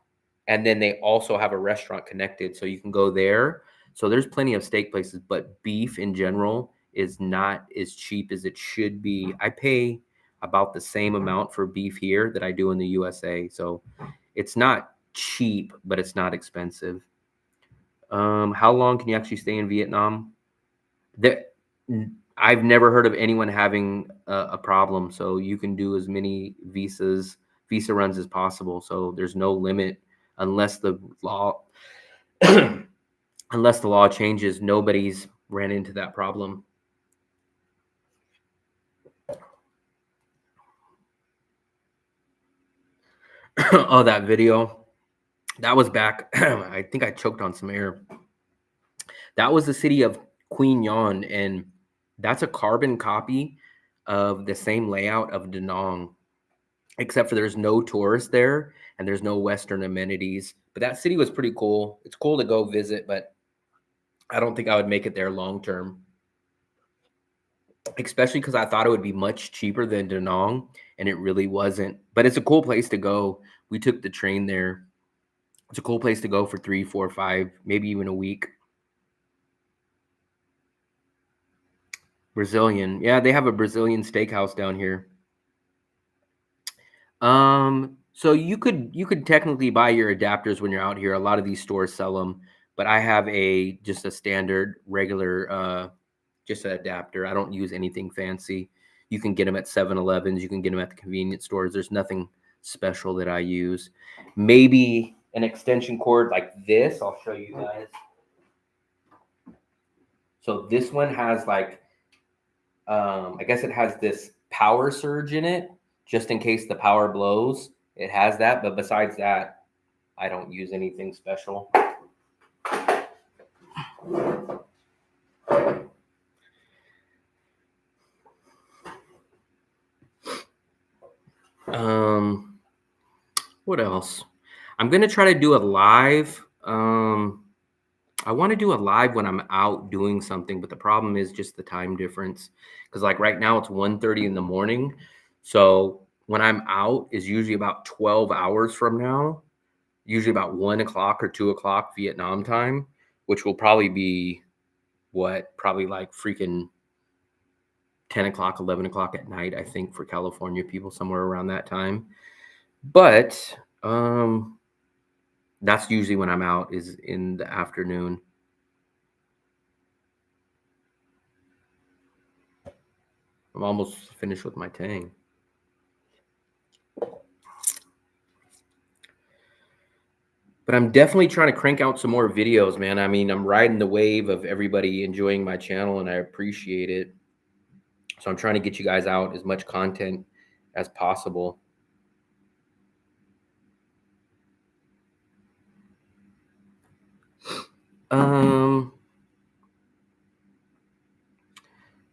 and then they also have a restaurant connected. So you can go there. So there's plenty of steak places, but beef in general is not as cheap as it should be. I pay about the same amount for beef here that I do in the USA. So it's not cheap, but it's not expensive. How long can you actually stay in Vietnam? That I've never heard of anyone having a problem. So you can do as many visa runs as possible. So there's no limit unless the law unless the law changes. Nobody's ran into that problem. Oh, that video. That was back. I think I choked on some air. That was the city of Queen Yon, and that's a carbon copy of the same layout of Da Nang, except for there's no tourists there and there's no Western amenities. But that city was pretty cool. It's cool to go visit, but I don't think I would make it there long term, especially because I thought it would be much cheaper than Da Nang, and it really wasn't. But it's a cool place to go. We took the train there. It's a cool place to go for 3, 4, 5, maybe even a week. Brazilian. Yeah, they have a Brazilian steakhouse down here. So you could technically buy your adapters when you're out here. A lot of these stores sell them, but I have just a standard regular just an adapter. I don't use anything fancy. You can get them at 7-Elevens, you can get them at the convenience stores. There's nothing special that I use. Maybe an extension cord like this. I'll show you guys. So this one has like, I guess it has this power surge in it, just in case the power blows. It has that, but besides that, I don't use anything special. What else? I'm gonna try to do a live. I want to do a live when I'm out doing something, but the problem is just the time difference. Because like right now it's 1:30 in the morning. So when I'm out is usually about 12 hours from now, usually about 1 o'clock or 2 o'clock Vietnam time, which will probably be what, probably like freaking 10 o'clock, 11 o'clock at night, I think, for California people, somewhere around that time. But that's usually when I'm out, is in the afternoon. I'm almost finished with my tang. But I'm definitely trying to crank out some more videos, man. I mean, I'm riding the wave of everybody enjoying my channel, and I appreciate it. So I'm trying to get you guys out as much content as possible.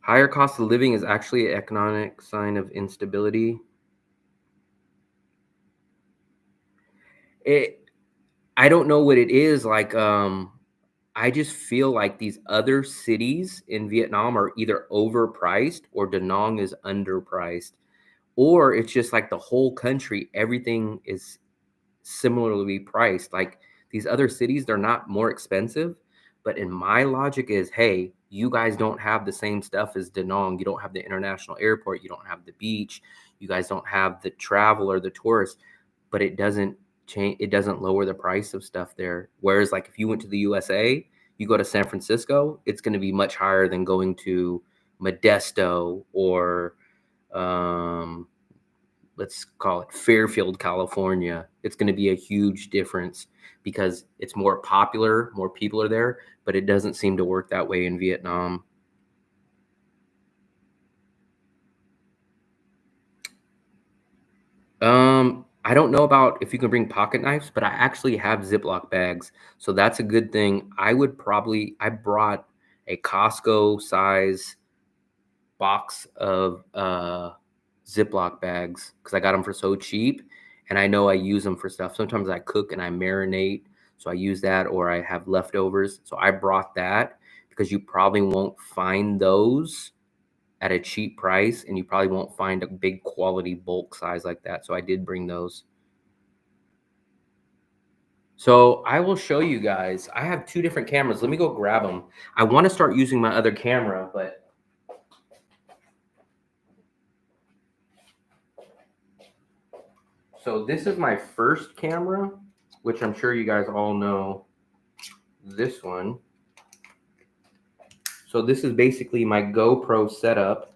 Higher cost of living is actually an economic sign of instability. I don't know what it is. Like, I just feel like these other cities in Vietnam are either overpriced or Da Nang is underpriced, or it's just like the whole country, everything is similarly priced. Like these other cities, they're not more expensive. But in my logic is, hey, you guys don't have the same stuff as Da Nang. You don't have the international airport. You don't have the beach. You guys don't have the travel or the tourists. But it doesn't change. It doesn't lower the price of stuff there. Whereas, like if you went to the USA, you go to San Francisco, it's going to be much higher than going to Modesto or let's call it Fairfield, California. It's going to be a huge difference because it's more popular, more people are there, but it doesn't seem to work that way in Vietnam. I don't know about if you can bring pocket knives, but I actually have Ziploc bags. So that's a good thing. I brought a Costco size box of Ziploc bags because I got them for so cheap, and I know I use them for stuff. Sometimes I cook and I marinate, so I use that, or I have leftovers. So I brought that because you probably won't find those at a cheap price, and you probably won't find a big quality bulk size like that. So I did bring those. So I will show you guys. I have two different cameras. Let me go grab them. I want to start using my other camera, but so this is my first camera, which I'm sure you guys all know this one. So this is basically my GoPro setup.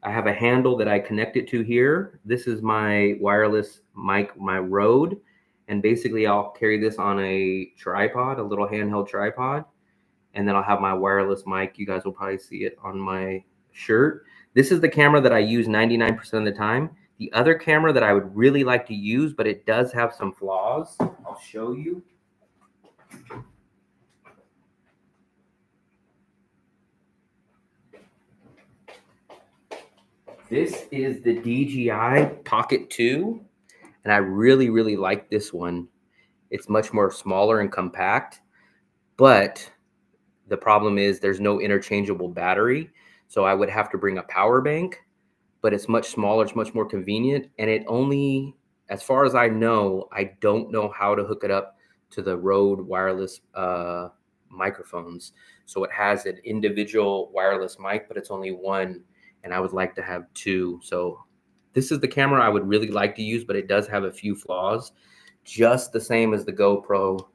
I have a handle that I connect it to here. This is my wireless mic, my Rode. And basically I'll carry this on a tripod, a little handheld tripod. And then I'll have my wireless mic. You guys will probably see it on my shirt. This is the camera that I use 99% of the time. The other camera that I would really like to use, but it does have some flaws. I'll show you. This is the DJI Pocket 2, and I really, really like this one. It's much more smaller and compact, but the problem is there's no interchangeable battery, so I would have to bring a power bank, but it's much smaller, it's much more convenient, and it only, as far as I know, I don't know how to hook it up to the Rode wireless microphones. So it has an individual wireless mic, but it's only one, and I would like to have two. So this is the camera I would really like to use, but it does have a few flaws, just the same as the GoPro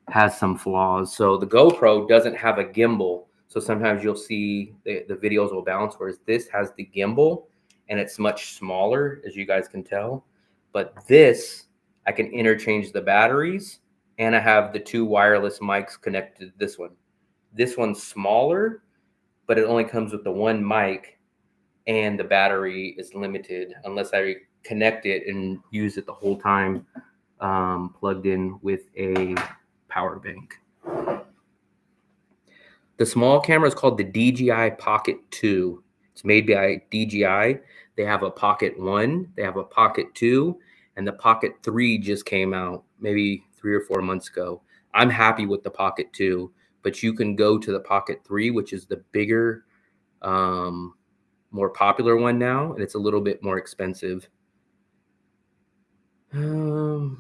has some flaws. So the GoPro doesn't have a gimbal. So sometimes you'll see the videos will bounce, whereas this has the gimbal and it's much smaller, as you guys can tell. But this, I can interchange the batteries, and I have the two wireless mics connected to this one. This one's smaller, but it only comes with the one mic, and the battery is limited unless I connect it and use it the whole time, plugged in with a power bank. The small camera is called the DJI Pocket 2. It's made by DJI. They have a Pocket 1, they have a Pocket 2, and the Pocket 3 just came out maybe 3 or 4 months ago. I'm happy with the Pocket 2, but you can go to the Pocket 3, which is the bigger, more popular one now, and it's a little bit more expensive. Blue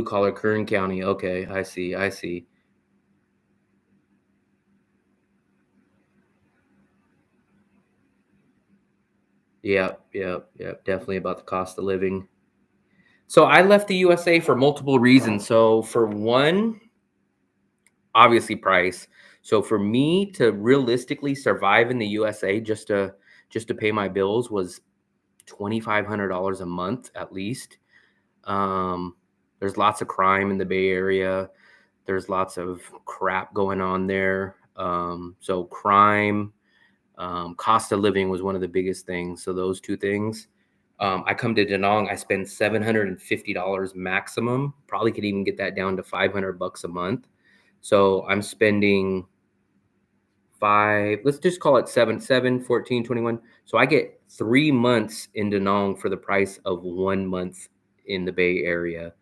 collar, Kern County. Okay, I see. Yep. Definitely about the cost of living. So I left the USA for multiple reasons. So for one, obviously price. So for me to realistically survive in the USA, just to pay my bills, was $2,500 a month at least. There's lots of crime in the Bay Area. There's lots of crap going on there. So crime, cost of living was one of the biggest things. So those two things. I come to Da Nang, I spend $750 maximum. Probably could even get that down to $500 a month. So I'm spending let's just call it 14, 21. So I get 3 months in Da Nang for the price of 1 month in the Bay Area.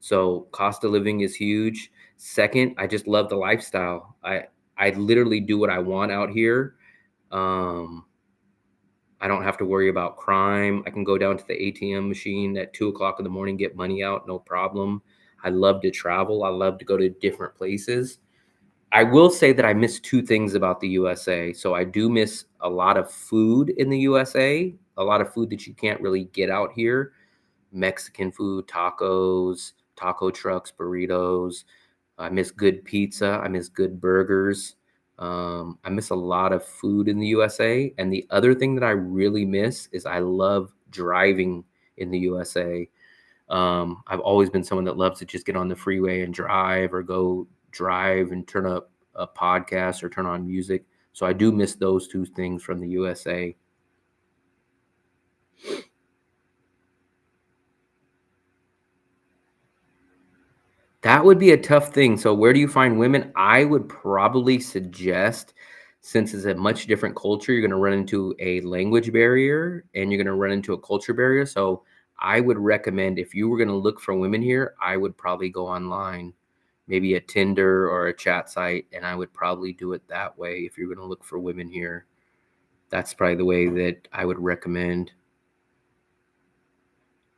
So cost of living is huge. Second, I just love the lifestyle. I literally do what I want out here. I don't have to worry about crime. I can go down to the ATM machine at 2 o'clock in the morning, get money out, no problem. I love to travel. I love to go to different places. I will say that I miss two things about the USA. So I do miss a lot of food in the USA, a lot of food that you can't really get out here. Mexican food, tacos, taco trucks, burritos. I miss good pizza. I miss good burgers. I miss a lot of food in the USA. And the other thing that I really miss is I love driving in the USA. I've always been someone that loves to just get on the freeway and drive, or go drive and turn up a podcast or turn on music. So I do miss those two things from the USA. That would be a tough thing. So where do you find women? I would probably suggest, since it's a much different culture, you're going to run into a language barrier and you're going to run into a culture barrier. So I would recommend, if you were going to look for women here, I would probably go online, maybe a Tinder or a chat site, and I would probably do it that way if you're going to look for women here. That's probably the way that I would recommend.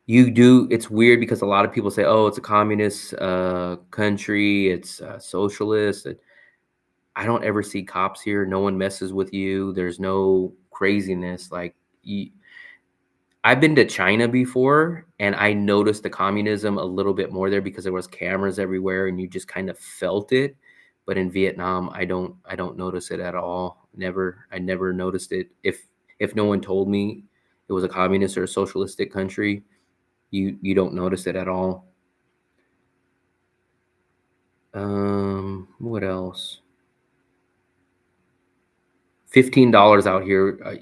It's weird because a lot of people say, oh, it's a communist country, it's socialist. I don't ever see cops here. No one messes with you. There's no craziness. I've been to China before, and I noticed the communism a little bit more there because there was cameras everywhere and you just kind of felt it. But in Vietnam, I don't notice it at all. I never noticed it. If no one told me it was a communist or a socialistic country, you don't notice it at all. What else? $15 out here.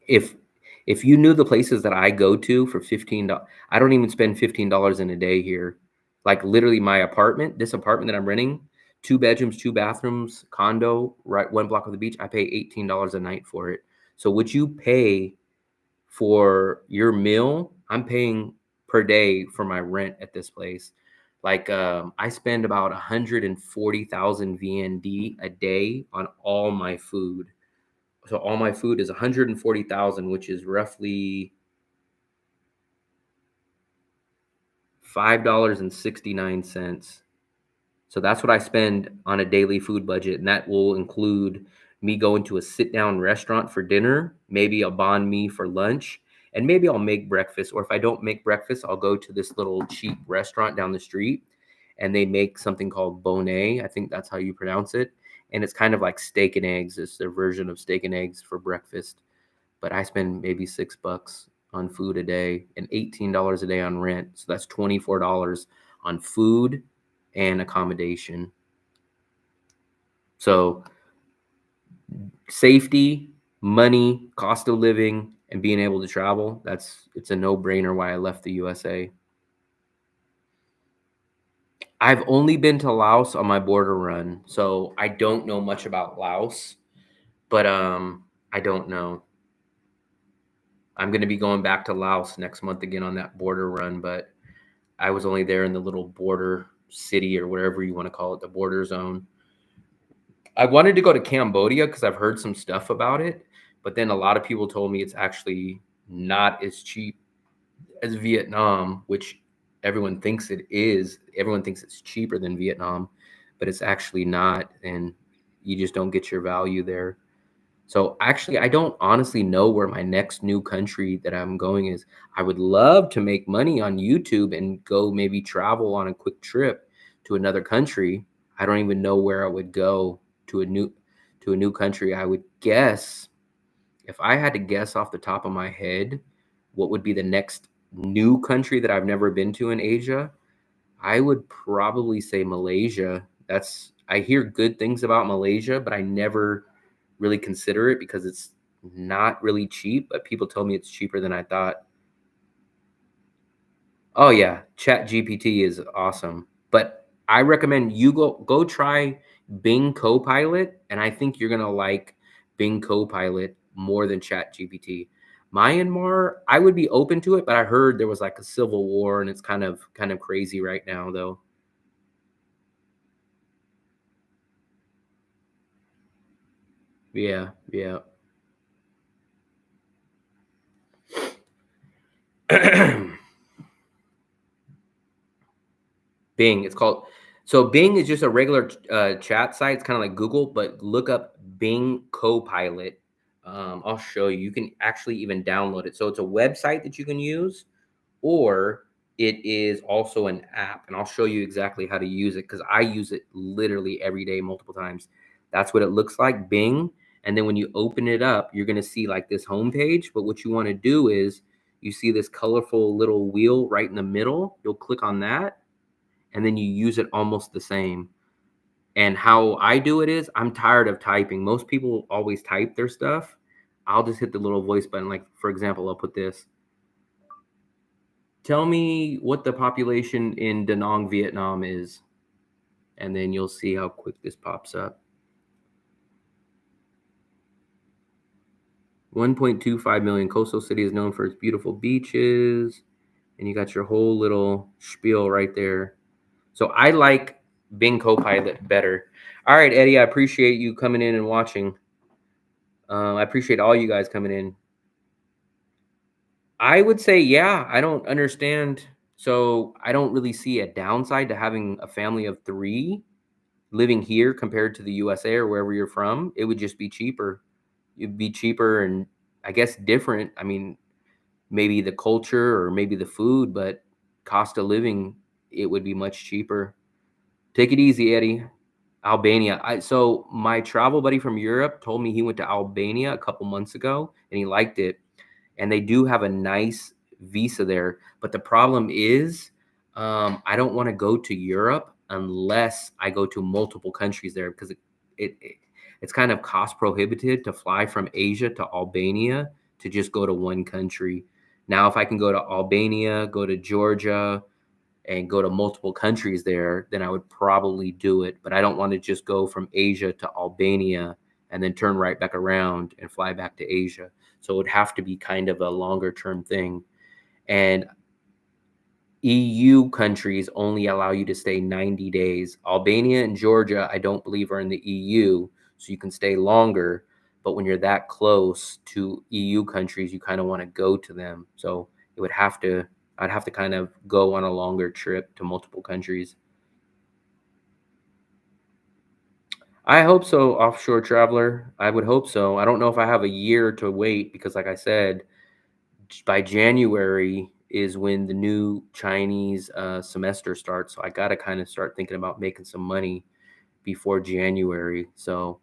If you knew the places that I go to for $15, I don't even spend $15 in a day here. Like literally my apartment, this apartment that I'm renting, 2 bedrooms, 2 bathrooms, condo, right 1 block of the beach, I pay $18 a night for it. So what you pay for your meal, I'm paying per day for my rent at this place. Like I spend about 140,000 VND a day on all my food. So all my food is 140,000, which is roughly $5.69. So that's what I spend on a daily food budget, and that will include me going to a sit-down restaurant for dinner, maybe a banh mi for lunch, and maybe I'll make breakfast. Or if I don't make breakfast, I'll go to this little cheap restaurant down the street, and they make something called bonnet. I think that's how you pronounce it. And it's kind of like steak and eggs. It's their version of steak and eggs for breakfast. But I spend maybe $6 on food a day and $18 a day on rent. So that's $24 on food and accommodation. So safety, money, cost of living, and being able to travel, it's a no-brainer why I left the USA. I've only been to Laos on my border run, so I don't know much about Laos, but I don't know. I'm going to be going back to Laos next month again on that border run, but I was only there in the little border city or whatever you want to call it, the border zone. I wanted to go to Cambodia because I've heard some stuff about it, but then a lot of people told me it's actually not as cheap as Vietnam, which everyone thinks it is. Everyone thinks it's cheaper than Vietnam, but it's actually not, and you just don't get your value there. So actually, I don't honestly know where my next new country that I'm going is. I would love to make money on YouTube and go maybe travel on a quick trip to another country. I don't even know where I would go to a new country. I would guess, if I had to guess off the top of my head, what would be the next new country that I've never been to in Asia, I would probably say Malaysia. I hear good things about Malaysia, but I never really consider it because it's not really cheap, but people tell me it's cheaper than I thought. Oh yeah, Chat GPT is awesome. But I recommend you go try Bing Copilot, and I think you're gonna like Bing Copilot more than Chat GPT. Myanmar, I would be open to it, but I heard there was like a civil war and it's kind of crazy right now though. Yeah, yeah. Bing. It's called. So Bing is just a regular chat site. It's kind of like Google, but look up Bing Copilot. I'll show you. You can actually even download it. So it's a website that you can use, or it is also an app. And I'll show you exactly how to use it because I use it literally every day, multiple times. That's what it looks like, Bing. And then when you open it up, you're going to see like this homepage. But what you want to do is you see this colorful little wheel right in the middle. You'll click on that and then you use it almost the same. And how I do it is I'm tired of typing. Most people always type their stuff. I'll just hit the little voice button. Like, for example, I'll put this. Tell me what the population in Da Nang, Vietnam is. And then you'll see how quick this pops up. 1.25 million. Coastal city is known for its beautiful beaches. And you got your whole little spiel right there. So I like Bing Copilot better. All right, Eddie, I appreciate you coming in and watching. I appreciate all you guys coming in. I would say, yeah, I don't understand. So I don't really see a downside to having a family of three living here compared to the USA or wherever you're from. It would just be cheaper. It'd be cheaper and I guess different. I mean, maybe the culture or maybe the food, but cost of living, it would be much cheaper. Take it easy, Eddie. Albania. So my travel buddy from Europe told me he went to Albania a couple months ago and he liked it. And they do have a nice visa there. But the problem is, I don't want to go to Europe unless I go to multiple countries there because it it's kind of cost prohibitive to fly from Asia to Albania to just go to one country. Now, if I can go to Albania, go to Georgia, and go to multiple countries there, then I would probably do it. But I don't want to just go from Asia to Albania and then turn right back around and fly back to Asia. So it would have to be kind of a longer term thing. And EU countries only allow you to stay 90 days. Albania and Georgia, I don't believe, are in the EU, so you can stay longer. But when you're that close to EU countries, you kind of want to go to them. So it would have to, I'd have to kind of go on a longer trip to multiple countries. I hope so, offshore traveler. I would hope so. I don't know if I have a year to wait because, like I said, by January is when the new Chinese semester starts. So I got to kind of start thinking about making some money before January. So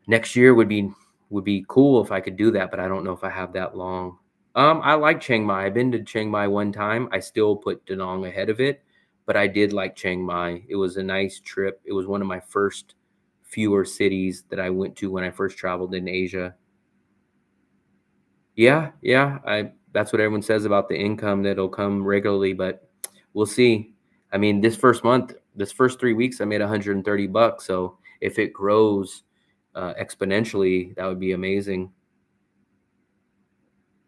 next year would be cool if I could do that, but I don't know if I have that long. I like Chiang Mai. I've been to Chiang Mai one time. I still put Da Nang ahead of it, but I did like Chiang Mai. It was a nice trip. It was one of my first fewer cities that I went to when I first traveled in Asia. Yeah, yeah, that's what everyone says about the income that'll come regularly, but we'll see. I mean, this first 3 weeks, I made $130. So if it grows exponentially, that would be amazing.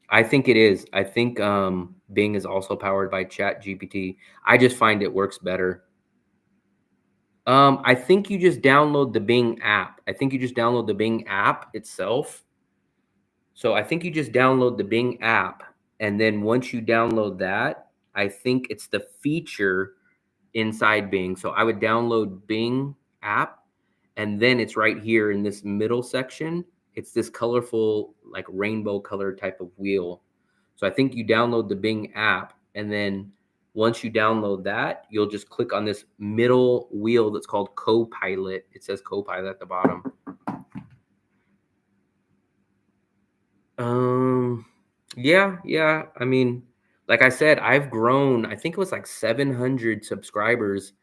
I think it is. I think Bing is also powered by Chat GPT. I just find it works better. I think you just download the Bing app. I think you just download the Bing app itself. So I think you just download the Bing app, and then once you download that, I think it's the feature inside Bing. So I would download Bing app, and then it's right here in this middle section. It's this colorful, like rainbow color type of wheel. So I think you download the Bing app, and then once you download that, you'll just click on this middle wheel that's called Copilot. It says Copilot at the bottom. Um, yeah. I mean, like I said, I've grown, I think it was like 700 subscribers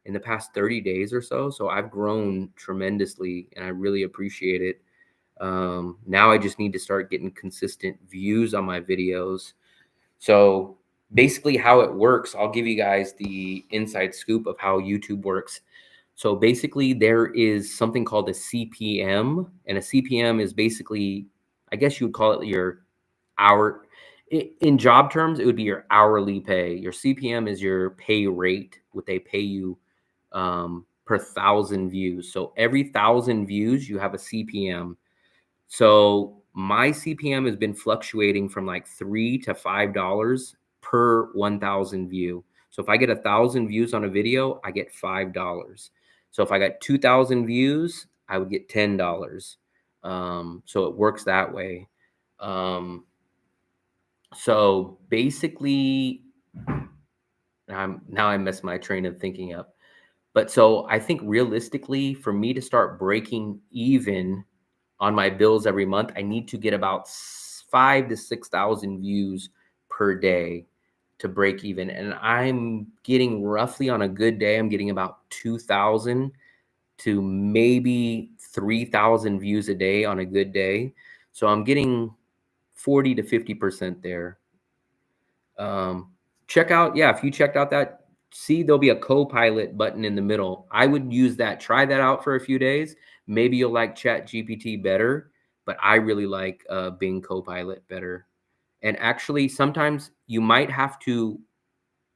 in the past 30 days or so. So I've grown tremendously and I really appreciate it. Now I just need to start getting consistent views on my videos. So basically, how it works, I'll give you guys the inside scoop of how YouTube works. So basically, there is something called a CPM, and a CPM is basically, I guess you would call it your hour. In job terms, it would be your hourly pay. Your CPM is your pay rate, what they pay you per 1,000 views. So every 1,000 views, you have a CPM. So my CPM has been fluctuating from like $3 to $5 per 1,000 view. So if I get 1,000 views on a video, I get $5. So if I got 2,000 views, I would get $10. So it works that way. Um, so basically, now I messed my train of thinking up. But so I think realistically, for me to start breaking even on my bills every month, I need to get about 5 to 6,000 views per day to break even. And I'm getting roughly on a good day, I'm getting about 2,000 to maybe 3,000 views a day on a good day. So I'm getting 40 to 50% there. Check out, yeah, if you checked out that, see, there'll be a Copilot button in the middle. I would use that. Try that out for a few days. Maybe you'll like Chat GPT better, but I really like Bing Copilot better. And actually, sometimes you might have to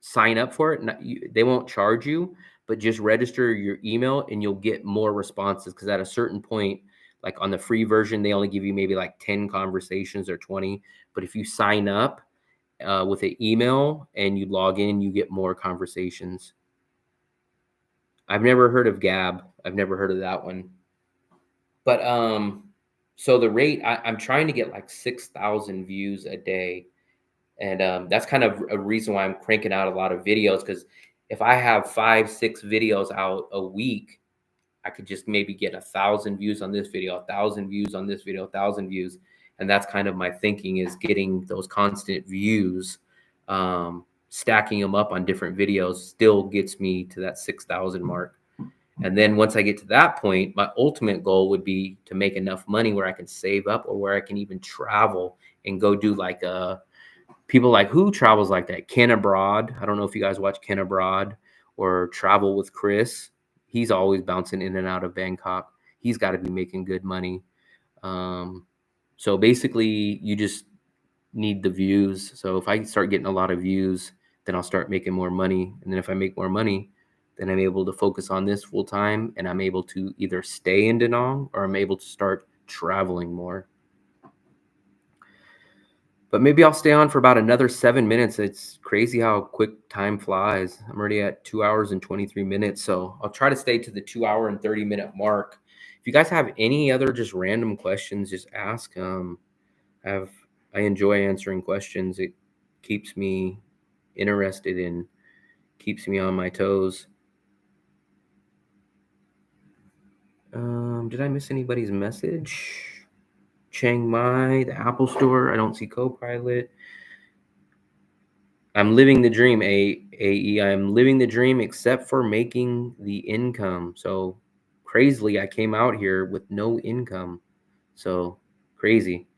sign up for it. They won't charge you, but just register your email and you'll get more responses. Because at a certain point, like on the free version, they only give you maybe like 10 conversations or 20. But if you sign up, with an email and you log in, you get more conversations. I've never heard of Gab. I've never heard of that one. But so the rate, I'm trying to get like 6,000 views a day. And that's kind of a reason why I'm cranking out a lot of videos. Because if I have 5, 6 videos out a week, I could just maybe get 1,000 views on this video, 1,000 views on this video, 1,000 views. And that's kind of my thinking, is getting those constant views, stacking them up on different videos still gets me to that 6,000 mark. And then once I get to that point, my ultimate goal would be to make enough money where I can save up, or where I can even travel and go do like people like, who travels like that? Ken Abroad. I don't know if you guys watch Ken Abroad or Travel with Chris. He's always bouncing in and out of Bangkok. He's got to be making good money. So basically, you just need the views. So if I start getting a lot of views, then I'll start making more money. And then if I make more money, then I'm able to focus on this full time, and I'm able to either stay in Da Nang or I'm able to start traveling more. But maybe I'll stay on for about another 7 minutes. It's crazy how quick time flies. I'm already at 2 hours and 23 minutes. So I'll try to stay to the 2 hour and 30-minute mark. If you guys have any other just random questions, just ask. I enjoy answering questions. It keeps me interested and keeps me on my toes. Did I miss anybody's message? Chiang Mai, the Apple Store. I don't see Copilot. I'm living the dream, AE. I'm living the dream except for making the income. So crazily, I came out here with no income. So crazy.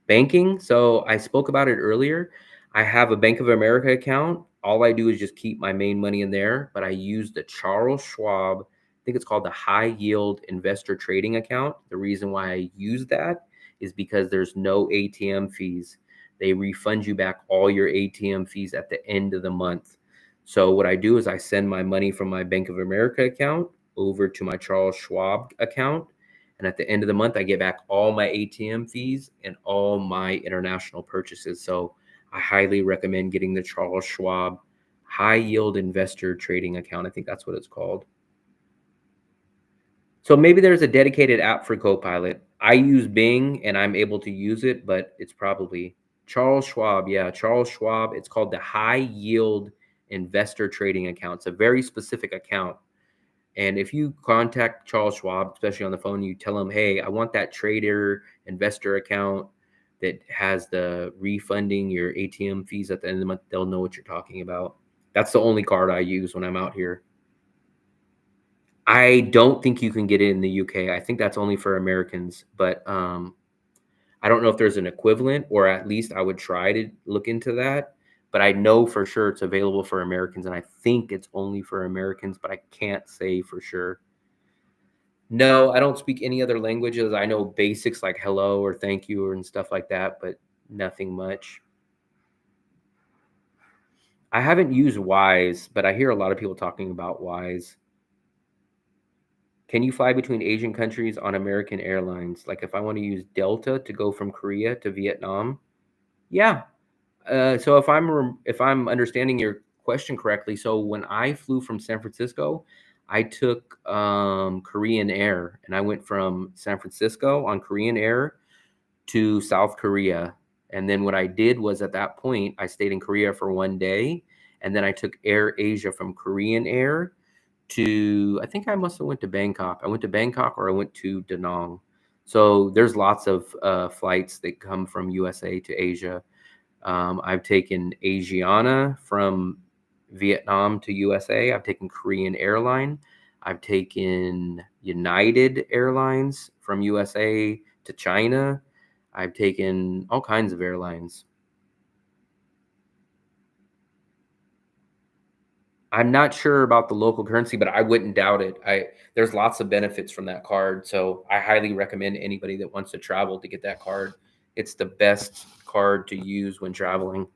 Banking. So I spoke about it earlier. I have a Bank of America account. All I do is just keep my main money in there, but I use the Charles Schwab, I think it's called the high yield investor trading account. The reason why I use that is because there's no ATM fees. They refund you back all your ATM fees at the end of the month. So what I do is I send my money from my Bank of America account over to my Charles Schwab account. And at the end of the month, I get back all my ATM fees and all my international purchases. So I highly recommend getting the Charles Schwab high yield investor trading account. I think that's what it's called. So maybe there's a dedicated app for Copilot. I use Bing and I'm able to use it, but it's probably Charles Schwab. Yeah, Charles Schwab. It's called the high yield investor trading account. It's a very specific account. And if you contact Charles Schwab, especially on the phone, you tell him, hey, I want that trader investor account that has the refunding your ATM fees at the end of the month, they'll know what you're talking about. That's the only card I use when I'm out here. I don't think you can get it in the UK. I think that's only for Americans, but I don't know if there's an equivalent, or at least I would try to look into that. But I know for sure it's available for Americans, and I think it's only for Americans, but I can't say for sure. No, I don't speak any other languages. I know basics like hello or thank you and stuff like that, but nothing much. I haven't used Wise, but I hear a lot of people talking about Wise. Can you fly between Asian countries on American Airlines? Like if I want to use Delta to go from Korea to Vietnam? Yeah. So if I'm understanding your question correctly, so when I flew from San Francisco, I took Korean Air, and I went from San Francisco on Korean Air to South Korea. And then what I did was at that point, I stayed in Korea for one day, and then I took Air Asia from Korean Air to, I think I must have went to Bangkok. I went to Bangkok or I went to Da Nang. So there's lots of flights that come from USA to Asia. I've taken Asiana from Vietnam to USA. I've taken Korean Airline. I've taken United Airlines from USA to China. I've taken all kinds of airlines. I'm not sure about the local currency, but I wouldn't doubt it. There's lots of benefits from that card, so I highly recommend anybody that wants to travel to get that card. It's the best card to use when traveling.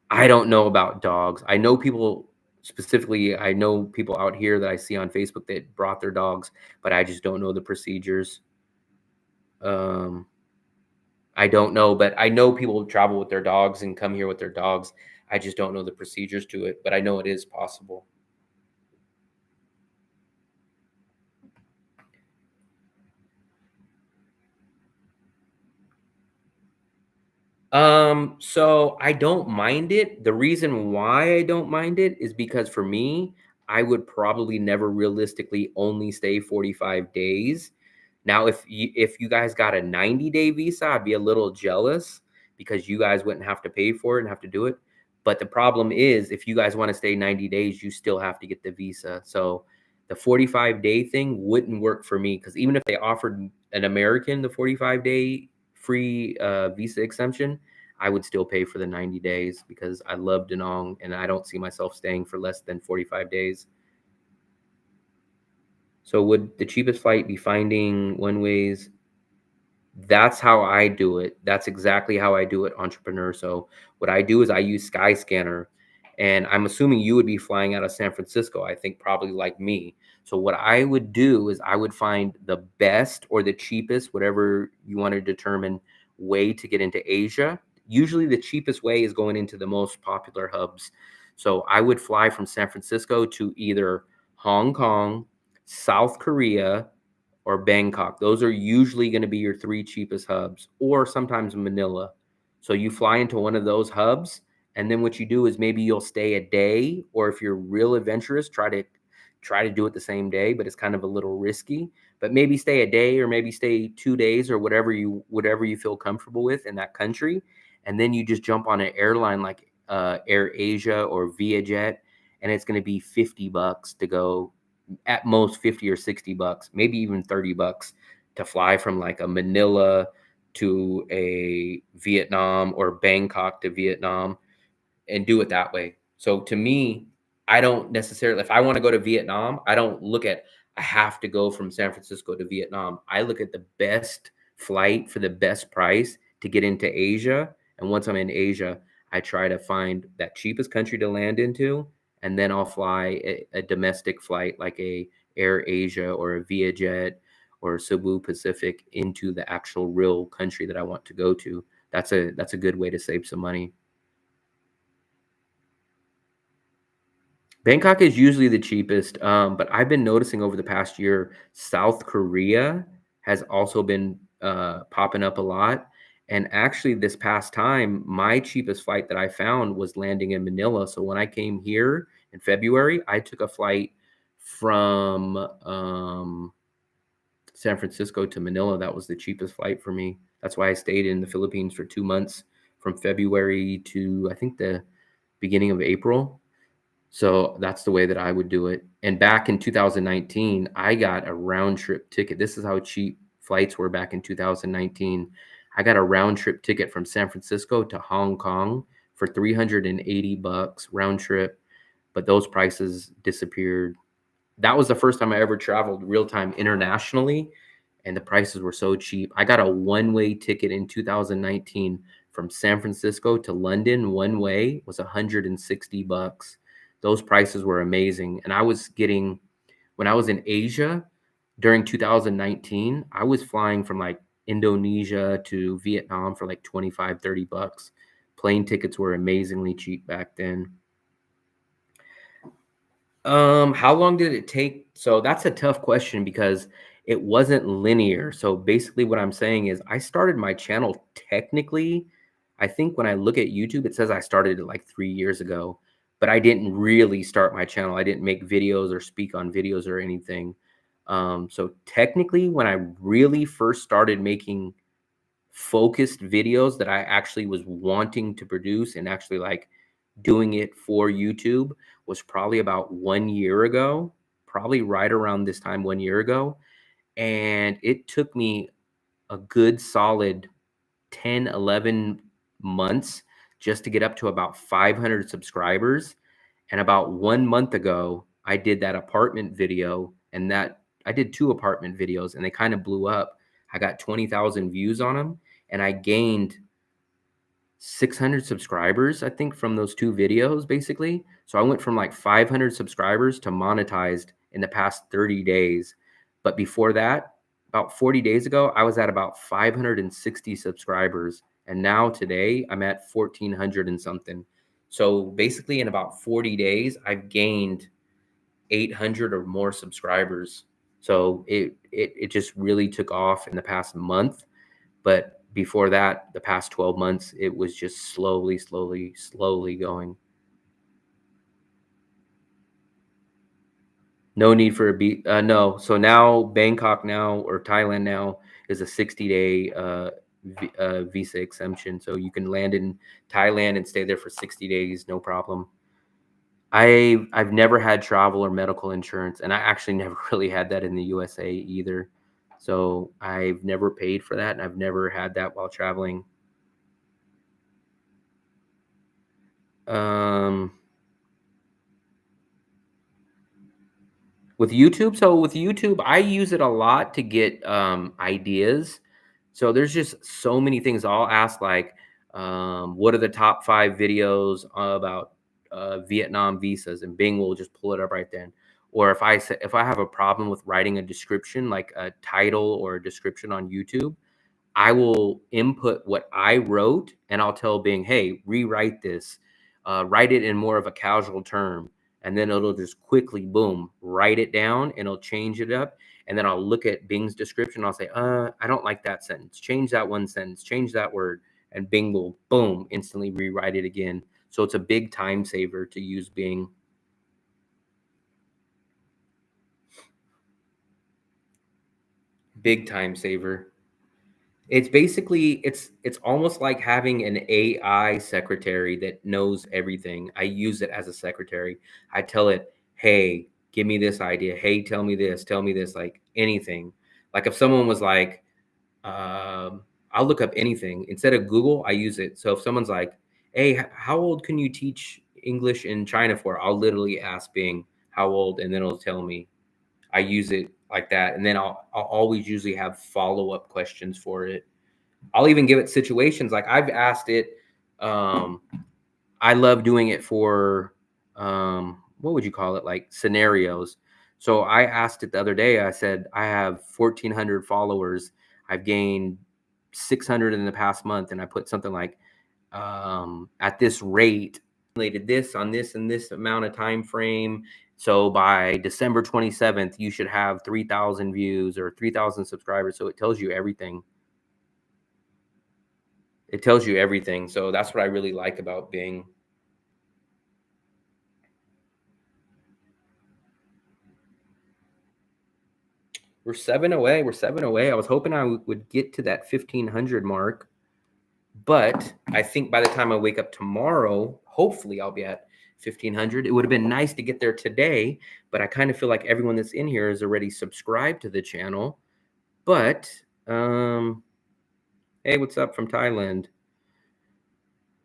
I don't know about dogs. I know people specifically, I know people out here that I see on Facebook that brought their dogs, but I just don't know the procedures. Um, I don't know, but I know people travel with their dogs and come here with their dogs. I just don't know the procedures to it, but I know it is possible. So I don't mind it. The reason why I don't mind it is because for me, I would probably never realistically only stay 45 days. Now, if you guys got a 90-day visa, I'd be a little jealous because you guys wouldn't have to pay for it and have to do it. But the problem is, if you guys want to stay 90 days, you still have to get the visa. So the 45-day thing wouldn't work for me because even if they offered an American the 45-day free visa exemption, I would still pay for the 90 days because I love Danong and I don't see myself staying for less than 45 days. So would the cheapest flight be finding one ways? That's how I do it. That's exactly how I do it, entrepreneur. So what I do is I use Skyscanner, and I'm assuming you would be flying out of San Francisco, I think probably like me. So what I would do is I would find the best or the cheapest, whatever you want to determine, way to get into Asia. Usually the cheapest way is going into the most popular hubs. So I would fly from San Francisco to either Hong Kong, South Korea, or Bangkok. Those are usually going to be your three cheapest hubs, or sometimes Manila. So you fly into one of those hubs, and then what you do is maybe you'll stay a day, or if you're real adventurous, try to do it the same day, but it's kind of a little risky. But maybe stay a day, or maybe stay 2 days, or whatever you feel comfortable with in that country, and then you just jump on an airline like Air Asia or ViaJet, and it's going to be $50 to go at most 50 or 60 bucks, maybe even 30 bucks to fly from like a Manila to a Vietnam or Bangkok to Vietnam and do it that way. So to me, I don't necessarily, if I want to go to Vietnam, I don't look at, I have to go from San Francisco to Vietnam. I look at the best flight for the best price to get into Asia. And once I'm in Asia, I try to find that cheapest country to land into. And then I'll fly a domestic flight like a Air Asia or a Vietjet or Cebu Pacific into the actual real country that I want to go to. That's a good way to save some money. Bangkok is usually the cheapest, but I've been noticing over the past year, South Korea has also been popping up a lot. And actually, this past time, my cheapest flight that I found was landing in Manila. So when I came here in February, I took a flight from San Francisco to Manila. That was the cheapest flight for me. That's why I stayed in the Philippines for 2 months from February to I think the beginning of April. So that's the way that I would do it. And back in 2019, I got a round trip ticket. This is how cheap flights were back in 2019. I got a round trip ticket from San Francisco to Hong Kong for 380 bucks round trip, but those prices disappeared. That was the first time I ever traveled real time internationally, and the prices were so cheap. I got a one-way ticket in 2019 from San Francisco to London. One way was 160 bucks. Those prices were amazing. And I was getting, when I was in Asia during 2019, I was flying from like Indonesia to Vietnam for like 25, 30 bucks. Plane tickets were amazingly cheap back then. How long did it take? So that's a tough question because it wasn't linear. So basically what I'm saying is I started my channel technically, I think when I look at YouTube, it says I started it like 3 years ago, but I didn't really start my channel. I didn't make videos or speak on videos or anything. So technically when I really first started making focused videos that I actually was wanting to produce and actually like doing it for YouTube was probably about 1 year ago, probably right around this time 1 year ago. And it took me a good solid 10, 11 months just to get up to about 500 subscribers. And about 1 month ago, I did that apartment video, and that I did two apartment videos and they kind of blew up. I got 20,000 views on them and I gained 600 subscribers, I think, from those two videos, basically. So I went from like 500 subscribers to monetized in the past 30 days. But before that, about 40 days ago, I was at about 560 subscribers. And now today, I'm at 1,400 and something. So basically, in about 40 days, I've gained 800 or more subscribers. So it just really took off in the past month. But before that, the past 12 months, it was just slowly, slowly, slowly going. No need for a beat. No. So now Bangkok now or Thailand now is a 60-day visa exemption. So you can land in Thailand and stay there for 60 days, no problem. I've never had travel or medical insurance, and I actually never really had that in the USA either. So I've never paid for that, and I've never had that while traveling. Um, with YouTube, so with YouTube, I use it a lot to get ideas. So there's just so many things. I'll ask like, what are the top 5 videos about Vietnam visas, and Bing will just pull it up right then. Or if I have a problem with writing a description, like a title or a description on YouTube, I will input what I wrote and I'll tell Bing, hey, rewrite this, write it in more of a casual term. And then it'll just quickly, boom, write it down and it'll change it up. And then I'll look at Bing's description. I'll say, I don't like that sentence. Change that one sentence, change that word. And Bing will, boom, instantly rewrite it again. So it's a big time saver to use Bing. Big time saver. It's basically it's almost like having an AI secretary that knows everything. I use it as a secretary. I tell it, "Hey, give me this idea. Hey, tell me this, like anything. Like if someone was like, I'll look up anything. Instead of Google, I use it. So if someone's like, hey, how old can you teach English in China for? I'll literally ask Bing, how old? And then it'll tell me. I use it like that. And then I'll always usually have follow-up questions for it. I'll even give it situations. Like I've asked it, um, I love doing it for what would you call it? Like scenarios. So I asked it the other day. I said, I have 1,400 followers. I've gained 600 in the past month. And I put something like, at this rate, related this on this and this amount of time frame. So by December 27th, you should have 3,000 views or 3,000 subscribers. So it tells you everything. It tells you everything. So that's what I really like about Bing. We're 7 away. We're 7 away. I was hoping I would get to that 1,500 mark. But I think by the time I wake up tomorrow, hopefully I'll be at 1,500. It would have been nice to get there today, but I kind of feel like everyone that's in here is already subscribed to the channel. But, hey, what's up from Thailand?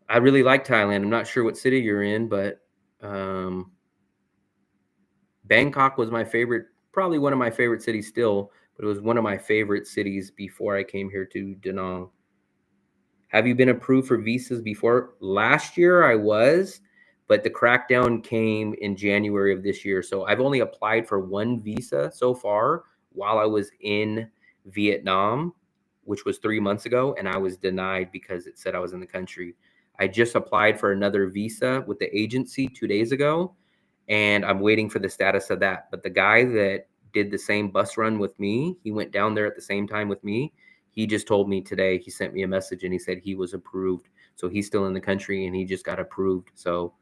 I really like Thailand. I'm not sure what city you're in, but Bangkok was my favorite, probably one of my favorite cities still, but it was one of my favorite cities before I came here to Da Nang. Have you been approved for visas before? Last year I was, but the crackdown came in January of this year. So I've only applied for one visa so far while I was in Vietnam, which was 3 months ago, and I was denied because it said I was in the country. I just applied for another visa with the agency 2 days ago, and I'm waiting for the status of that. But the guy that did the same bus run with me, he went down there at the same time with me. He just told me today, he sent me a message and he said he was approved. So he's still in the country and he just got approved. So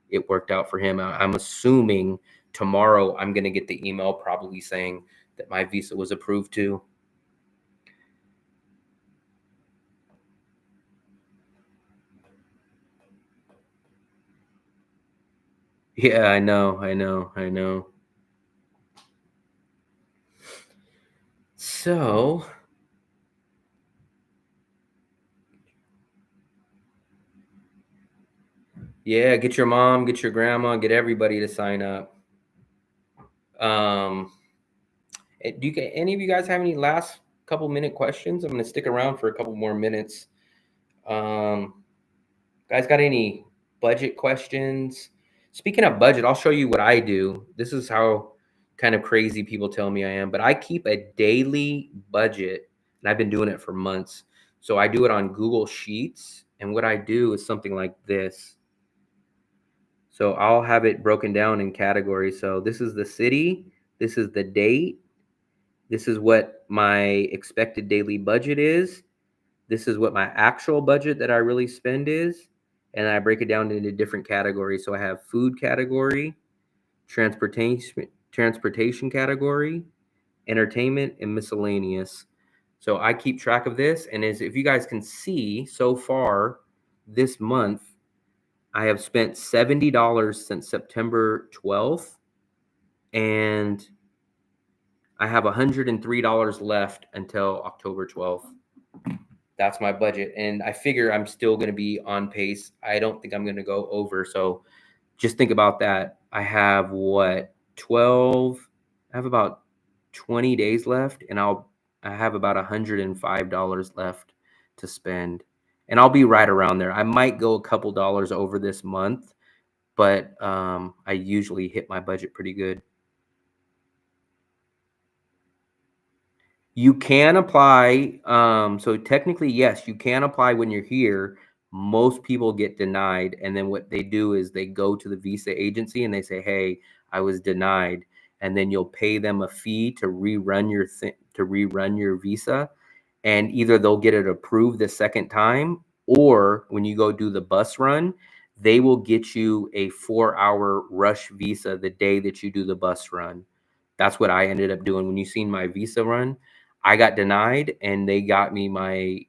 it worked out for him. I'm assuming tomorrow I'm going to get the email probably saying that my visa was approved too. Yeah, I know. So, yeah, get your mom, get your grandma, get everybody to sign up. Do you get any of you guys have any last couple minute questions? I'm going to stick around for a couple more minutes. Guys, got any budget questions? Speaking of budget, I'll show you what I do. This is how kind of crazy people tell me I am, but I keep a daily budget and I've been doing it for months. So I do it on Google Sheets. And what I do is something like this. So I'll have it broken down in categories. So this is the city, this is the date, this is what my expected daily budget is. This is what my actual budget that I really spend is. And I break it down into different categories. So I have food category, transportation category, entertainment, and miscellaneous. So I keep track of this. And as if you guys can see so far this month, I have spent $70 since September 12th. And I have $103 left until October 12th. That's my budget. And I figure I'm still going to be on pace. I don't think I'm going to go over. So just think about that. I have what, 12, I have about 20 days left and I have about $105 left to spend. And I'll be right around there. I might go a couple dollars over this month, but I usually hit my budget pretty good. You can apply. So technically, yes, you can apply when you're here. Most people get denied. And then what they do is they go to the visa agency and they say, hey, I was denied. And then you'll pay them a fee to rerun your visa. And either they'll get it approved the second time, or when you go do the bus run, they will get you a 4-hour rush visa the day that you do the bus run. That's what I ended up doing. When you seen my visa run, I got denied and they got me my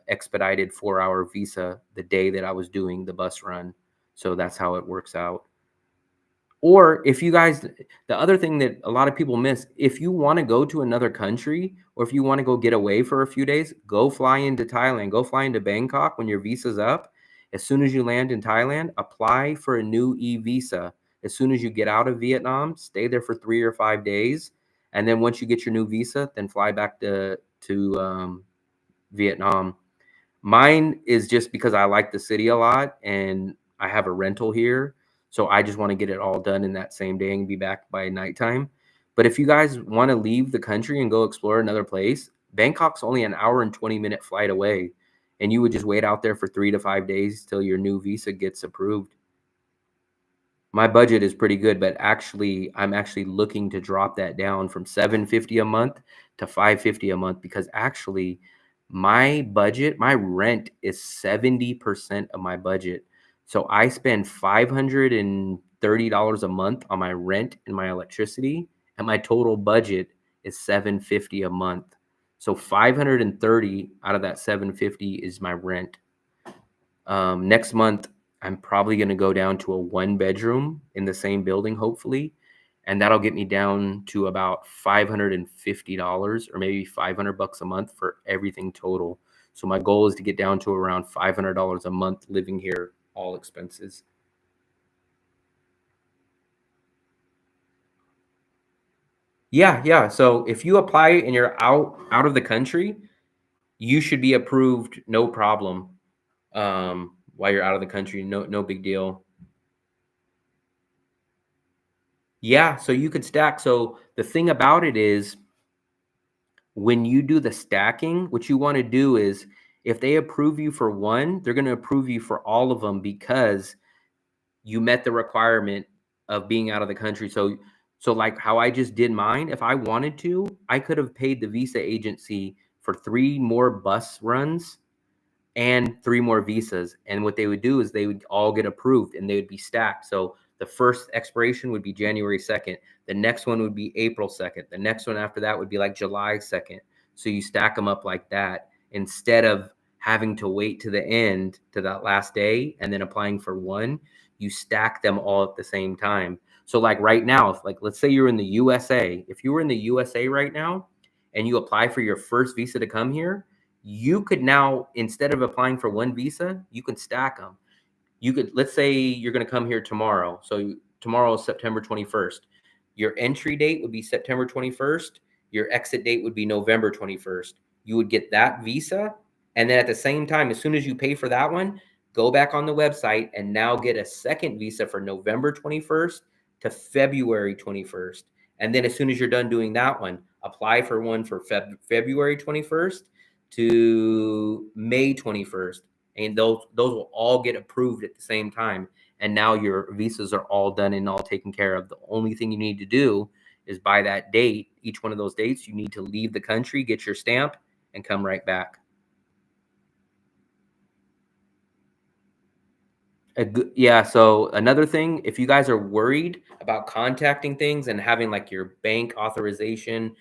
expedited 4-hour visa the day that I was doing the bus run. So that's how it works out. Or if you guys, the other thing that a lot of people miss, if you want to go to another country or if you want to go get away for a few days, go fly into Thailand, go fly into Bangkok when your visa's up. As soon as you land in Thailand, apply for a new e-visa. As soon as you get out of Vietnam, stay there for 3 or 5 days. And then once you get your new visa, then fly back to Vietnam. Mine is just because I like the city a lot and I have a rental here. So I just want to get it all done in that same day and be back by nighttime. But if you guys want to leave the country and go explore another place, Bangkok's only an hour and 20-minute flight away. And you would just wait out there for 3 to 5 days till your new visa gets approved. My budget is pretty good, but actually I'm actually looking to drop that down from 750 a month to 550 a month because actually my budget, my rent is 70% of my budget. So I spend $530 a month on my rent and my electricity, and my total budget is 750 a month. So 530 out of that 750 is my rent. Next month, I'm probably going to go down to a 1 bedroom in the same building, hopefully. And that'll get me down to about $550 or maybe $500 a month for everything total. So my goal is to get down to around $500 a month living here, all expenses. Yeah. So if you apply and you're out of the country, you should be approved, no problem. While you're out of the country, no big deal. Yeah, so you could stack. So the thing about it is when you do the stacking, what you want to do is if they approve you for one, they're going to approve you for all of them because you met the requirement of being out of the country. So like how I just did mine, if I wanted to, I could have paid the visa agency for 3 more bus runs and 3 more visas. And what they would do is they would all get approved and they would be stacked. So the first expiration would be January 2nd. The next one would be April 2nd. The next one after that would be like July 2nd. So you stack them up like that instead of having to wait to the end to that last day and then applying for one. You stack them all at the same time. So like right now, if like let's say you're in the USA, if you were in the USA right now and you apply for your first visa to come here, you could now, instead of applying for one visa, you could stack them. You could, let's say you're going to come here tomorrow. So tomorrow is September 21st. Your entry date would be September 21st. Your exit date would be November 21st. You would get that visa. And then at the same time, as soon as you pay for that one, go back on the website and now get a second visa for November 21st to February 21st. And then as soon as you're done doing that one, apply for one for February 21st to May 21st. And those will all get approved at the same time. And now your visas are all done and all taken care of. The only thing you need to do is by that date, each one of those dates, you need to leave the country, get your stamp, and come right back. Yeah. So another thing, if you guys are worried about contacting things and having like your bank authorization,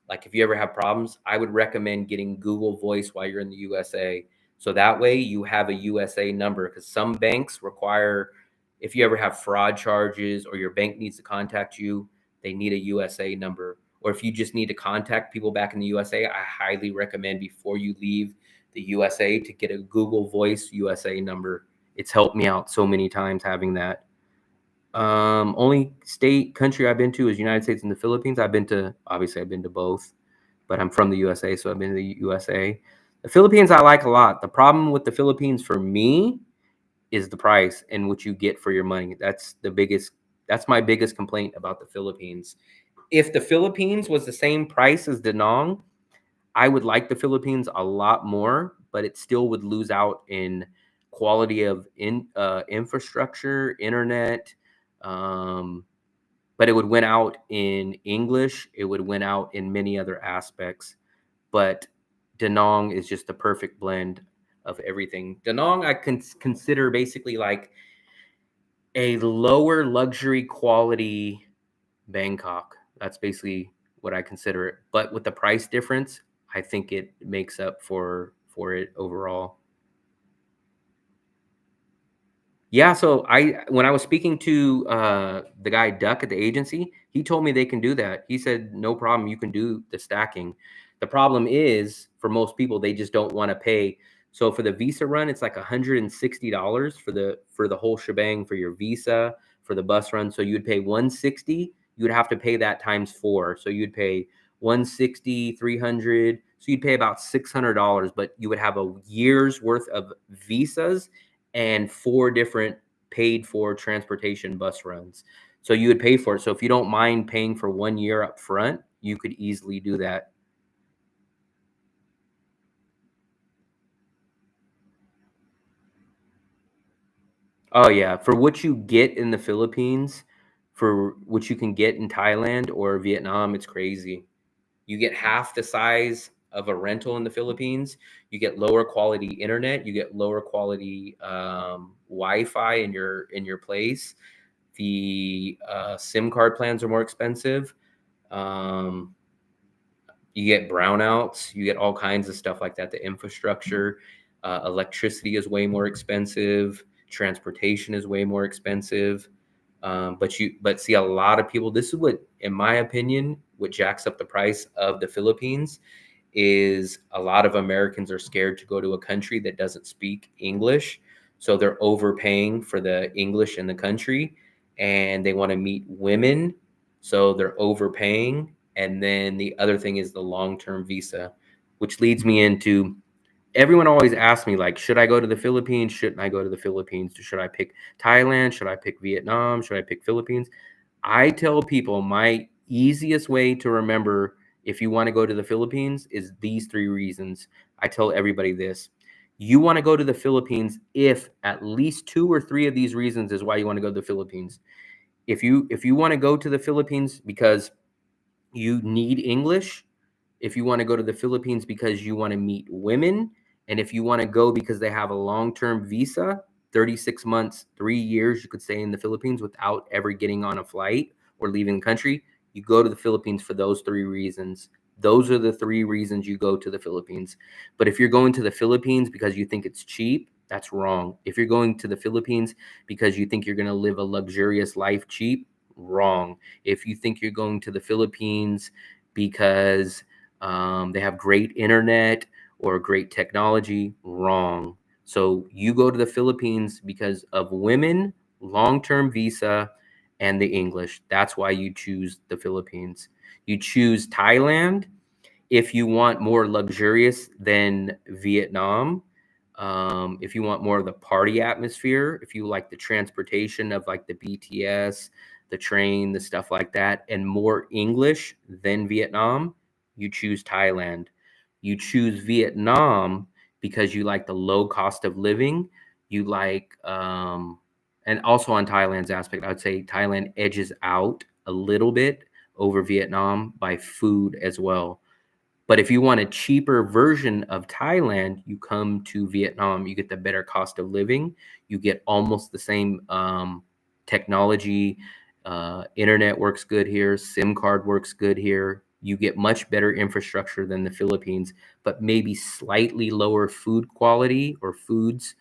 like if you ever have problems, I would recommend getting Google Voice while you're in the USA. So that way you have a USA number because some banks require, if you ever have fraud charges or your bank needs to contact you, they need a USA number. Or if you just need to contact people back in the USA, I highly recommend before you leave the USA to get a Google Voice USA number. It's helped me out so many times having that. Only country I've been to is United States and the Philippines. I've been to both, but I'm from the USA, so I've been to the USA. The Philippines I like a lot. The problem with the Philippines for me is the price and what you get for your money. That's my biggest complaint about the Philippines. If the Philippines was the same price as Da Nang, I would like the Philippines a lot more, but it still would lose out in quality of infrastructure, internet, but it would win out in English. It would win out in many other aspects. But Da Nang is just the perfect blend of everything. Da Nang I consider basically like a lower luxury quality Bangkok. That's basically what I consider it. But with the price difference, I think it makes up for it overall. Yeah, so when I was speaking to the guy Duck at the agency, he told me they can do that. He said no problem, you can do the stacking. The problem is for most people they just don't want to pay. So for the visa run, it's like $160 for the whole shebang for your visa, for the bus run. So you'd pay 160, you would have to pay that times 4. So you'd pay 160, 300. So you'd pay about $600, but you would have a year's worth of visas and 4 different paid for transportation bus runs. So you would pay for it. So if you don't mind paying for 1 year up front, you could easily do that. Oh yeah, for what you get in the Philippines, for what you can get in Thailand or Vietnam, it's crazy. You get half the size of a rental in the Philippines. You get lower quality internet. You get lower quality Wi-Fi in your place. The SIM card plans are more expensive. Um, you get brownouts. You get all kinds of stuff like that. The infrastructure, electricity is way more expensive. Transportation is way more expensive. But see, a lot of people. This is what, in my opinion, what jacks up the price of the Philippines is a lot of Americans are scared to go to a country that doesn't speak English. So they're overpaying for the English in the country and they want to meet women. So they're overpaying. And then the other thing is the long term visa, which leads me into everyone always asks me, like, should I go to the Philippines? Shouldn't I go to the Philippines? Should I pick Thailand? Should I pick Vietnam? Should I pick Philippines? I tell people my easiest way to remember if you want to go to the Philippines is these 3 reasons. I tell everybody this. You want to go to the Philippines if at least 2 or 3 of these reasons is why you want to go to the Philippines. If you want to go to the Philippines because you need English, if you want to go to the Philippines because you want to meet women, and if you want to go because they have a long-term visa, 36 months, 3 years, you could stay in the Philippines without ever getting on a flight or leaving the country, you go to the Philippines for those 3 reasons. Those are the 3 reasons you go to the Philippines. But if you're going to the Philippines because you think it's cheap, that's wrong. If you're going to the Philippines because you think you're going to live a luxurious life cheap, wrong. If you think you're going to the Philippines because they have great internet or great technology, wrong. So you go to the Philippines because of women, long-term visa, and the English. That's why you choose the Philippines. You choose Thailand if you want more luxurious than Vietnam. If you want more of the party atmosphere, if you like the transportation of like the BTS, the train, the stuff like that, and more English than Vietnam, you choose Thailand. You choose Vietnam because you like the low cost of living. You like, and also on Thailand's aspect, I would say Thailand edges out a little bit over Vietnam by food as well. But if you want a cheaper version of Thailand, you come to Vietnam. You get the better cost of living. You get almost the same technology. Internet works good here. SIM card works good here. You get much better infrastructure than the Philippines, but maybe slightly lower food quality or foods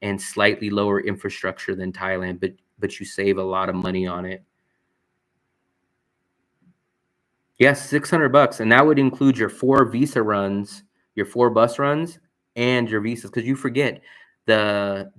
and slightly lower infrastructure than Thailand, but you save a lot of money on it. Yes, $600, and that would include your 4 visa runs, your 4 bus runs, and your visas. Because you forget the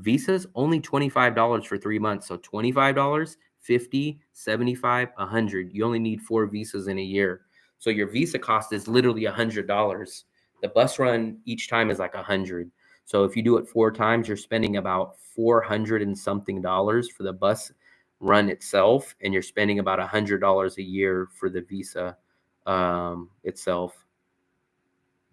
visas only $25 for 3 months. So $25, 50, 75, 100. You only need 4 visas in a year. So your visa cost is literally $100. The bus run each time is like 100. So if you do it 4 times, you're spending about 400 and something dollars for the bus run itself, and you're spending about $100 a year for the visa itself.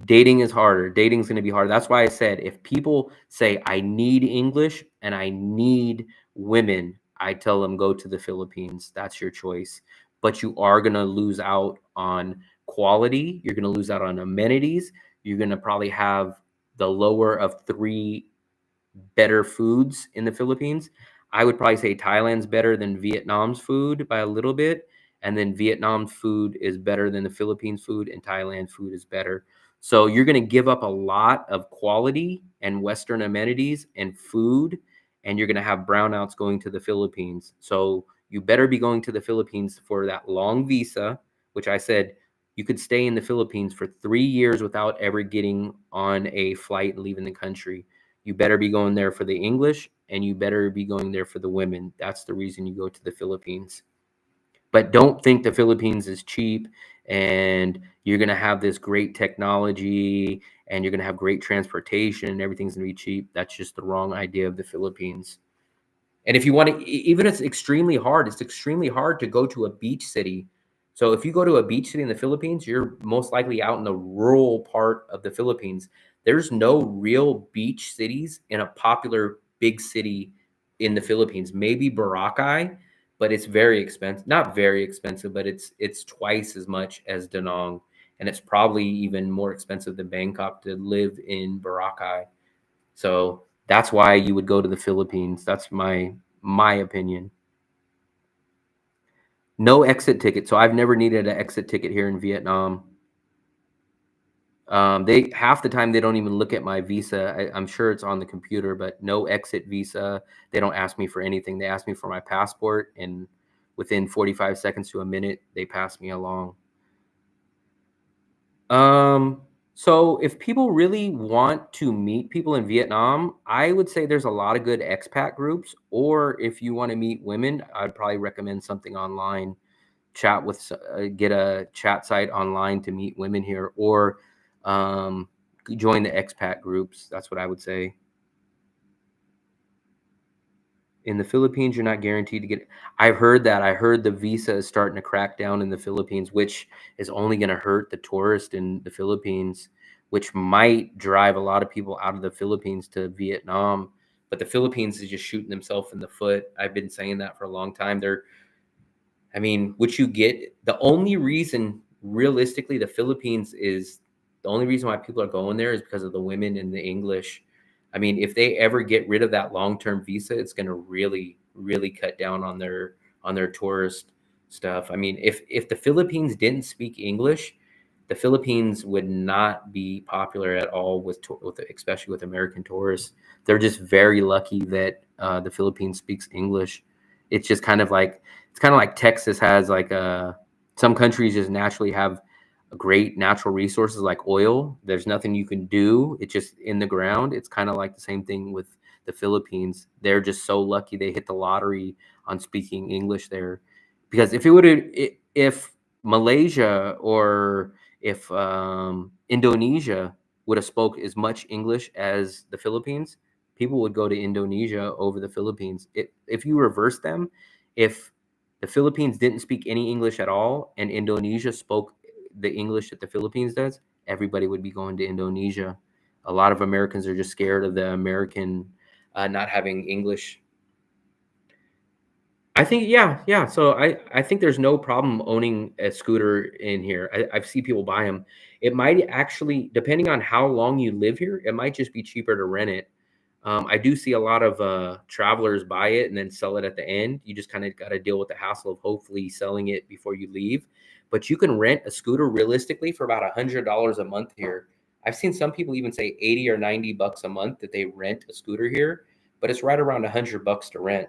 Dating is harder. Dating's going to be hard. That's why I said if people say I need English and I need women, I tell them go to the Philippines. That's your choice. But you are going to lose out on quality. You're going to lose out on amenities. You're going to probably have the lower of 3 better foods in the Philippines. I would probably say Thailand's better than Vietnam's food by a little bit. And then Vietnam's food is better than the Philippines food, and Thailand food is better. So you're going to give up a lot of quality and Western amenities and food and you're going to have brownouts going to the Philippines. So you better be going to the Philippines for that long visa, which I said you could stay in the Philippines for 3 years without ever getting on a flight and leaving the country. You better be going there for the English, and you better be going there for the women. That's the reason you go to the Philippines. But don't think the Philippines is cheap and you're going to have this great technology and you're going to have great transportation and everything's going to be cheap. That's just the wrong idea of the Philippines. And if you want to, even if it's extremely hard to go to a beach city. So if you go to a beach city in the Philippines, you're most likely out in the rural part of the Philippines. There's no real beach cities in a popular big city in the Philippines. Maybe Boracay, but it's very expensive. Not very expensive, but it's twice as much as Da Nang, and it's probably even more expensive than Bangkok to live in Boracay. So that's why you would go to the Philippines. That's my opinion. No exit ticket. So I've never needed an exit ticket here in Vietnam. They half the time they don't even look at my visa. I'm sure it's on the computer, but no exit visa. They don't ask me for anything. They ask me for my passport, and within 45 seconds to a minute, they pass me along. Um, so if people really want to meet people in Vietnam, I would say there's a lot of good expat groups. Or if you want to meet women, I'd probably recommend something online. Get a chat site online to meet women here, or um, join the expat groups. That's what I would say. In the Philippines, you're not guaranteed to get. I've heard that. I heard the visa is starting to crack down in the Philippines, which is only going to hurt the tourist in the Philippines, which might drive a lot of people out of the Philippines to Vietnam. But the Philippines is just shooting themselves in the foot. I've been saying that for a long time. I mean, what you get, the only reason realistically the Philippines is the only reason why people are going there is because of the women and the English. I mean, if they ever get rid of that long-term visa, it's going to really, really cut down on their tourist stuff. I mean, if the Philippines didn't speak English, the Philippines would not be popular at all with especially with American tourists. They're just very lucky that the Philippines speaks English. It's just kind of like Texas has some countries just naturally have great natural resources like oil. There's nothing you can do. It's just in the ground. It's kind of like the same thing with the Philippines. They're just so lucky they hit the lottery on speaking English there. Because if Malaysia or if Indonesia would have spoke as much English as the Philippines, people would go to Indonesia over the Philippines. If you reverse them, if the Philippines didn't speak any English at all and Indonesia spoke the English that the Philippines does, everybody would be going to Indonesia. A lot of Americans are just scared of the American not having English. I think, yeah. So I think there's no problem owning a scooter in here. I've seen people buy them. It might actually, depending on how long you live here, it might just be cheaper to rent it. I do see a lot of travelers buy it and then sell it at the end. You just kind of got to deal with the hassle of hopefully selling it before you leave. But you can rent a scooter realistically for about $100 a month here. I've seen some people even say 80 or 90 bucks a month that they rent a scooter here, but it's right around $100 to rent.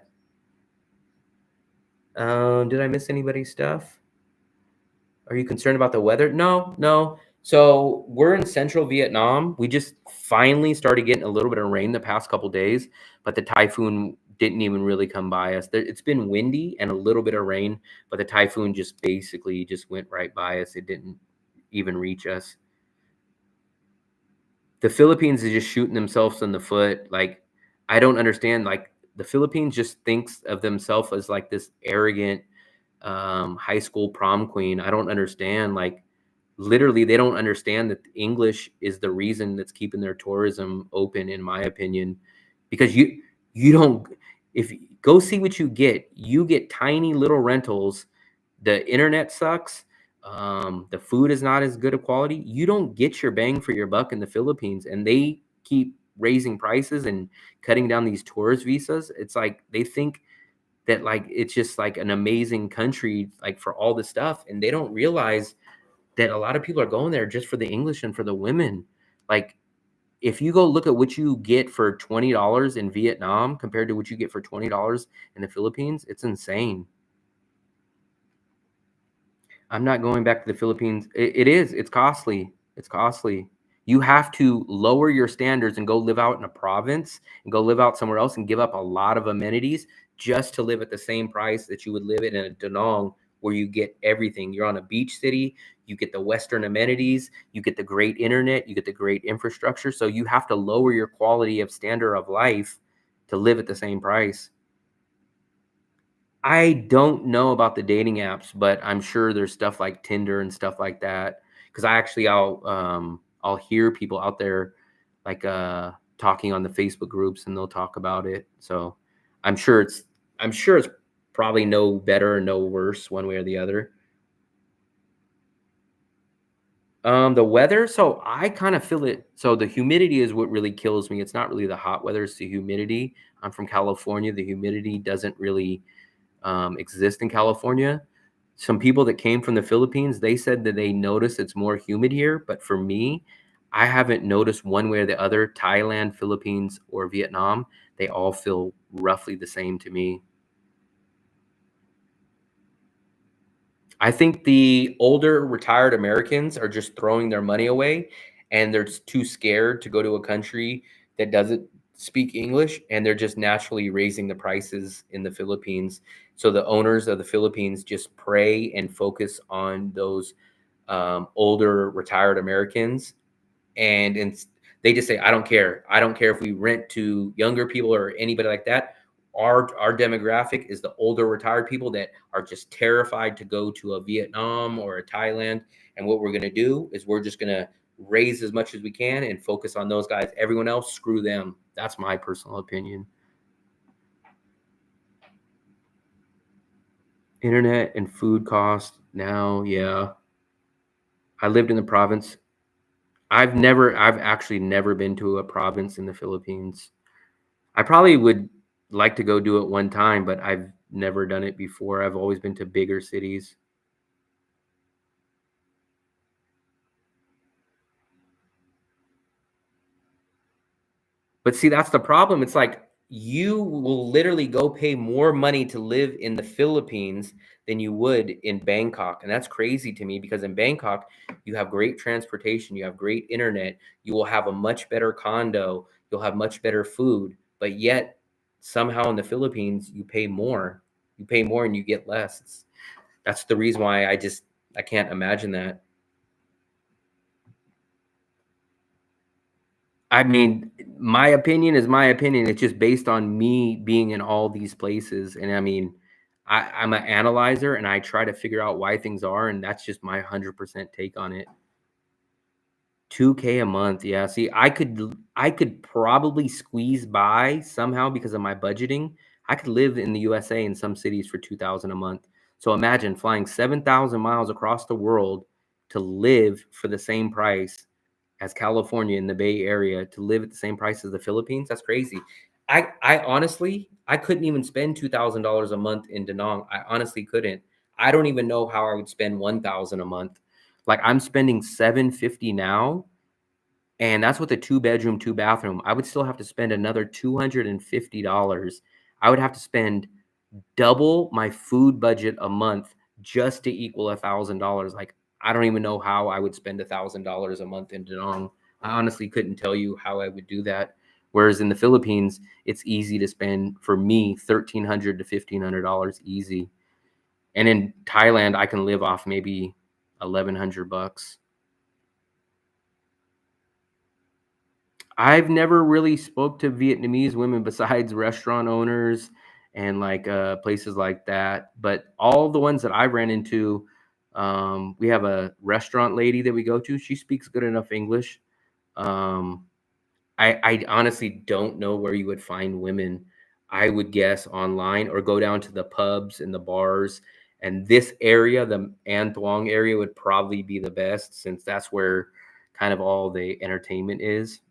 Did I miss anybody's stuff? Are you concerned about the weather? No. So we're in central Vietnam. We just finally started getting a little bit of rain the past couple days, but the typhoon didn't even really come by us. It's been windy and a little bit of rain, but the typhoon just basically just went right by us. It didn't even reach us. The Philippines is just shooting themselves in the foot. Like, I don't understand. Like, the Philippines just thinks of themselves as like this arrogant high school prom queen. I don't understand. Like, literally, they don't understand that English is the reason that's keeping their tourism open, in my opinion, because you don't. If go see what you get tiny little rentals. The internet sucks. The food is not as good of quality. You don't get your bang for your buck in the Philippines, and they keep raising prices and cutting down these tourist visas. It's like they think that like it's just like an amazing country like for all the stuff, and they don't realize that a lot of people are going there just for the English and for the women. Like, if you go look at what you get for $20 in Vietnam compared to what you get for $20 in the Philippines, it's insane. I'm not going back to the Philippines. It is. It's costly. It's costly. You have to lower your standards and go live out in a province and go live out somewhere else and give up a lot of amenities just to live at the same price that you would live in a Da Nang, where you get everything. You're on a beach city. You get the Western amenities. You get the great internet. You get the great infrastructure. So you have to lower your quality of standard of life to live at the same price. I don't know about the dating apps, but I'm sure there's stuff like Tinder and stuff like that. Because I'll hear people out there like talking on the Facebook groups, and they'll talk about it. So I'm sure it's probably no better or no worse one way or the other. The weather, so I kind of feel it. So the humidity is what really kills me. It's not really the hot weather, it's the humidity. I'm from California. The humidity doesn't really exist in California. Some people that came from the Philippines, they said that they notice it's more humid here. But for me, I haven't noticed one way or the other. Thailand, Philippines, or Vietnam, they all feel roughly the same to me. I think the older retired Americans are just throwing their money away and they're just too scared to go to a country that doesn't speak English, and they're just naturally raising the prices in the Philippines. So the owners of the Philippines just pray and focus on those older retired Americans, and they just say, I don't care. I don't care if we rent to younger people or anybody like that. Our demographic is the older retired people that are just terrified to go to a Vietnam or a Thailand. And what we're going to do is we're just going to raise as much as we can and focus on those guys. Everyone else, screw them. That's my personal opinion. Internet and food costs now, yeah. I lived in the province. I've actually never been to a province in the Philippines. I probably would like to go do it one time, but I've never done it before. I've always been to bigger cities. But see, that's the problem. It's like you will literally go pay more money to live in the Philippines than you would in Bangkok. And that's crazy to me because in Bangkok, you have great transportation, you have great internet, you will have a much better condo, you'll have much better food. But yet, somehow in the Philippines, you pay more. You pay more and you get less. That's the reason why I can't imagine that. I mean, my opinion is my opinion. It's just based on me being in all these places. And I mean, I'm an analyzer and I try to figure out why things are. And that's just my 100% take on it. 2K a month. Yeah. See, I could probably squeeze by somehow because of my budgeting. I could live in the USA in some cities for 2,000 a month. So imagine flying 7,000 miles across the world to live for the same price as California in the Bay Area, to live at the same price as the Philippines. That's crazy. I honestly, I couldn't even spend $2,000 a month in Da Nang. I honestly couldn't. I don't even know how I would spend 1,000 a month. Like I'm spending 750 now, and that's with a 2 bedroom, 2 bathroom. I would still have to spend another $250. I would have to spend double my food budget a month just to equal $1,000. Like I don't even know how I would spend $1,000 a month in Da Nang. I honestly couldn't tell you how I would do that. Whereas in the Philippines, it's easy to spend for me $1,300 to $1,500 easy. And in Thailand, I can live off maybe $1,100. I've never really spoke to Vietnamese women besides restaurant owners and like places like that. But all the ones that I ran into, we have a restaurant lady that we go to. She speaks good enough English. Um, I honestly don't know where you would find women. I would guess online or go down to the pubs and the bars. And this area, the An Thuong area, would probably be the best since that's where kind of all the entertainment is.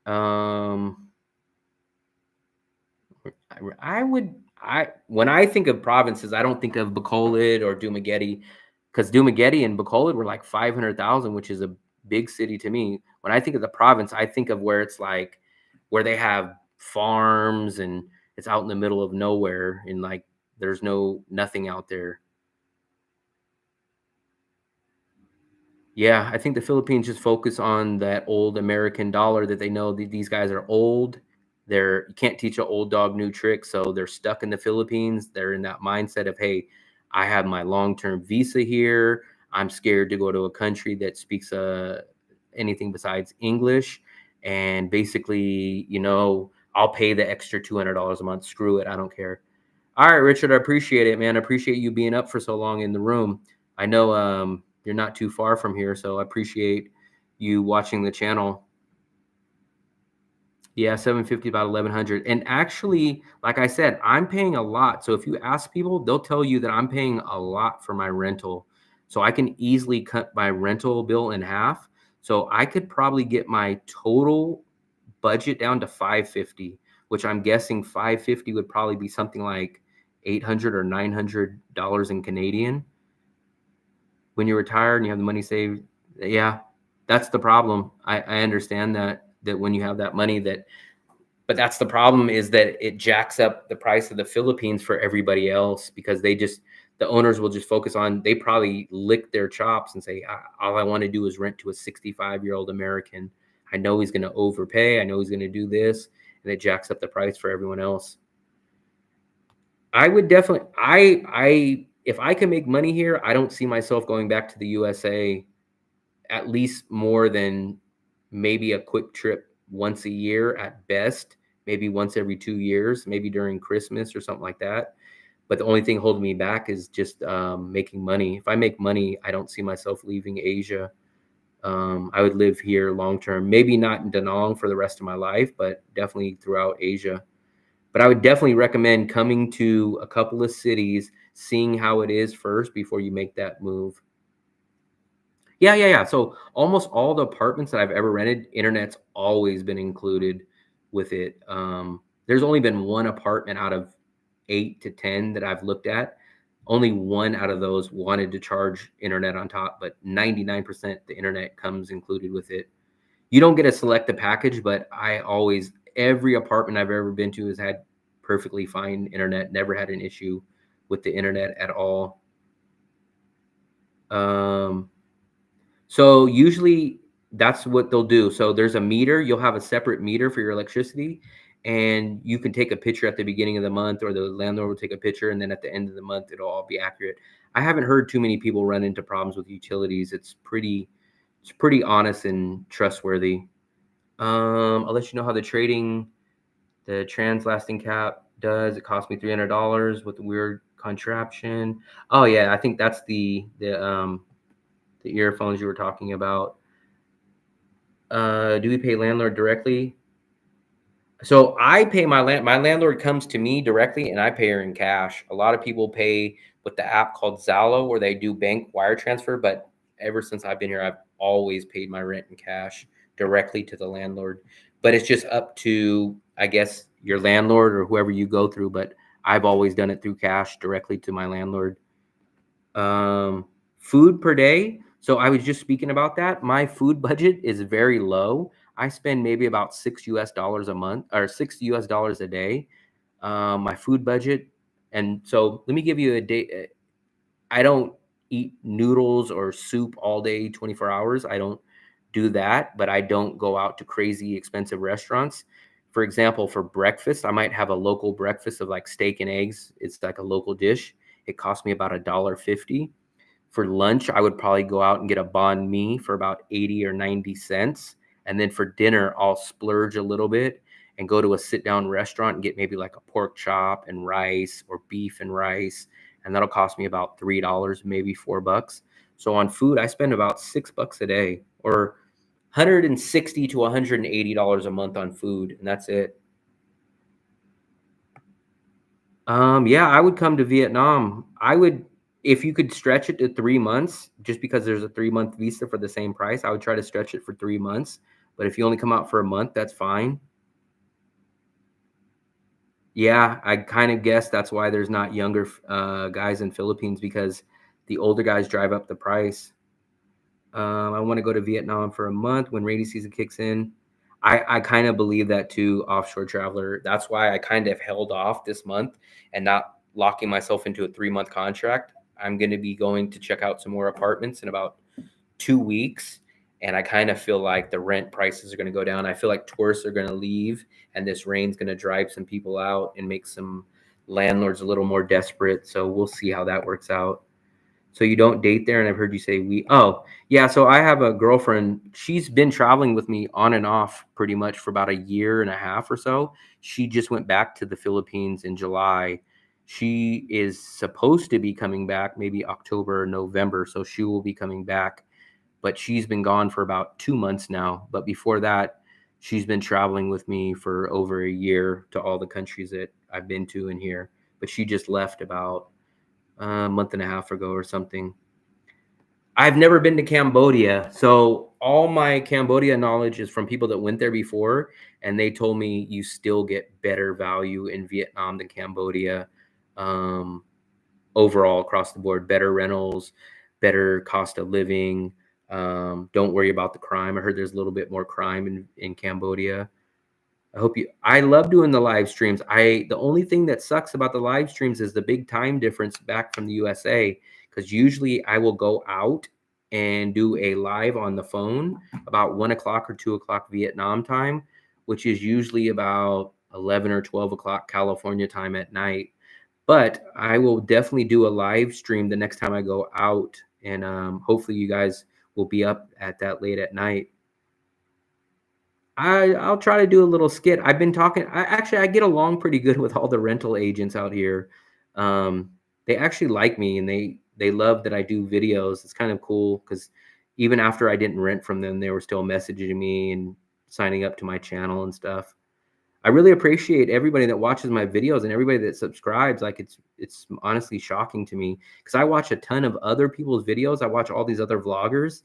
Um, I would I when I think of provinces, I don't think of Bacolod or Dumaguete because Dumaguete and Bacolod were like 500,000, which is a big city to me. When I think of the province, I think of where it's like where they have farms and it's out in the middle of nowhere and like there's nothing out there. Yeah, I think the Philippines just focus on that old American dollar that they know that these guys are old. You can't teach an old dog new tricks, so they're stuck in the Philippines. They're in that mindset of, hey, I have my long-term visa here. I'm scared to go to a country that speaks anything besides English. And basically, I'll pay the extra $200 a month. Screw it, I don't care. All right, Richard, I appreciate it, man. I appreciate you being up for so long in the room. I know you're not too far from here, so I appreciate you watching the channel. Yeah, 750 about 1100. And actually, like I said, I'm paying a lot. So if you ask people, they'll tell you that I'm paying a lot for my rental. So I can easily cut my rental bill in half. So I could probably get my total budget down to 550, which I'm guessing 550 would probably be something like 800 or $900 in Canadian. When you're retired and you have the money saved, yeah, that's the problem. I understand that when you have that money but that's the problem, is that it jacks up the price of the Philippines for everybody else, because the owners will just focus on, they probably lick their chops and say, all I want to do is rent to a 65-year-old American. I know he's going to overpay. I know he's going to do this. And it jacks up the price for everyone else. I would definitely, if I can make money here, I don't see myself going back to the USA at least more than maybe a quick trip once a year at best, maybe once every 2 years, maybe during Christmas or something like that. But the only thing holding me back is just making money. If I make money, I don't see myself leaving Asia. I would live here long term, maybe not in Da Nang for the rest of my life, but definitely throughout Asia. But I would definitely recommend coming to a couple of cities, seeing how it is first before you make that move. Yeah. So almost all the apartments that I've ever rented, internet's always been included with it. There's only been one apartment out of 8 to 10 that I've looked at. Only one out of those wanted to charge internet on top, but 99% the internet comes included with it. You don't get to select the package, but every apartment I've ever been to has had perfectly fine internet, never had an issue with the internet at all. So usually that's what they'll do. So there's a meter, you'll have a separate meter for your electricity, and you can take a picture at the beginning of the month, or the landlord will take a picture, and then at the end of the month, it'll all be accurate. I haven't heard too many people run into problems with utilities. It's pretty honest and trustworthy. I'll let you know how the trans-lasting cap does. It cost me $300 with the weird contraption. Oh yeah, I think that's the earphones you were talking about. Do we pay landlord directly? So I pay my landlord comes to me directly, and I pay her in cash. A lot of people pay with the app called Zalo, where they do bank wire transfer. But ever since I've been here, I've always paid my rent in cash directly to the landlord. But it's just up to, I guess, your landlord or whoever you go through. But I've always done it through cash directly to my landlord. Food per day. So I was just speaking about that. My food budget is very low. I spend maybe about $6 a month, or $6 a day. My food budget. And so let me give you a day. I don't eat noodles or soup all day, 24 hours. I don't do that, but I don't go out to crazy expensive restaurants. For example, for breakfast, I might have a local breakfast of like steak and eggs. It's like a local dish. It costs me about $1.50. For lunch, I would probably go out and get a banh mi for about 80 or 90 cents. And then for dinner, I'll splurge a little bit and go to a sit down restaurant and get maybe like a pork chop and rice, or beef and rice. And that'll cost me about $3, maybe $4. So on food, I spend about $6 a day, or $160 to $180 a month on food. And that's it. Yeah, I would come to Vietnam. If you could stretch it to 3 months, just because there's a 3-month visa for the same price, I would try to stretch it for 3 months. But if you only come out for a month, that's fine. Yeah, I kind of guess that's why there's not younger guys in Philippines, because the older guys drive up the price. I want to go to Vietnam for a month when rainy season kicks in. I kind of believe that too, offshore traveler. That's why I kind of held off this month and not locking myself into a 3 month contract. I'm going to be going to check out some more apartments in about 2 weeks. And I kind of feel like the rent prices are going to go down. I feel like tourists are going to leave and this rain's going to drive some people out and make some landlords a little more desperate. So we'll see how that works out. So you don't date there, and I've heard you say we. Oh, yeah. So I have a girlfriend. She's been traveling with me on and off pretty much for about a year and a half or so. She just went back to the Philippines in July. She is supposed to be coming back maybe October or November, so she will be coming back. But she's been gone for about 2 months now. But before that, she's been traveling with me for over a year to all the countries that I've been to in here. But she just left about a month and a half ago or something. I've never been to Cambodia, so all my Cambodia knowledge is from people that went there before, and they told me you still get better value in Vietnam than Cambodia. Um, Overall, across the board, better rentals, better cost of living. Don't worry about the crime. I heard there's a little bit more crime in Cambodia. I love doing the live streams. The only thing that sucks about the live streams is the big time difference back from the USA, because usually I will go out and do a live on the phone about 1 o'clock or 2 o'clock Vietnam time, which is usually about 11 or 12 o'clock California time at night. But I will definitely do a live stream the next time I go out, and hopefully you guys will be up at that late at night. I'll try to do a little skit. I've been talking. I get along pretty good with all the rental agents out here. Um, they actually like me, and they love that I do videos. It's kind of cool because even after I didn't rent from them, they were still messaging me and signing up to my channel and stuff. I really appreciate everybody that watches my videos and everybody that subscribes. Like it's honestly shocking to me because I watch a ton of other people's videos. I watch all these other vloggers,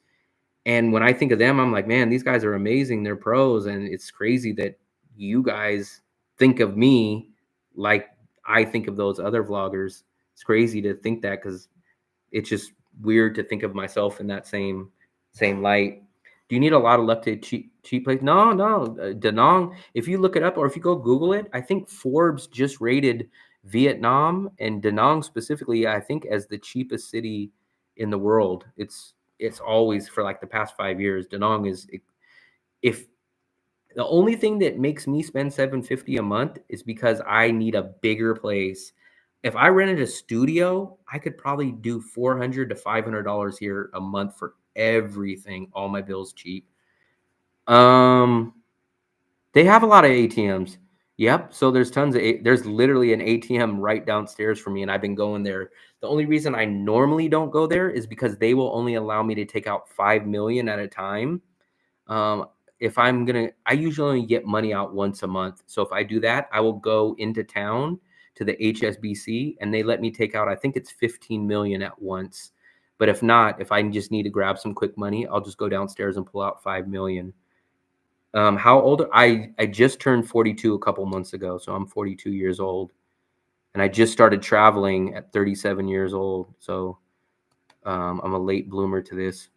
and when I think of them, I'm like, man, these guys are amazing. They're pros. And it's crazy that you guys think of me like I think of those other vloggers. It's crazy to think that because it's just weird to think of myself in that same light. Do you need a lot of luck to cheap place? No, no. Da Nang, if you look it up or if you go Google it, I think Forbes just rated Vietnam and Da Nang specifically, I think, as the cheapest city in the world. It's always for like the past 5 years. Da Nang is if the only thing that makes me spend 750 a month is because I need a bigger place. If I rented a studio, I could probably do $400 to $500 here a month for everything, all my bills cheap. Um, they have a lot of ATMs. Yep. So there's there's literally an ATM right downstairs for me, and I've been going there. The only reason I normally don't go there is because they will only allow me to take out 5 million at a time. Um, if I usually only get money out once a month. So if I do that, I will go into town to the HSBC and they let me take out, I think it's 15 million at once. But if not, if I just need to grab some quick money, I'll just go downstairs and pull out 5 million. How old? I just turned 42 a couple months ago. So I'm 42 years old and I just started traveling at 37 years old. So I'm a late bloomer to this.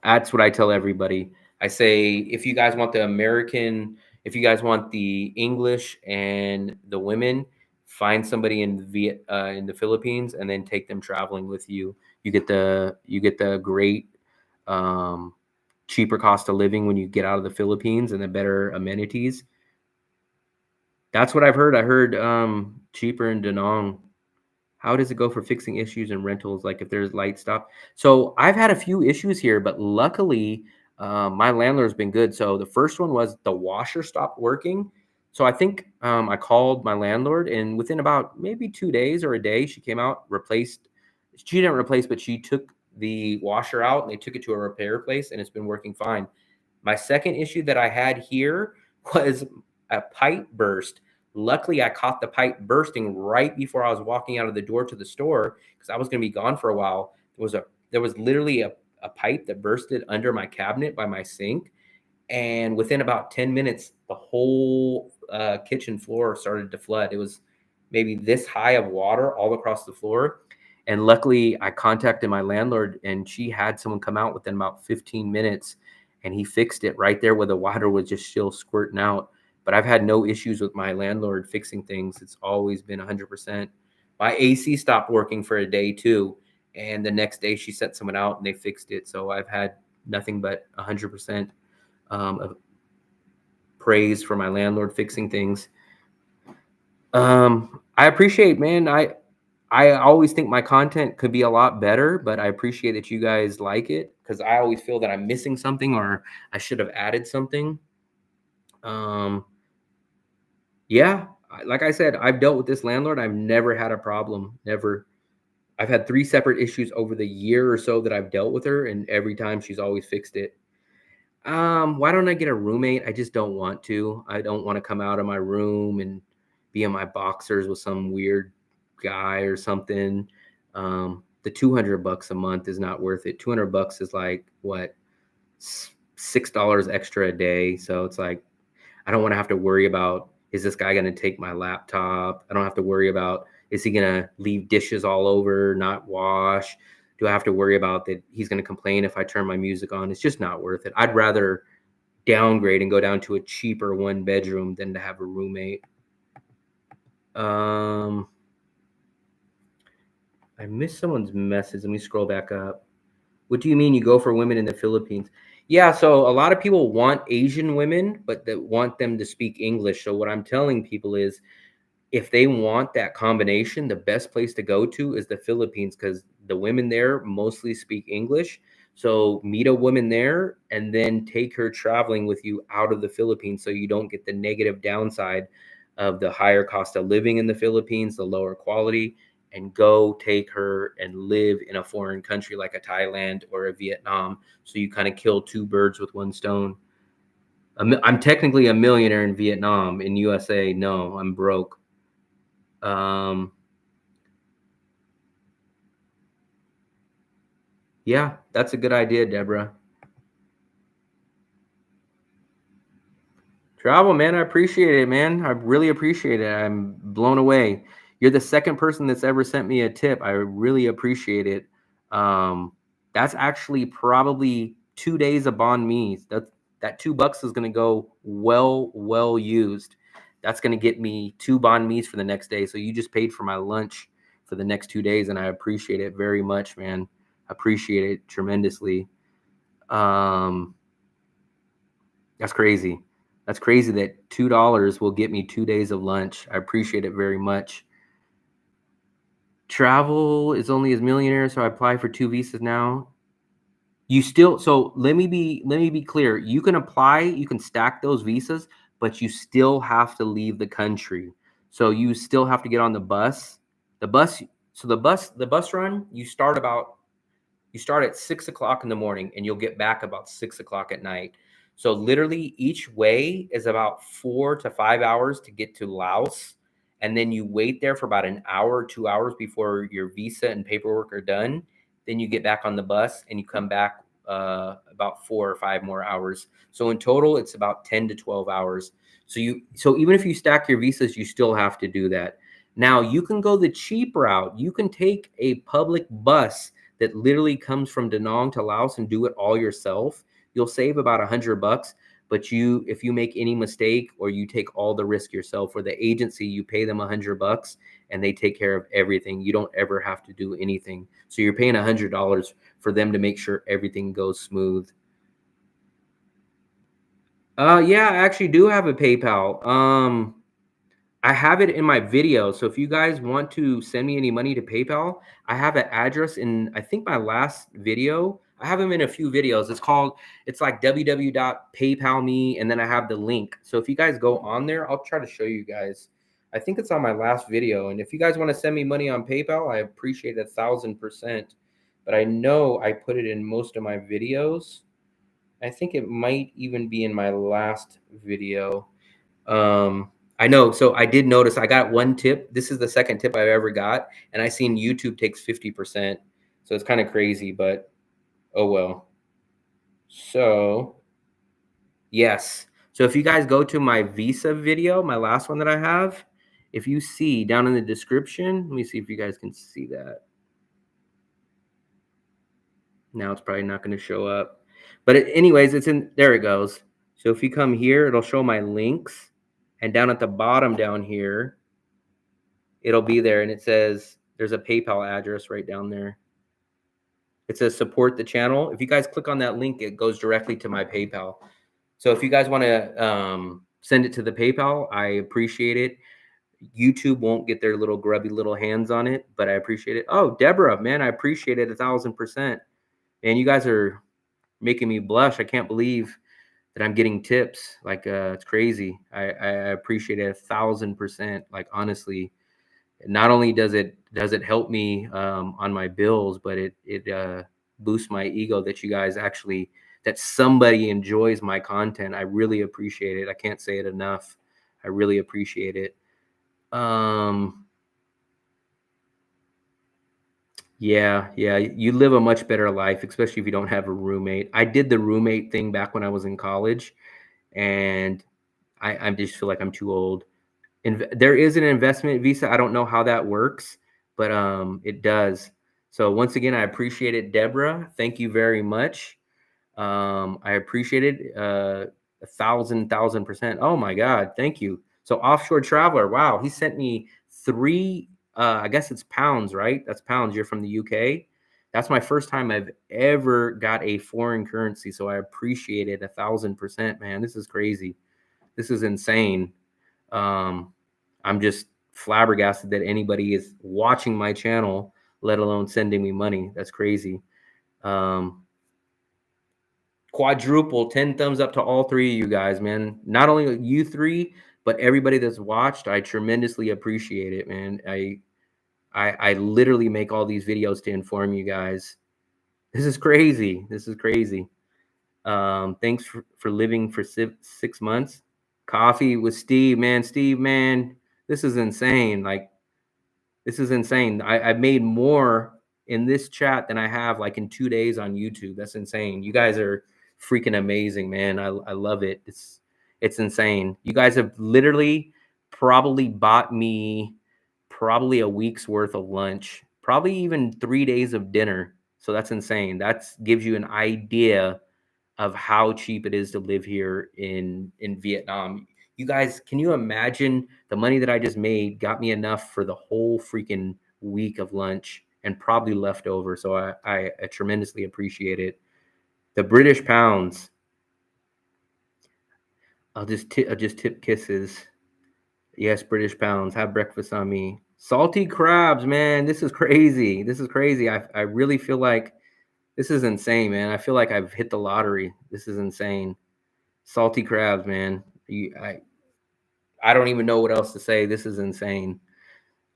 That's what I tell everybody. I say, if you guys want the American, if you guys want the English and the women, find somebody in the Philippines and then take them traveling with you. You get the great um, cheaper cost of living when you get out of the Philippines and the better amenities. That's what I've heard. I heard cheaper in Da Nang. How does it go for fixing issues and rentals? Like if there's light stop. So I've had a few issues here, but luckily my landlord's been good. So the first one was the washer stopped working. So I think I called my landlord, and within about maybe 2 days or a day, she came out, replaced. She didn't replace, but she took the washer out and they took it to a repair place, and it's been working fine. My second issue that I had here was a pipe burst. Luckily, I caught the pipe bursting right before I was walking out of the door to the store because I was going to be gone for a while. There was literally a pipe that bursted under my cabinet by my sink, and within about 10 minutes, the whole kitchen floor started to flood. It was maybe this high of water all across the floor. And luckily, I contacted my landlord, and she had someone come out within about 15 minutes, and he fixed it right there where the water was just still squirting out. But I've had no issues with my landlord fixing things. It's always been 100%. My AC stopped working for a day too, and the next day she sent someone out and they fixed it. So I've had nothing but 100% of praise for my landlord fixing things. I appreciate, man. I always think my content could be a lot better, but I appreciate that you guys like it, because I always feel that I'm missing something or I should have added something. Um, yeah, like I said, I've dealt with this landlord. I've never had a problem. Never. I've had 3 separate issues over the year or so that I've dealt with her, and every time she's always fixed it. Why don't I get a roommate? I just don't want to. I don't want to come out of my room and be in my boxers with some weird guy or something. The $200 a month is not worth it. $200 is like what, $6 extra a day. So it's like, I don't want to have to worry about, is this guy going to take my laptop? I don't have to worry about, is he going to leave dishes all over, not wash? Do I have to worry about that he's going to complain if I turn my music on? It's just not worth it. I'd rather downgrade and go down to a cheaper 1-bedroom than to have a roommate. I missed someone's message. Let me scroll back up. What do you mean you go for women in the Philippines? Yeah, so a lot of people want Asian women, but they want them to speak English. So what I'm telling people is, if they want that combination, the best place to go to is the Philippines, because the women there mostly speak English. So meet a woman there and then take her traveling with you out of the Philippines, so you don't get the negative downside of the higher cost of living in the Philippines, the lower quality, and go take her and live in a foreign country like a Thailand or a Vietnam. So you kind of kill 2 birds with 1 stone. I'm technically a millionaire in Vietnam. In USA, no, I'm broke. Yeah, that's a good idea, Deborah. Travel, man. I appreciate it, man. I really appreciate it. I'm blown away. You're the second person that's ever sent me a tip. I really appreciate it. That's actually probably 2 days of banh mi. That $2 is going to go well used. That's going to get me 2 banh mi's for the next day. So you just paid for my lunch for the next 2 days, and I appreciate it very much, man. Appreciate it tremendously. That's crazy. That's crazy that $2 will get me 2 days of lunch. I appreciate it very much. Travel is only as millionaire, so I apply for 2 visas now. You still, so let me be clear. You can apply, you can stack those visas, but you still have to leave the country. So you still have to get on the bus. The bus, so the bus run, you start at 6 o'clock in the morning and you'll get back about 6 o'clock at night. So literally each way is about 4 to 5 hours to get to Laos. And then you wait there for about an hour, 2 hours before your visa and paperwork are done. Then you get back on the bus and you come back about 4 or 5 more hours. So in total, it's about 10 to 12 hours. So even if you stack your visas, you still have to do that. Now you can go the cheap route. You can take a public bus that literally comes from Da Nang to Laos and do it all yourself. You'll save about $100, but if you make any mistake or you take all the risk yourself, or the agency, you pay them $100 and they take care of everything. You don't ever have to do anything. So you're paying $100 for them to make sure everything goes smooth. Yeah, I actually do have a PayPal. I have it in my video. So if you guys want to send me any money to PayPal, I have an address in, I think, my last video. I have them in a few videos. It's like www.paypal.me, and then I have the link. So if you guys go on there, I'll try to show you guys. I think it's on my last video. And if you guys want to send me money on PayPal, I appreciate it 1,000%. But I know I put it in most of my videos. I think it might even be in my last video. I know. So I did notice I got 1 tip. This is the second tip I've ever got. And I seen YouTube takes 50%. So it's kind of crazy, but oh well. So yes. So if you guys go to my Visa video, my last one that I have, if you see down in the description, let me see if you guys can see that. Now it's probably not going to show up. But anyways, it's in there. It goes. So if you come here, it'll show my links, and down at the bottom down here, it'll be there, and it says there's a PayPal address right down there. It says support the channel. If you guys click on that link, it goes directly to my PayPal. So if you guys want to send it to the PayPal, I appreciate it. YouTube won't get their little grubby little hands on it, but I appreciate it. Oh, Deborah, man, I appreciate it 1,000%. And you guys are making me blush. I can't believe that I'm getting tips. Like it's crazy. I appreciate it 1,000%. Like honestly, not only does it help me on my bills, but it boosts my ego that you guys actually, that somebody enjoys my content. I really appreciate it. I can't say it enough. I really appreciate it. Yeah, you live a much better life, especially if you don't have a roommate. I did the roommate thing back when I was in college, and I just feel like I'm too old. There is an investment visa. I don't know how that works, but it does. So once again, I appreciate it, Deborah. Thank you very much. I appreciate it 1,000%. Oh my God, thank you. So offshore traveler, wow, he sent me 3. I guess it's pounds, right? That's pounds. You're from the UK. That's my first time I've ever got a foreign currency, so I appreciate it 1,000%, man. This is crazy. This is insane. I'm just flabbergasted that anybody is watching my channel, let alone sending me money. That's crazy. Quadruple 10 thumbs up to all 3 of you guys, man. Not only you 3, but everybody that's watched. I tremendously appreciate it, man. I literally make all these videos to inform you guys. This is crazy. This is crazy. Thanks for living for 6 months. Coffee with Steve, man. Steve, man, this is insane. Like, this is insane. I've made more in this chat than I have like in 2 days on YouTube. That's insane. You guys are freaking amazing, man. I love it. It's insane. You guys have literally probably bought me probably a week's worth of lunch, probably even 3 days of dinner. So that's insane. That gives you an idea of how cheap it is to live here in Vietnam. You guys, can you imagine the money that I just made got me enough for the whole freaking week of lunch and probably left over. So I tremendously appreciate it. The British pounds. I'll just tip kisses. Yes, British pounds. Have breakfast on me. Salty crabs, man. This is crazy. This is crazy. I really feel like this is insane, man. I feel like I've hit the lottery. This is insane. Salty crabs, man. I don't even know what else to say. This is insane.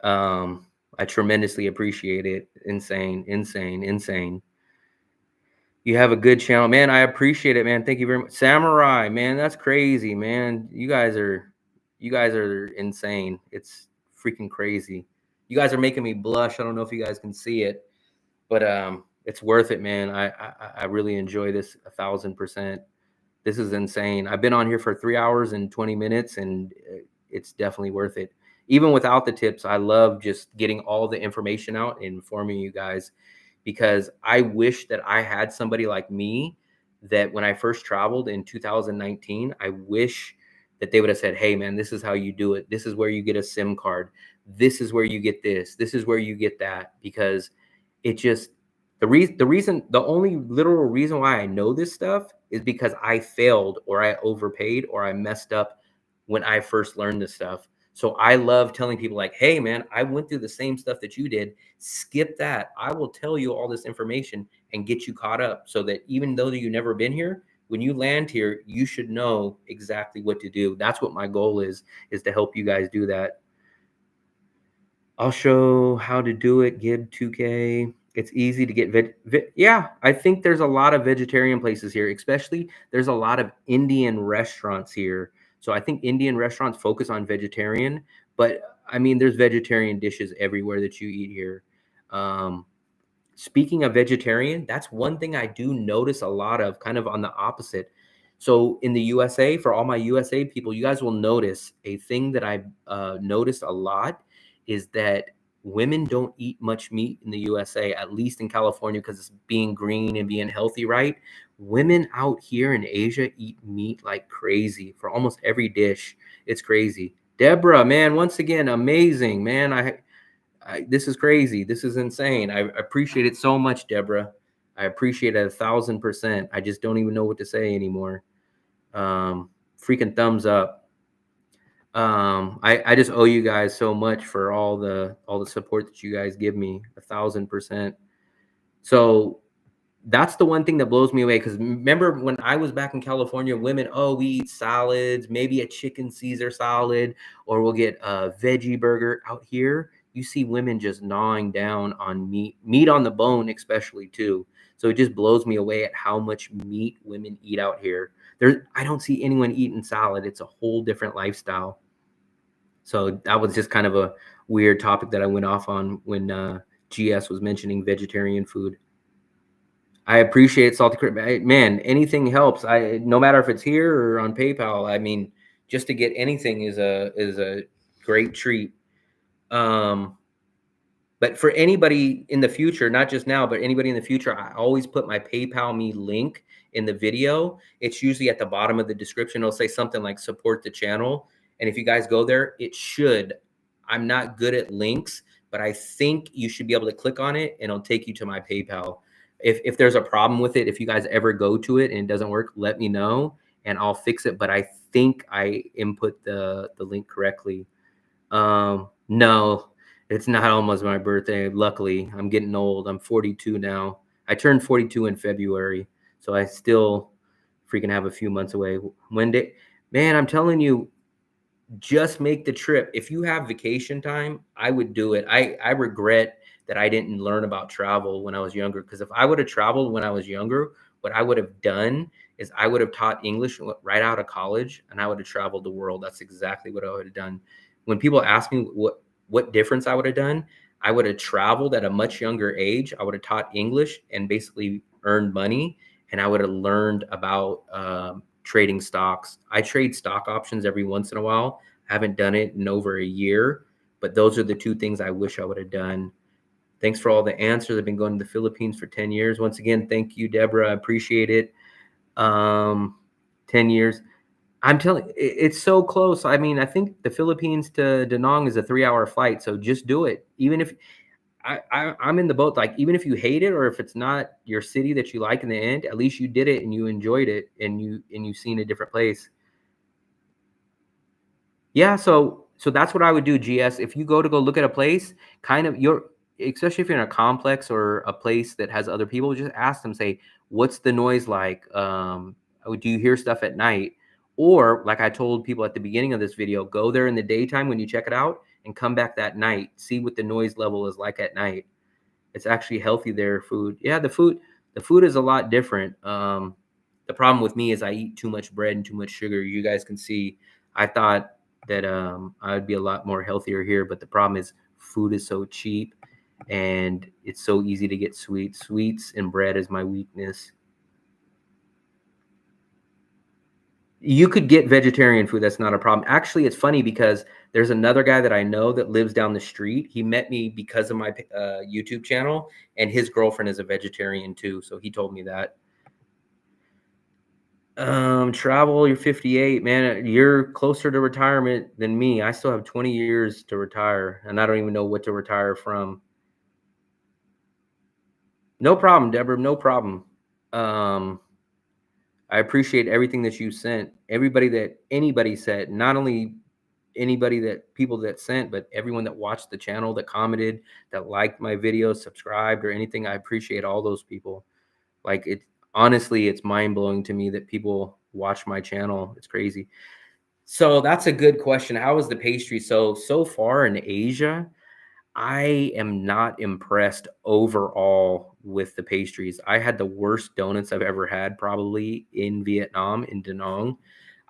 I tremendously appreciate it. Insane, insane, insane. You have a good channel, man. I appreciate it, man. Thank you very much. Samurai, man, that's crazy, man. You guys are insane. It's freaking crazy. You guys are making me blush. I don't know if you guys can see it, but it's worth it, man. I really enjoy this 1,000%. This is insane. I've been on here for 3 hours and 20 minutes, and it's definitely worth it. Even without the tips, I love just getting all the information out and informing you guys, because I wish that I had somebody like me that when I first traveled in 2019, I wish that they would have said, hey, man, this is how you do it. This is where you get a SIM card. This is where you get this. This is where you get that. Because it just, the only literal reason why I know this stuff is because I failed or I overpaid or I messed up when I first learned this stuff. So I love telling people like, hey, man, I went through the same stuff that you did. Skip that. I will tell you all this information and get you caught up so that even though you've never been here, when you land here, you should know exactly what to do. That's what my goal is to help you guys do that. I'll show how to do it. Gib 2K. It's easy to get yeah, I think there's a lot of vegetarian places here, especially there's a lot of Indian restaurants here. So I think Indian restaurants focus on vegetarian, but I mean, there's vegetarian dishes everywhere that you eat here. Speaking of vegetarian, that's one thing I do notice a lot of, kind of on the opposite. So in the USA, for all my USA people, you guys will notice a thing that I noticed a lot is that women don't eat much meat in the USA, at least in California, because it's being green and being healthy, right? Women out here in Asia eat meat like crazy for almost every dish. It's crazy. Deborah, man, once again, amazing, man. This is crazy. This is insane. I appreciate it so much, Deborah. I appreciate it 1,000%. I just don't even know what to say anymore. Freaking thumbs up. I just owe you guys so much for all the support that you guys give me. 1,000%. So that's the one thing that blows me away, because remember when I was back in California, women, oh, we eat salads, maybe a chicken Caesar salad, or we'll get a veggie burger. Out here you see women just gnawing down on meat on the bone, especially too. So it just blows me away at how much meat women eat out here. I don't see anyone eating salad. It's a whole different lifestyle. So that was just kind of a weird topic that I went off on when GS was mentioning vegetarian food. I appreciate Salty Cream. Man, anything helps. No matter if it's here or on PayPal. I mean, just to get anything is a great treat. But for anybody in the future, not just now, but anybody in the future, I always put my PayPal me link in the video. It's usually at the bottom of the description. It'll say something like support the channel. And if you guys go there, it should. I'm not good at links, but I think you should be able to click on it and it'll take you to my PayPal. If there's a problem with it, if you guys ever go to it and it doesn't work, let me know and I'll fix it. But I think I input the link correctly. No, it's not almost my birthday. Luckily, I'm getting old. I'm 42 now. I turned 42 in February, so I still freaking have a few months away. Man, I'm telling you, just make the trip. If you have vacation time, I would do it. I regret that I didn't learn about travel when I was younger, because if I would have traveled when I was younger, what I would have done is I would have taught English right out of college and I would have traveled the world. That's exactly what I would have done. When people ask me what difference I would have done, I would have traveled at a much younger age. I would have taught English and basically earned money, and I would have learned about trading stocks. I trade stock options every once in a while. I haven't done it in over a year, but those are the two things I wish I would have done. Thanks for all the answers. I've been going to the Philippines for 10 years. Once again, thank you, Deborah. I appreciate it. 10 years. I'm telling you, it's so close. I mean, I think the Philippines to Da Nang is a 3-hour flight. So just do it. Even if I'm in the boat, like even if you hate it or if it's not your city that you like in the end, at least you did it and you enjoyed it and you've seen a different place. Yeah, so that's what I would do, GS. If you go look at a place, kind of especially if you're in a complex or a place that has other people, just ask them, say, what's the noise like? Do you hear stuff at night? Or like I told people at the beginning of this video, go there in the daytime when you check it out and come back that night. See what the noise level is like at night. It's actually healthy there. Food. Yeah, the food is a lot different. The problem with me is I eat too much bread and too much sugar. You guys can see I thought that I would be a lot more healthier here, but the problem is food is so cheap and it's so easy to get sweets and bread is my weakness. You could get vegetarian food. That's not a problem. Actually, it's funny because there's another guy that I know that lives down the street. He met me because of my YouTube channel, and his girlfriend is a vegetarian too. So he told me that. Travel, you're 58, man. You're closer to retirement than me. I still have 20 years to retire, and I don't even know what to retire from. No problem, Deborah. No problem. I appreciate everything that you sent. Anybody said, not only people that sent, but everyone that watched the channel, that commented, that liked my videos, subscribed or anything. I appreciate all those people. Like honestly, it's mind blowing to me that people watch my channel. It's crazy. So that's a good question. How is the pastry? So far in Asia, I am not impressed overall with the pastries. I had the worst donuts I've ever had, probably in Vietnam, in Da Nang.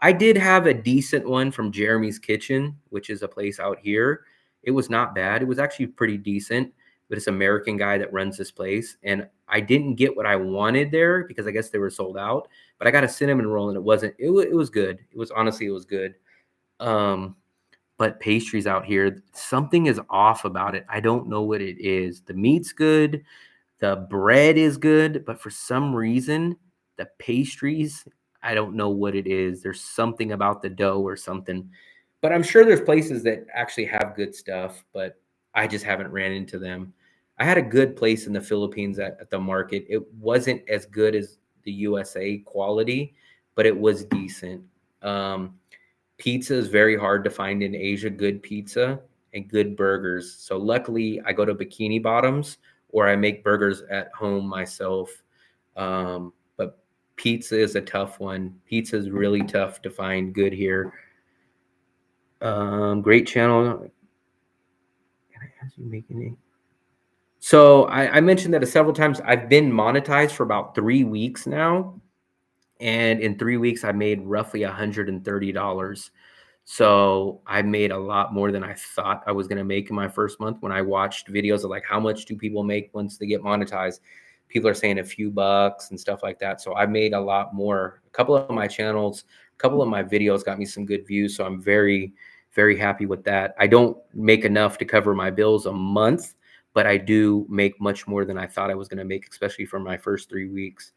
I did have a decent one from Jeremy's Kitchen, which is a place out here. It was not bad. It was actually pretty decent, but it's an American guy that runs this place. And I didn't get what I wanted there because I guess they were sold out. But I got a cinnamon roll and it was good. It was good. But but pastries out here, something is off about it. I don't know what it is. The meat's good, the bread is good, but for some reason, the pastries, I don't know what it is. There's something about the dough or something. But I'm sure there's places that actually have good stuff, but I just haven't ran into them. I had a good place in the Philippines at the market. It wasn't as good as the USA quality, but it was decent. Um, Pizza is very hard to find in Asia, good pizza and good burgers. So luckily, I go to Bikini Bottoms or I make burgers at home myself. But pizza is a tough one. Pizza is really tough to find good here. Great channel. Can I ask you making it? So I mentioned that several times. I've been monetized for about 3 weeks now. And in 3 weeks, I made roughly $130. So I made a lot more than I thought I was going to make in my first month. When I watched videos of like how much do people make once they get monetized, people are saying a few bucks and stuff like that. So I made a lot more. A couple of my channels, a couple of my videos got me some good views. So I'm very, very happy with that. I don't make enough to cover my bills a month, but I do make much more than I thought I was going to make, especially for my first 3 weeks.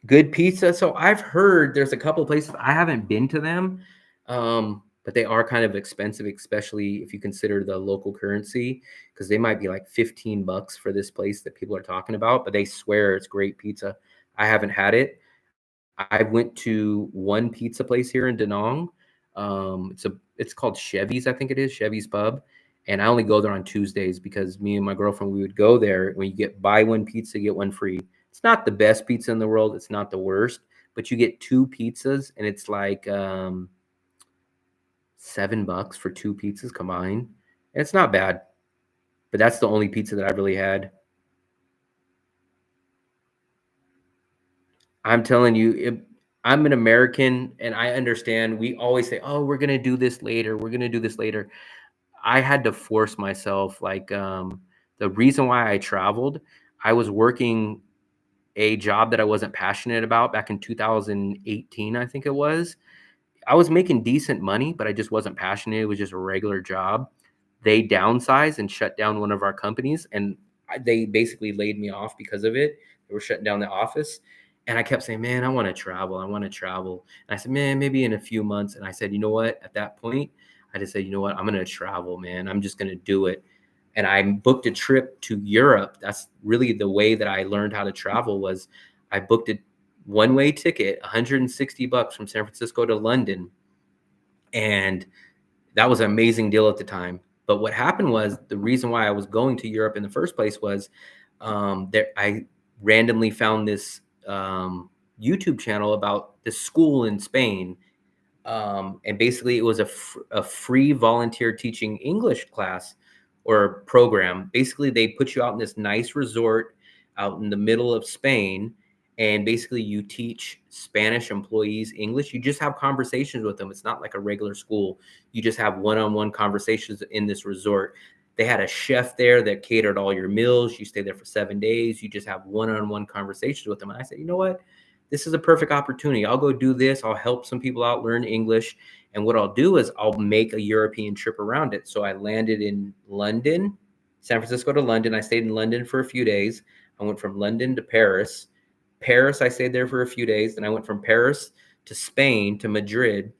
Good pizza. So I've heard there's a couple of places. I haven't been to them, but they are kind of expensive, especially if you consider the local currency, because they might be like $15 for this place that people are talking about, but they swear it's great pizza. I haven't had it. I went to one pizza place here in Danong. It's called Chevy's, I think it is, Chevy's Pub. And I only go there on Tuesdays because me and my girlfriend, we would go there. When you get buy one pizza, get one free. It's not the best pizza in the world. It's not the worst, but you get two pizzas and it's like $7 for two pizzas combined. And it's not bad, but that's the only pizza that I've really had. I'm telling you, I'm an American and I understand. We always say, oh, we're going to do this later. We're going to do this later. I had to force myself. Like the reason why I traveled, I was working a job that I wasn't passionate about back in 2018, I think it was. I was making decent money, but I just wasn't passionate. It was just a regular job. They downsized and shut down one of our companies, and they basically laid me off because of it. They were shutting down the office. And I kept saying, man, I want to travel. I want to travel. And I said, man, maybe in a few months. And I said, you know what? At that point, I just said, you know what? I'm going to travel, man. I'm just going to do it. And I booked a trip to Europe. That's really the way that I learned how to travel was I booked a one-way ticket, $160 from San Francisco to London. And that was an amazing deal at the time. But what happened was the reason why I was going to Europe in the first place was there I randomly found this YouTube channel about this school in Spain. And basically, it was a free volunteer teaching English class or program. Basically, they put you out in this nice resort out in the middle of Spain. And basically, you teach Spanish employees English. You just have conversations with them. It's not like a regular school. You just have one-on-one conversations in this resort. They had a chef there that catered all your meals. You stay there for 7 days. You just have one-on-one conversations with them. And I said, you know what? This is a perfect opportunity. I'll go do this. I'll help some people out learn English. And what I'll do is I'll make a European trip around it. So I landed in London, San Francisco to London. I stayed in London for a few days. I went from London to Paris. Paris, I stayed there for a few days. Then I went from Paris to Spain to Madrid.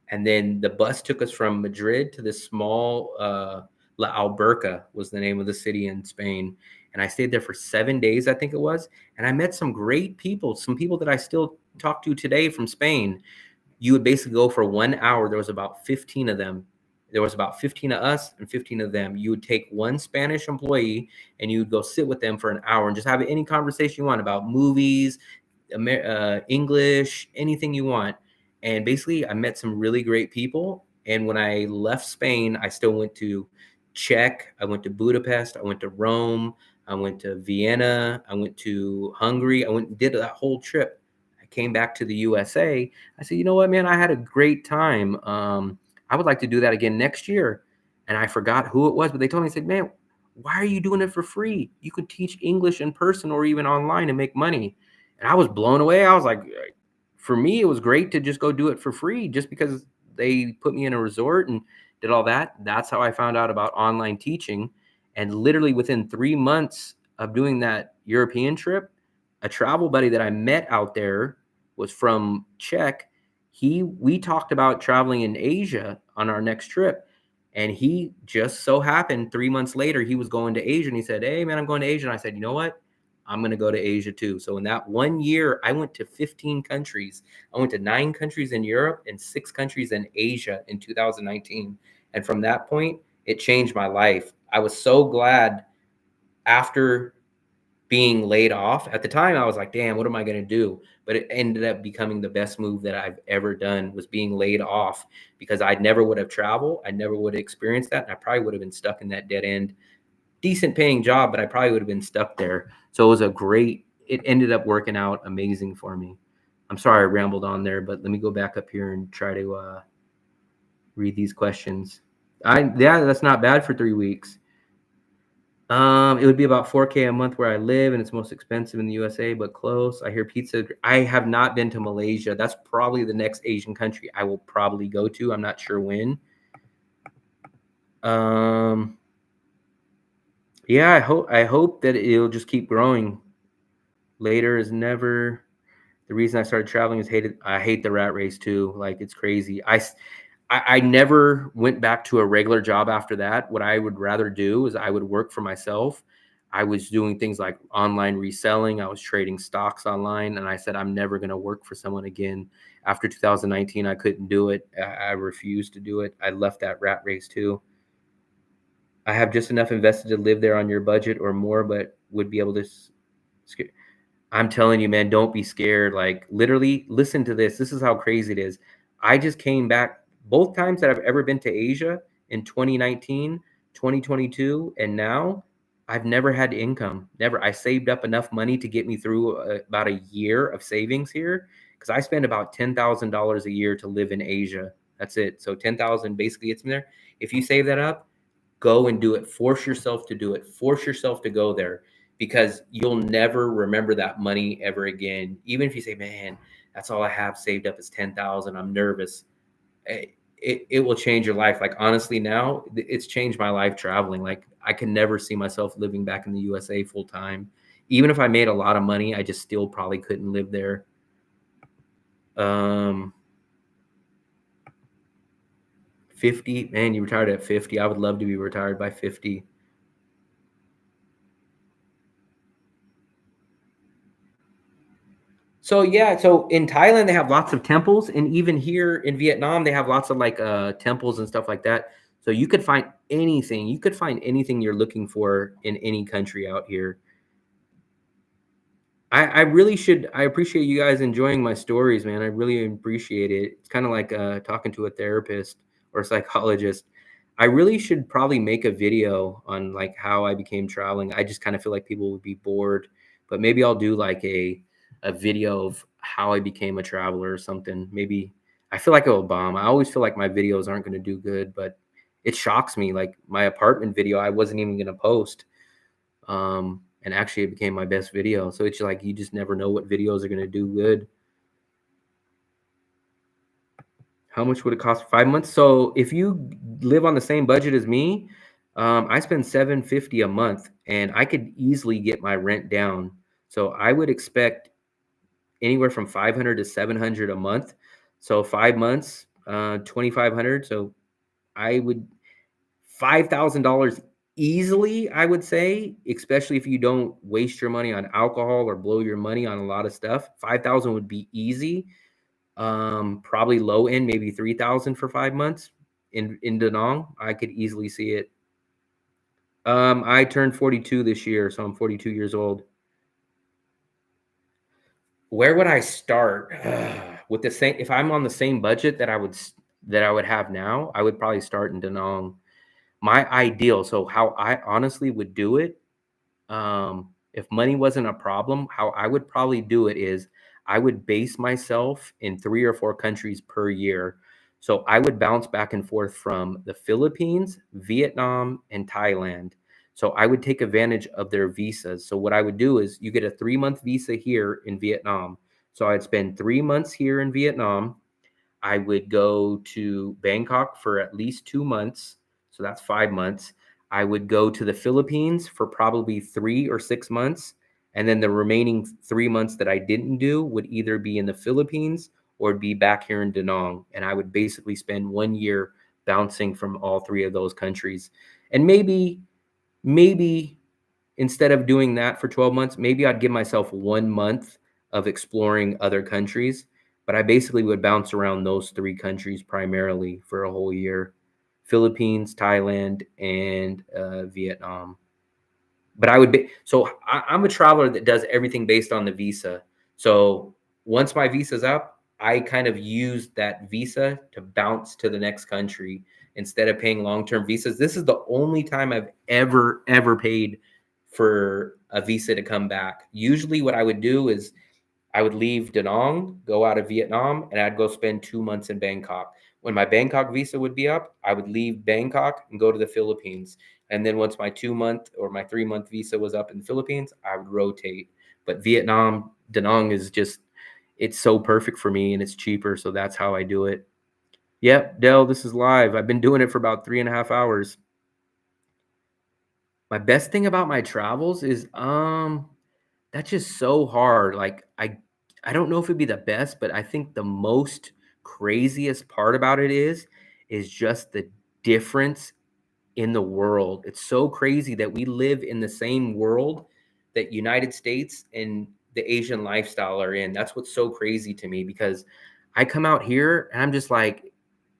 And then the bus took us from Madrid to this small La Alberca was the name of the city in Spain. And I stayed there for 7 days, I think it was. And I met some great people, some people that I still talk to today from Spain. You would basically go for 1 hour. There was about 15 of them. There was about 15 of us and 15 of them. You would take one Spanish employee and you would go sit with them for an hour and just have any conversation you want about movies, English, anything you want. And basically, I met some really great people. And when I left Spain, I still went to Czech. I went to Budapest. I went to Rome. I went to Vienna. I went to Hungary. I went and did that whole trip. I came back to the USA. I said, you know what, man, I had a great time. I would like to do that again next year. And I forgot who it was, but they told me, I said, man, why are you doing it for free? You could teach English in person or even online and make money. And I was blown away. I was like, for me, it was great to just go do it for free just because they put me in a resort and did all that. That's how I found out about online teaching. And literally within 3 months of doing that European trip, a travel buddy that I met out there was from Czech. We talked about traveling in Asia on our next trip. And he just so happened 3 months later, he was going to Asia and he said, "Hey man, I'm going to Asia." And I said, "You know what? I'm going to go to Asia too." So in that 1 year, I went to 15 countries. I went to 9 countries in Europe and 6 countries in Asia in 2019. And from that point, it changed my life. I was so glad after being laid off. At the time, I was like, damn, what am I going to do? But it ended up becoming the best move that I've ever done, was being laid off, because I never would have traveled. I never would have experienced that. And I probably would have been stuck in that dead end, decent paying job, but I probably would have been stuck there. So it was it ended up working out amazing for me. I'm sorry I rambled on there, but let me go back up here and try to read these questions. Yeah, that's not bad for 3 weeks. It would be about $4K a month where I live, and it's most expensive in the USA, but close. I hear pizza. I have not been to Malaysia. That's probably the next Asian country I will probably go to. I'm not sure when. Yeah, I hope that it'll just keep growing. Later is never. The reason I started traveling is I hate the rat race too. Like, it's crazy. I never went back to a regular job after that. What I would rather do is I would work for myself. I was doing things like online reselling. I was trading stocks online. And I said, I'm never going to work for someone again. After 2019, I couldn't do it. I refused to do it. I left that rat race too. I have just enough invested to live there on your budget or more, but would be able to. I'm telling you, man, don't be scared. Like, literally, listen to this. This is how crazy it is. I just came back both times that I've ever been to Asia, in 2019, 2022, and now. I've never had income. Never. I saved up enough money to get me through about a year of savings here, because I spend about $10,000 a year to live in Asia. That's it. So 10,000 basically gets me there. If you save that up, go and do it. Force yourself to do it. Force yourself to go there, because you'll never remember that money ever again. Even if you say, man, that's all I have saved up is 10,000. I'm nervous. It will change your life. Like, honestly, now it's changed my life traveling. Like, I can never see myself living back in the USA full time. Even if I made a lot of money, I just still probably couldn't live there. 50, man, you retired at 50. I would love to be retired by 50. So yeah, so in Thailand they have lots of temples, and even here in Vietnam they have lots of like temples and stuff like that. So you could find anything. You could find anything you're looking for in any country out here. I really should. I appreciate you guys enjoying my stories, man. I really appreciate it. It's kind of like talking to a therapist or a psychologist. I really should probably make a video on like how I became traveling. I just kind of feel like people would be bored, but maybe I'll do like a video of how I became a traveler or something. Maybe I feel like it will bomb. I always feel like my videos aren't going to do good, but it shocks me. Like my apartment video, I wasn't even going to post. And actually it became my best video. So it's like, you just never know what videos are going to do good. How much would it cost for 5 months? So if you live on the same budget as me, I spend $750 a month, and I could easily get my rent down. So I would expect anywhere from 500 to 700 a month. So 5 months, 2,500. So I would $5,000 easily, I would say, especially if you don't waste your money on alcohol or blow your money on a lot of stuff. 5,000 would be easy. Probably low end, maybe 3,000 for 5 months in Da Nang. I could easily see it. I turned 42 this year, so I'm 42 years old. Where would I start? With the same, if I'm on the same budget that I would have now, I would probably start in Da Nang. My ideal, so how I honestly would do it, if money wasn't a problem, how I would probably do it is I would base myself in 3 or 4 countries per year. So I would bounce back and forth from the Philippines, Vietnam, and Thailand. So I would take advantage of their visas. So what I would do is, you get a 3-month visa here in Vietnam. So I'd spend 3 months here in Vietnam. I would go to Bangkok for at least 2 months. So that's 5 months. I would go to the Philippines for probably 3 or 6 months. And then the remaining 3 months that I didn't do would either be in the Philippines or be back here in Da Nang. And I would basically spend 1 year bouncing from all three of those countries. And maybe instead of doing that for 12 months, maybe I'd give myself 1 month of exploring other countries. But I basically would bounce around those three countries primarily for a whole year: Philippines, Thailand, and Vietnam. But I would be I'm a traveler that does everything based on the visa. So once my visa's up, I kind of use that visa to bounce to the next country instead of paying long-term visas. This is the only time I've ever paid for a visa to come back. Usually what I would do is I would leave Da Nang, go out of Vietnam, and I'd go spend 2 months in Bangkok. When my Bangkok visa would be up, I would leave Bangkok and go to the Philippines. And then once my 2 month or my 3 month visa was up in the Philippines, I would rotate. But Vietnam, Da Nang is just, it's so perfect for me and it's cheaper. So that's how I do it. Yep, Dell, this is live. I've been doing it for about 3.5 hours. My best thing about my travels is that's just so hard. Like I don't know if it'd be the best, but I think the most craziest part about it is just the difference in the world. It's so crazy that we live in the same world that United States and the Asian lifestyle are in. That's what's so crazy to me, because I come out here and I'm just like,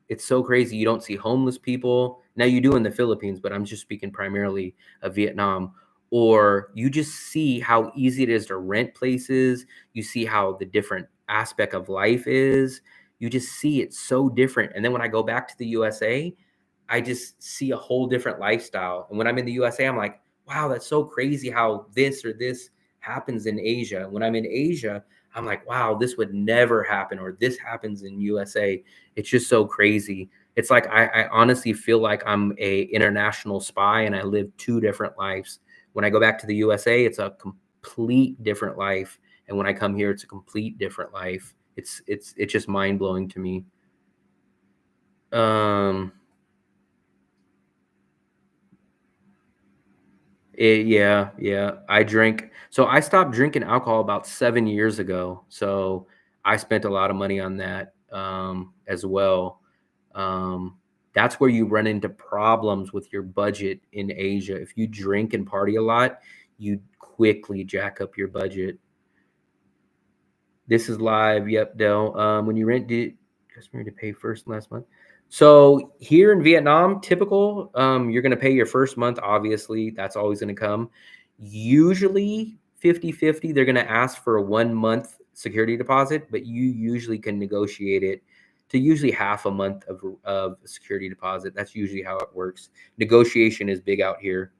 it's so crazy. You don't see homeless people. Now you do in the Philippines, but I'm just speaking primarily of Vietnam. Or you just see how easy it is to rent places. You see how the different aspect of life is. You just see it so different. And then when I go back to the USA, I just see a whole different lifestyle. And when I'm in the USA, I'm like, wow, that's so crazy how this or this happens in Asia. When I'm in Asia, I'm like, wow, this would never happen, or this happens in USA. It's just so crazy. It's like I honestly feel like I'm a international spy and I live two different lives. When I go back to the USA, it's a complete different life. And when I come here, it's a complete different life. It's just mind blowing to me. Um yeah. I drink. So I stopped drinking alcohol about 7 years ago. So I spent a lot of money on that as well. Um, that's where you run into problems with your budget in Asia. If you drink and party a lot, you quickly jack up your budget. This is live. Yep, Dell. When you rent, did customer to pay first and last month? So here in Vietnam, typical, you're going to pay your first month. Obviously, that's always going to come. Usually 50-50, they're going to ask for a 1 month security deposit, but you usually can negotiate it to usually half a month of security deposit. That's usually how it works. Negotiation is big out here.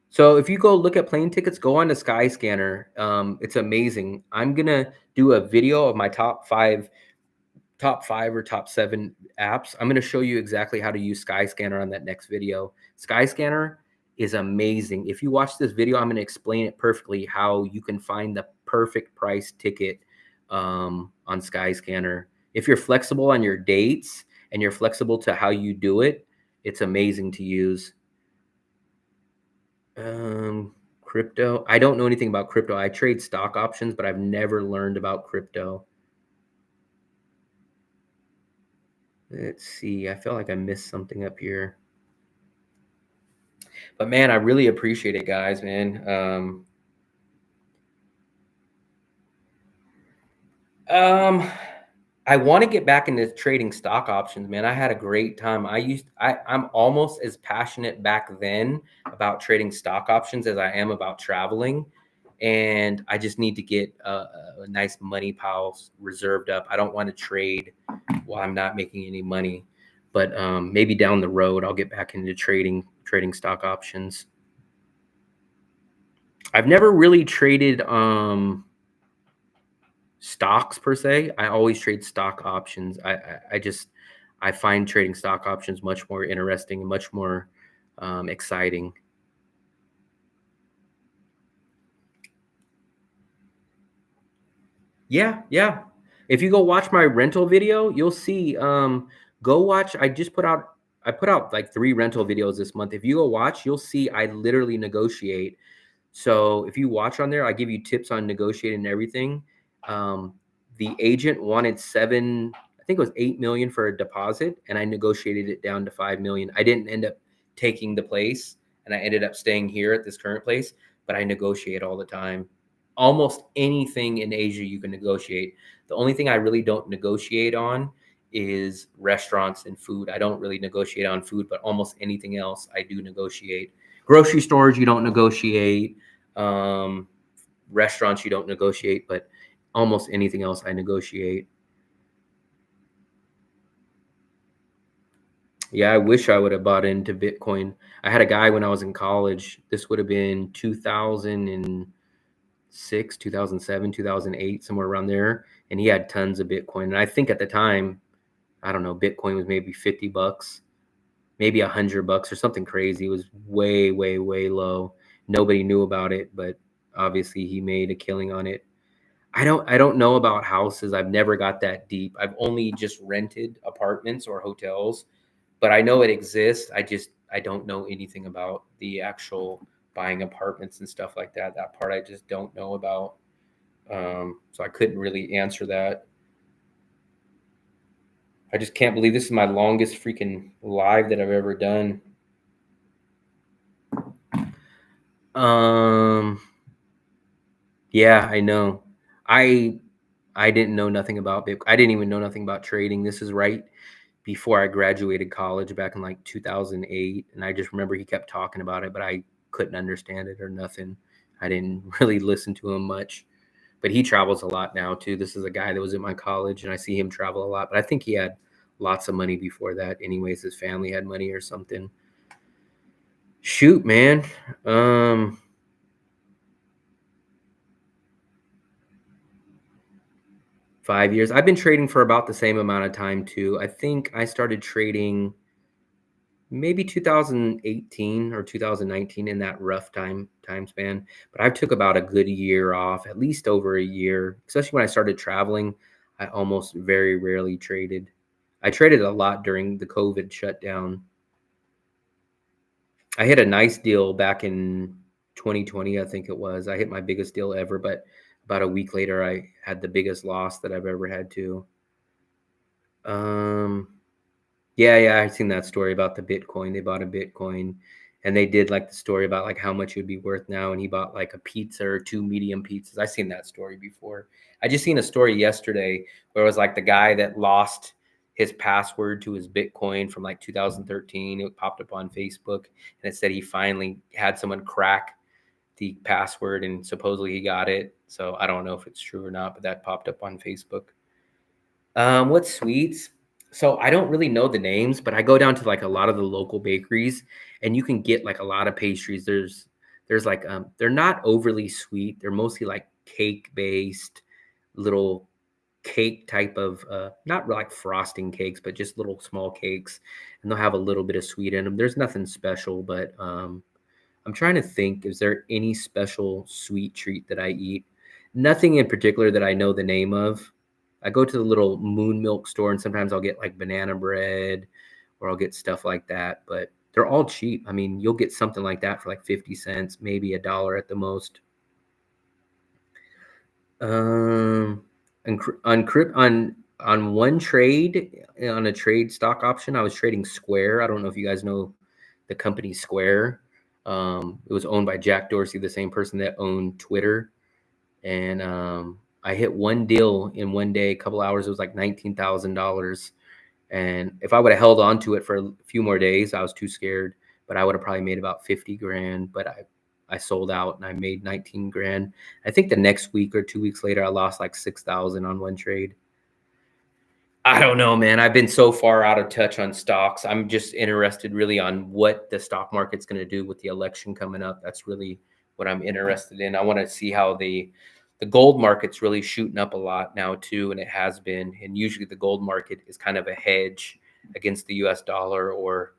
So if you go look at plane tickets, go on to Skyscanner. It's amazing. I'm gonna do a video of my top five or top seven apps. I'm gonna show you exactly how to use Skyscanner on that next video. Skyscanner is amazing. If you watch this video, I'm gonna explain it perfectly how you can find the perfect price ticket on Skyscanner. If you're flexible on your dates and you're flexible to how you do it, it's amazing to use. Crypto. I don't know anything about crypto. I trade stock options, but I've never learned about crypto. Let's see. I feel like I missed something up here. But man, I really appreciate it, guys, man. I want to get back into trading stock options, man. I had a great time. I'm almost as passionate back then about trading stock options as I am about traveling. And I just need to get a nice money pile reserved up. I don't want to trade while I'm not making any money, but maybe down the road I'll get back into trading stock options. I've never really traded stocks per se. I always trade stock options. I find trading stock options much more interesting and much more exciting. Yeah. If you go watch my rental video, you'll see. Go watch. I put out like 3 rental videos this month. If you go watch, you'll see I literally negotiate. So if you watch on there, I give you tips on negotiating and everything. Um, the agent wanted I think it was 8 million for a deposit, and I negotiated it down to 5 million. I didn't end up taking the place, and I ended up staying here at this current place, but I negotiate all the time. Almost anything in Asia you can negotiate. The only thing I really don't negotiate on is restaurants and food. I don't really negotiate on food, but almost anything else I do negotiate. Grocery stores, you don't negotiate. Um, Restaurants, you don't negotiate, but almost anything else I negotiate. Yeah, I wish I would have bought into Bitcoin. I had a guy when I was in college. This would have been 2006, 2007, 2008, somewhere around there. And he had tons of Bitcoin. And I think at the time, I don't know, Bitcoin was maybe $50, maybe $100 or something crazy. It was way, way, way low. Nobody knew about it, but obviously he made a killing on it. I don't know about houses. I've never got that deep. I've only just rented apartments or hotels, but I know it exists. I don't know anything about the actual buying apartments and stuff like that. That part I just don't know about. So I couldn't really answer that. I just can't believe this is my longest freaking live that I've ever done. Um, yeah, I know. I I didn't know nothing about Bitcoin. I didn't even know nothing about trading. This is right before I graduated college back in like 2008, and I just remember he kept talking about it, but I couldn't understand it or nothing. I didn't really listen to him much. But he travels a lot now too. This is a guy that was at my college, and I see him travel a lot. But I think he had lots of money before that. Anyways, his family had money or something. Shoot, man. Um, 5 years. I've been trading for about the same amount of time too. I think I started trading maybe 2018 or 2019, in that rough time span. But I took about a good year off, at least over a year, especially when I started traveling. I almost very rarely traded. I traded a lot during the COVID shutdown. I hit a nice deal back in 2020, I think it was. I hit my biggest deal ever, but about a week later I had the biggest loss that I've ever had to. Um Yeah, I seen that story about the Bitcoin. They bought a Bitcoin, and they did like the story about like how much it would be worth now. And he bought like a pizza or 2 medium pizzas. I seen that story before. I just seen a story yesterday where it was like the guy that lost his password to his Bitcoin from like 2013. It popped up on Facebook, and it said he finally had someone crack the password, and supposedly he got it. So I don't know if it's true or not, but that popped up on Facebook. What sweets? So I don't really know the names, but I go down to like a lot of the local bakeries, and you can get like a lot of pastries. There's like they're not overly sweet. They're mostly like cake based, little cake type of not like frosting cakes, but just little small cakes, and they'll have a little bit of sweet in them. There's nothing special, but I'm trying to think, is there any special sweet treat that I eat? Nothing in particular that I know the name of. I go to the little Moon Milk store, and sometimes I'll get like banana bread, or I'll get stuff like that, but they're all cheap. I mean, you'll get something like that for like 50 cents, maybe $1 at the most. Um, on one trade, on a trade stock option, I was trading Square. I don't know if you guys know the company Square. It was owned by Jack Dorsey, the same person that owned Twitter. And I hit one deal in one day, a couple hours. It was like $19,000. And if I would have held on to it for a few more days, I was too scared. But I would have probably made about 50 grand. But I sold out and I made 19 grand. I think the next week or 2 weeks later, I lost like 6,000 on one trade. I don't know, man. I've been so far out of touch on stocks. I'm just interested really on what the stock market's going to do with the election coming up. That's really what I'm interested in. I want to see how the gold market's really shooting up a lot now too, and it has been. And usually the gold market is kind of a hedge against the U.S. dollar or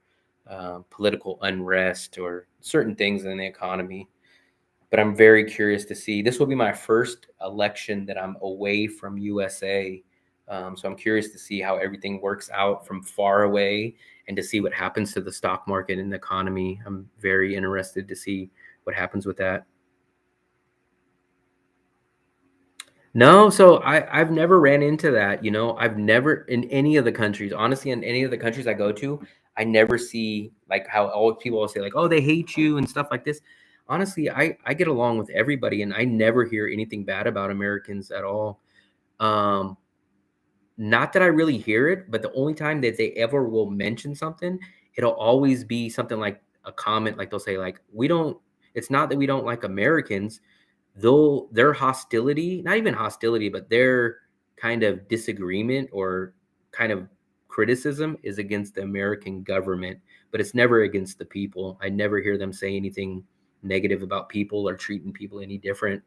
political unrest or certain things in the economy. But I'm very curious to see. This will be my first election that I'm away from USA. So I'm curious to see how everything works out from far away and to see what happens to the stock market and the economy. I'm very interested to see what happens with that. No, so I've never ran into that, you know. I've never in any of the countries, honestly, in any of the countries I go to, I never see like how all people always say like, "Oh, they hate you" and stuff like this. Honestly, I get along with everybody and I never hear anything bad about Americans at all. Um, Not that I really hear it, but the only time that they ever will mention something, it'll always be something like a comment, like they'll say, like, we don't, it's not that we don't like Americans, though their hostility, not even hostility, but their kind of disagreement or kind of criticism is against the American government, but it's never against the people. I never hear them say anything negative about people or treating people any different.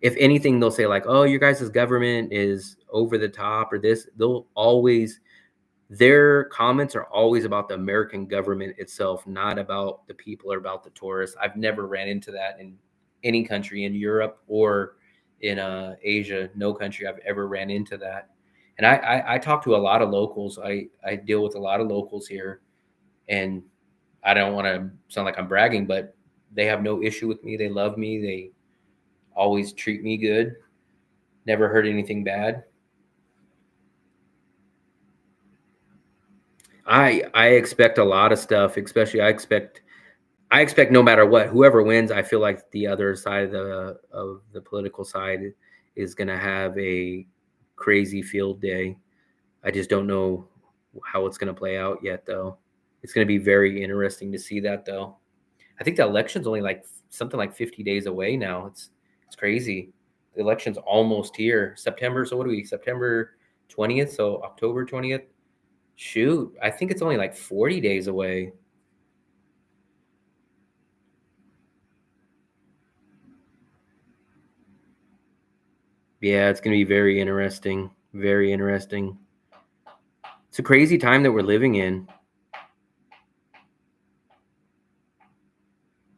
If anything, they'll say like, "Oh, your guys' government is over the top," or this. They'll always their comments are always about the American government itself, not about the people or about the tourists. I've never ran into that in any country in Europe or in Asia. No country I've ever ran into that. And I talk to a lot of locals. I deal with a lot of locals here, and I don't want to sound like I'm bragging, but they have no issue with me. They love me. They always treat me good. Never heard anything bad. I expect a lot of stuff, especially I expect no matter what, whoever wins, I feel like the other side of the political side is going to have a crazy field day. I just don't know how it's going to play out yet, though. It's going to be very interesting to see that, though. I think the election's only like something like 50 days away now. It's crazy. The election's almost here. September. So what are we? September 20th. So October 20th. Shoot, I think it's only like 40 days away. Yeah, it's going to be very interesting. Very interesting. It's a crazy time that we're living in.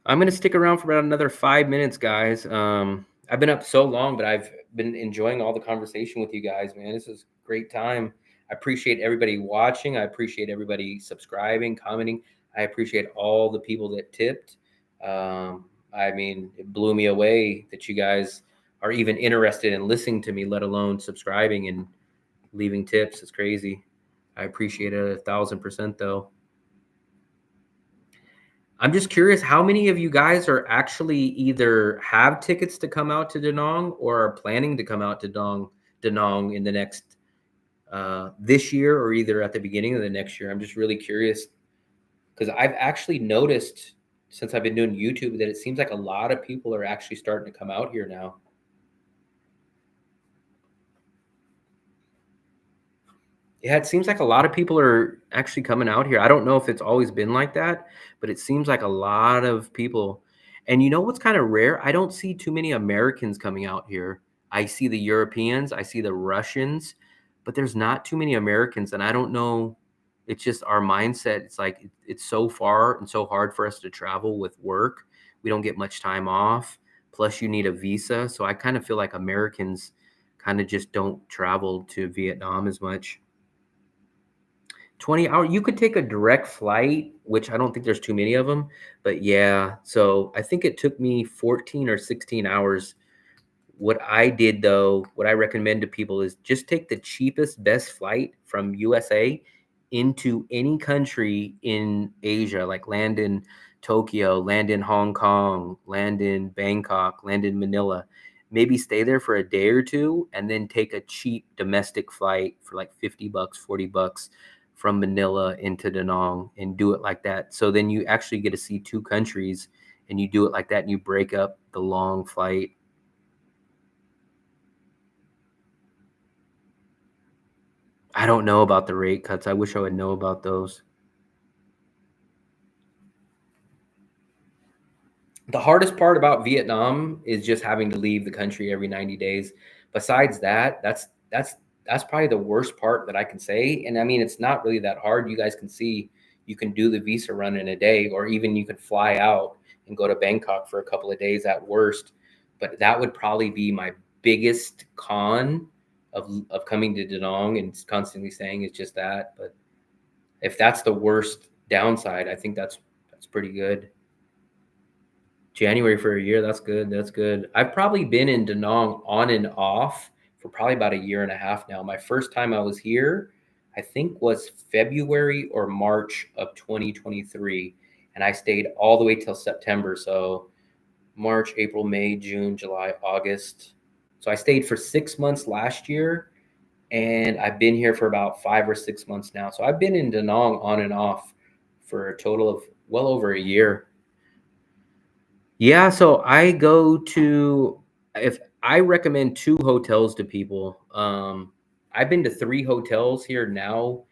I'm going to stick around for about another 5 minutes, guys. I've been up so long, but I've been enjoying all the conversation with you guys, man. This is a great time. I appreciate everybody watching. I appreciate everybody subscribing, commenting. I appreciate all the people that tipped. I mean, it blew me away that you guys are even interested in listening to me, let alone subscribing and leaving tips. It's crazy. I appreciate it 1,000%, though. I'm just curious, how many of you guys are actually either have tickets to come out to Danong or are planning to come out to Danong in the next this year or either at the beginning of the next year? I'm just really curious because I've actually noticed since I've been doing YouTube that it seems like a lot of people are actually starting to come out here now. Yeah, it seems like a lot of people are actually coming out here. I don't know if it's always been like that, but it seems like a lot of people. And you know what's kind of rare? I don't see too many Americans coming out here. I see the Europeans, I see the Russians, but there's not too many Americans. And I don't know. It's just our mindset. It's like it's so far and so hard for us to travel with work. We don't get much time off. Plus, you need a visa. So I kind of feel like Americans kind of just don't travel to Vietnam as much. 20 hour you could take a direct flight, which I don't think there's too many of them, but yeah, so I think it took me 14 or 16 hours. What I did though, what I recommend to people is just take the cheapest best flight from USA into any country in Asia, like land in Tokyo, land in Hong Kong, land in Bangkok, land in Manila. Maybe stay there for a day or two and then take a cheap domestic flight for like 50 bucks, 40 bucks from Manila into Da Nang and do it like that. So then you actually get to see two countries and you do it like that and you break up the long flight. I don't know about the rate cuts. I wish I would know about those. The hardest part about Vietnam is just having to leave the country every 90 days. Besides that, that's probably the worst part that I can say. And I mean, it's not really that hard. You guys can see you can do the visa run in a day, or even you could fly out and go to Bangkok for a couple of days at worst. But that would probably be my biggest con of coming to Da Nang and constantly staying is just that. But if that's the worst downside, I think that's pretty good. January for a year, that's good. That's good. I've probably been in Da Nang on and off for probably about a year and a half now. My first time I was here, I think was February or March of 2023, and I stayed all the way till September. So March, April, May, June, July, August. So I stayed for 6 months last year, and I've been here for about 5 or 6 months now. So I've been in Da Nang on and off for a total of well over a year. Yeah, so I go to if I recommend two hotels to people. I've been to three hotels here now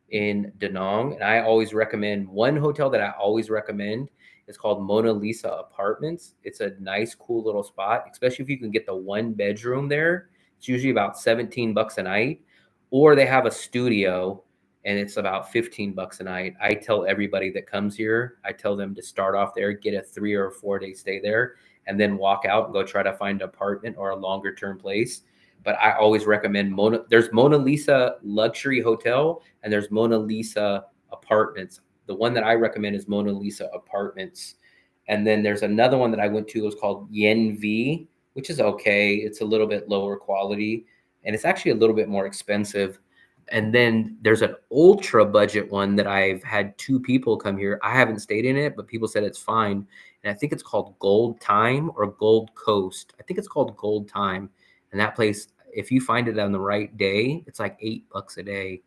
in Da Nang, and I always recommend one hotel that I always recommend is called Mona Lisa Apartments. It's a nice, cool little spot, especially if you can get the one bedroom there. It's usually about 17 bucks a night, or they have a studio and it's about 15 bucks a night. I tell everybody that comes here, I tell them to start off there, get a 3 or 4 day stay there, and then walk out and go try to find an apartment or a longer term place. But I always recommend there's Mona Lisa Luxury Hotel and there's Mona Lisa Apartments. The one that I recommend is Mona Lisa Apartments. And then there's another one that I went to, it was called Yen V, which is okay. It's a little bit lower quality and it's actually a little bit more expensive. And then there's an ultra budget one that I've had two people come here. I haven't stayed in it, but people said it's fine. And I think it's called Gold Time or Gold Coast. I think it's called Gold Time. And that place, if you find it on the right day, it's like $8 a day.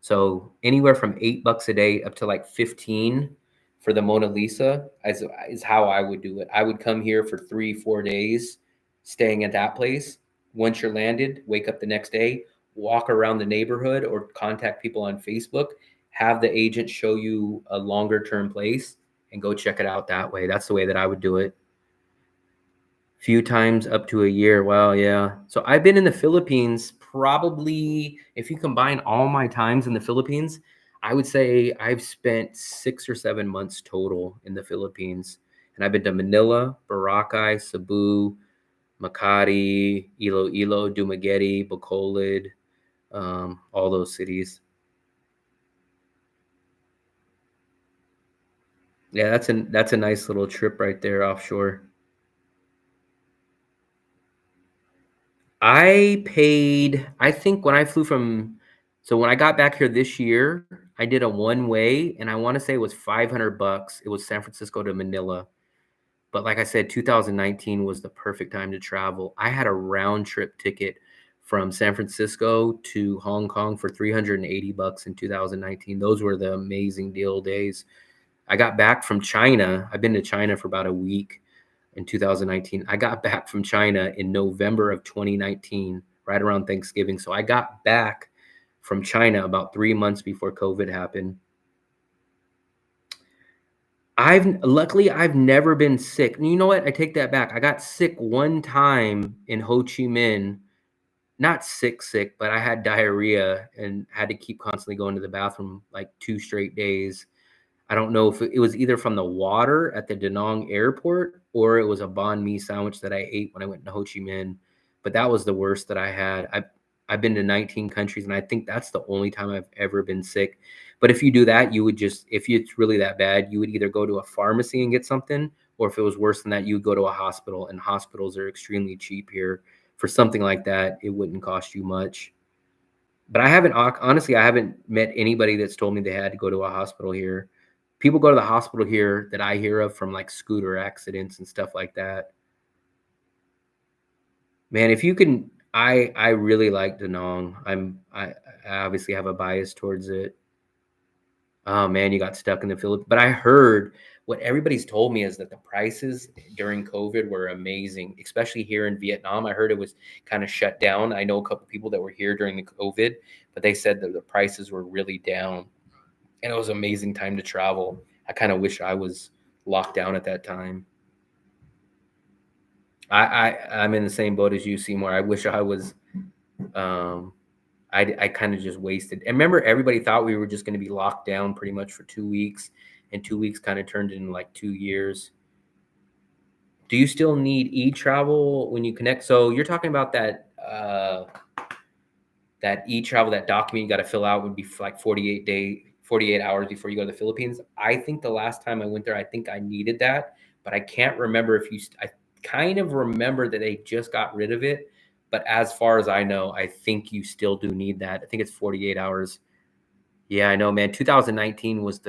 So anywhere from $8 a day up to like 15 for the Mona Lisa is how I would do it. I would come here for 3, 4 days, staying at that place. Once you're landed, wake up the next day, walk around the neighborhood or contact people on Facebook, have the agent show you a longer term place and go check it out that way. That's the way that I would do it. Few times up to a year. Wow, yeah. So I've been in the Philippines probably, if you combine all my times in the Philippines, I would say I've spent 6 or 7 months total in the Philippines. And I've been to Manila, Boracay, Cebu, Makati, Iloilo, Dumaguete, Bacolod, all those cities. Yeah, that's a nice little trip right there offshore. I paid, I think when I flew from, so when I got back here this year, I did a one way and I want to say it was 500 bucks. It was San Francisco to Manila. But like I said, 2019 was the perfect time to travel. I had a round trip ticket from San Francisco to Hong Kong for 380 bucks in 2019. Those were the amazing deal days. I got back from China. I've been to China for about a week in 2019. I got back from China in November of 2019, right around Thanksgiving. So I got back from China about 3 months before COVID happened. I've never been sick. You know what? I take that back. I got sick one time in Ho Chi Minh. Not sick, but I had diarrhea and had to keep constantly going to the bathroom like 2 straight days. I don't know if it was either from the water at the Da Nang airport or it was a banh mi sandwich that I ate when I went to Ho Chi Minh. But that was the worst that I had. I've been to 19 countries, and I think that's the only time I've ever been sick. But if you do that, you would just, if it's really that bad, you would either go to a pharmacy and get something, or if it was worse than that, you would go to a hospital. And hospitals are extremely cheap here. For something like that, it wouldn't cost you much. But I haven't, honestly, I haven't met anybody that's told me they had to go to a hospital here. People go to the hospital here that I hear of from like scooter accidents and stuff like that. Man, if you can, I really like Da Nang. I obviously have a bias towards it. Oh man, you got stuck in the Philippines. But I heard what everybody's told me is that the prices during COVID were amazing, especially here in Vietnam. I heard it was kind of shut down. I know a couple people that were here during the COVID, but they said that the prices were really down. And it was an amazing time to travel. I kind of wish I was locked down at that time. I'm in the same boat as you, Seymour. I wish I was. Um, I kind of just wasted. And remember, everybody thought we were just going to be locked down pretty much for 2 weeks, and 2 weeks kind of turned into like 2 years. Do you still need e-travel when you connect? So you're talking about that that e-travel, that document you got to fill out would be like 48 hours before you go to the Philippines. I think the last time I went there, I think I needed that, but I can't remember if I kind of remember that they just got rid of it. But as far as I know, I think you still do need that. I think it's 48 hours. Yeah, I know, man. 2019 was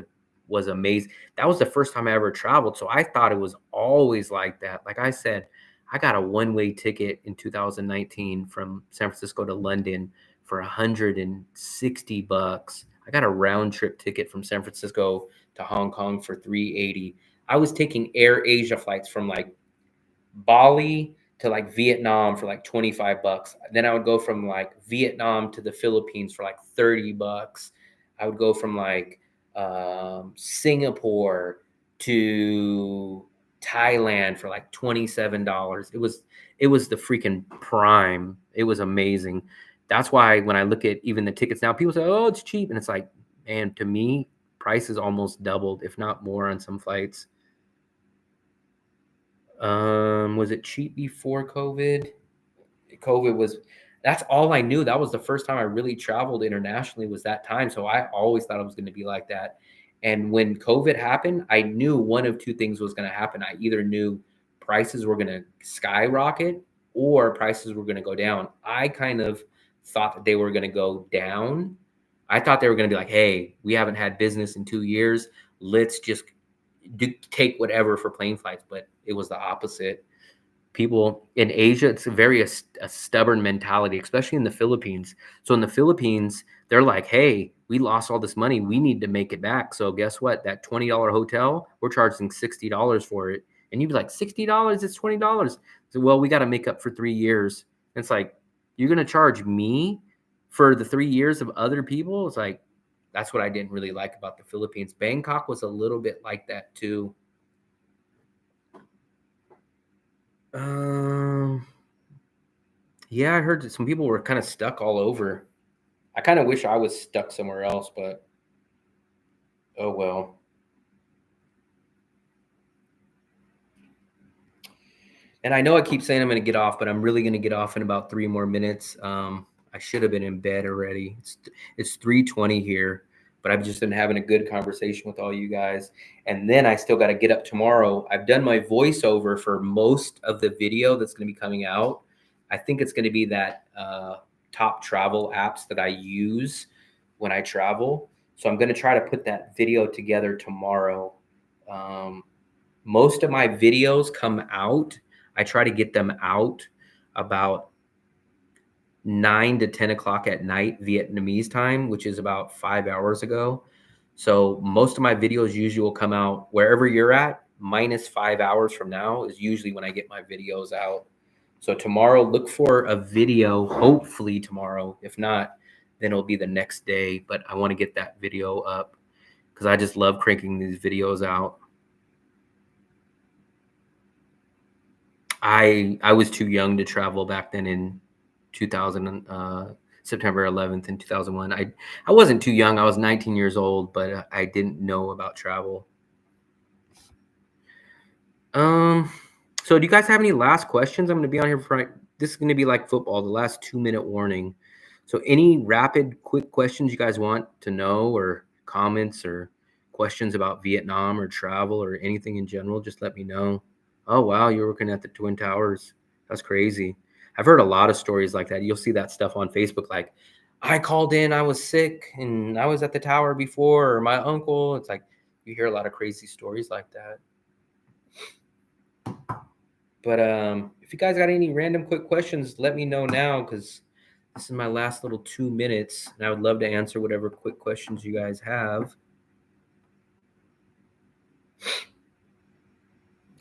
amazing. That was the first time I ever traveled, so I thought it was always like that. Like I said, I got a one-way ticket in 2019 from San Francisco to London for $160. I got a round trip ticket from San Francisco to Hong Kong for 380. I was taking Air Asia flights from like Bali to like Vietnam for like 25 bucks. Then I would go from like Vietnam to the Philippines for like 30 bucks. I would go from like Singapore to Thailand for like $27. It was the freaking prime. It was amazing. That's why when I look at even the tickets now, people say, "Oh, it's cheap," and it's like, man, to me, price is almost doubled, if not more, on some flights. Was it cheap before COVID? COVID was That's all I knew. That was the first time I really traveled internationally was that time. So I always thought it was going to be like that. And when COVID happened, I knew one of two things was going to happen. I either knew prices were going to skyrocket or prices were going to go down. I kind of thought that they were going to go down. I thought they were going to be like, hey, we haven't had business in 2 years. Let's just take whatever for plane flights. But it was the opposite. People in Asia, it's a stubborn mentality, especially in the Philippines. So in the Philippines, they're like, hey, we lost all this money. We need to make it back. So guess what? That $20 hotel, we're charging $60 for it. And you'd be like, $60? It's $20. So, well, we got to make up for 3 years. And it's like, you're going to charge me for the 3 years of other people? It's like, that's what I didn't really like about the Philippines. Bangkok was a little bit like that too. Um, Yeah, I heard that some people were kind of stuck all over. I kind of wish I was stuck somewhere else, but oh well. And I know I keep saying I'm going to get off, but I'm really going to get off in about 3 more minutes. I should have been in bed already. It's 3:20 here, but I've just been having a good conversation with all you guys. And then I still got to get up tomorrow. I've done my voiceover for most of the video that's going to be coming out. I think it's going to be that top travel apps that I use when I travel. So I'm going to try to put that video together tomorrow. Most of my videos come out. I try to get them out about 9 to 10 o'clock at night Vietnamese time, which is about 5 hours ago. So most of my videos usually will come out wherever you're at, minus 5 hours from now is usually when I get my videos out. So tomorrow, look for a video, hopefully tomorrow. If not, then it'll be the next day. But I want to get that video up because I just love cranking these videos out. I was too young to travel back then in 2000, September 11th in 2001. I wasn't too young. I was 19 years old, but I didn't know about travel. So do you guys have any last questions? I'm going to be on here for, this is going to be like football, the last 2-minute warning. So any rapid, quick questions you guys want to know, or comments or questions about Vietnam or travel or anything in general, just let me know. Oh, wow, you're working at the Twin Towers. That's crazy. I've heard a lot of stories like that. You'll see that stuff on Facebook, like, I called in, I was sick, and I was at the tower before, or my uncle. It's like, you hear a lot of crazy stories like that. But if you guys got any random quick questions, let me know now, because this is my last little 2 minutes, and I would love to answer whatever quick questions you guys have.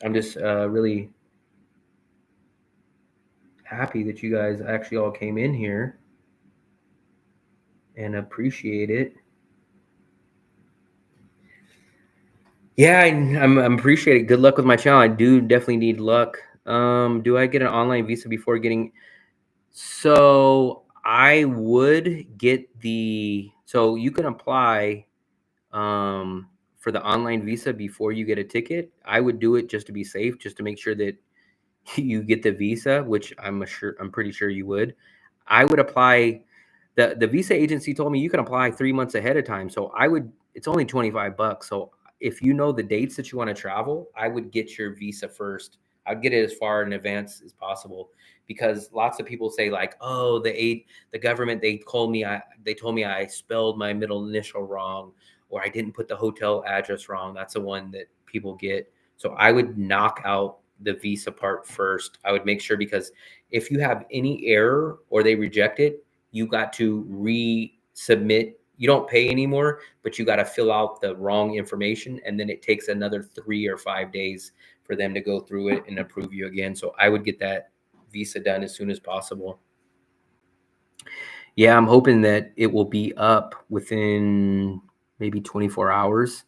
I'm just really happy that you guys actually all came in here and appreciate it. Yeah, I'm appreciate it. Good luck with my channel. I do definitely need luck. Do I get an online visa before getting? So I would get so you can apply for the online visa before you get a ticket. I would do it just to be safe, just to make sure that you get the visa, which I'm pretty sure you would. I would apply The visa agency told me you can apply 3 months ahead of time. So it's only $25. So if you know the dates that you want to travel, I would get your visa first. I'd get it as far in advance as possible, because lots of people say like, oh, the government, they told me I spelled my middle initial wrong, or I didn't put the hotel address wrong. That's the one that people get. So I would knock out the visa part first. I would make sure, because if you have any error or they reject it, you got to resubmit. You don't pay anymore, but you got to fill out the wrong information, and then it takes another 3 or 5 days for them to go through it and approve you again. So I would get that visa done as soon as possible. Yeah, I'm hoping that it will be up within maybe 24 hours.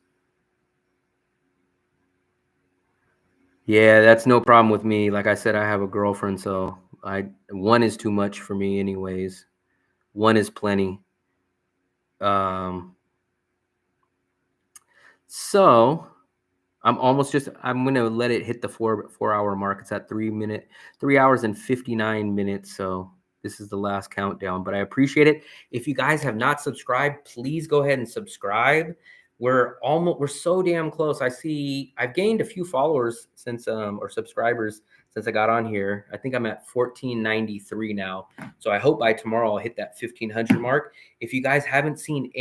Yeah, that's no problem with me. Like I said, I have a girlfriend, so one is too much for me anyways. One is plenty. So I'm gonna let it hit the 4 hour mark. It's at 3 hours and 59 minutes. So this is the last countdown, but I appreciate it. If you guys have not subscribed, please go ahead and subscribe. We're so damn close. I've gained a few followers since or subscribers since I got on here. I think I'm at 1493 now. So I hope by tomorrow I'll hit that 1500 mark. If you guys haven't seen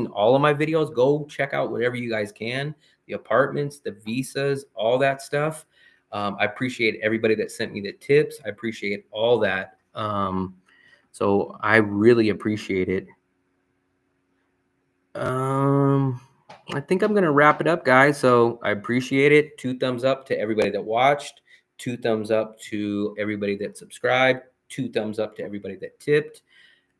all of my videos, go check out whatever you guys can, the apartments, the visas, all that stuff. I appreciate everybody that sent me the tips. I appreciate all that. So I really appreciate it. I think I'm going to wrap it up, guys. So I appreciate it. 2 thumbs up to everybody that watched, 2 thumbs up to everybody that subscribed, 2 thumbs up to everybody that tipped.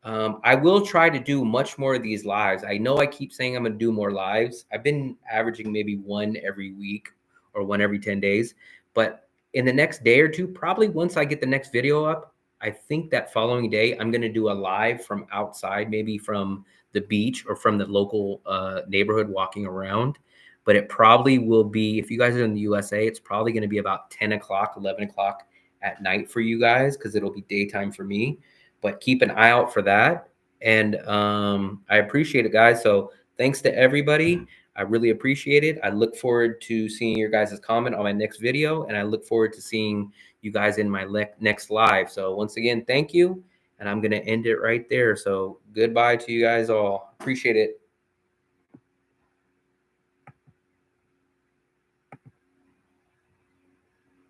I will try to do much more of these lives. I know I keep saying I'm going to do more lives. I've been averaging maybe one every week or one every 10 days. But in the next day or two, probably once I get the next video up, I think that following day, I'm going to do a live from outside, maybe from the beach or from the local neighborhood walking around. But it probably will be, if you guys are in the USA, it's probably going to be about 10 o'clock, 11 o'clock at night for you guys, because it'll be daytime for me. But keep an eye out for that. And I appreciate it, guys. So thanks to everybody. I really appreciate it. I look forward to seeing your guys' comment on my next video, and I look forward to seeing you guys in my next live. So once again, thank you. And I'm going to end it right there. So goodbye to you guys all. Appreciate it.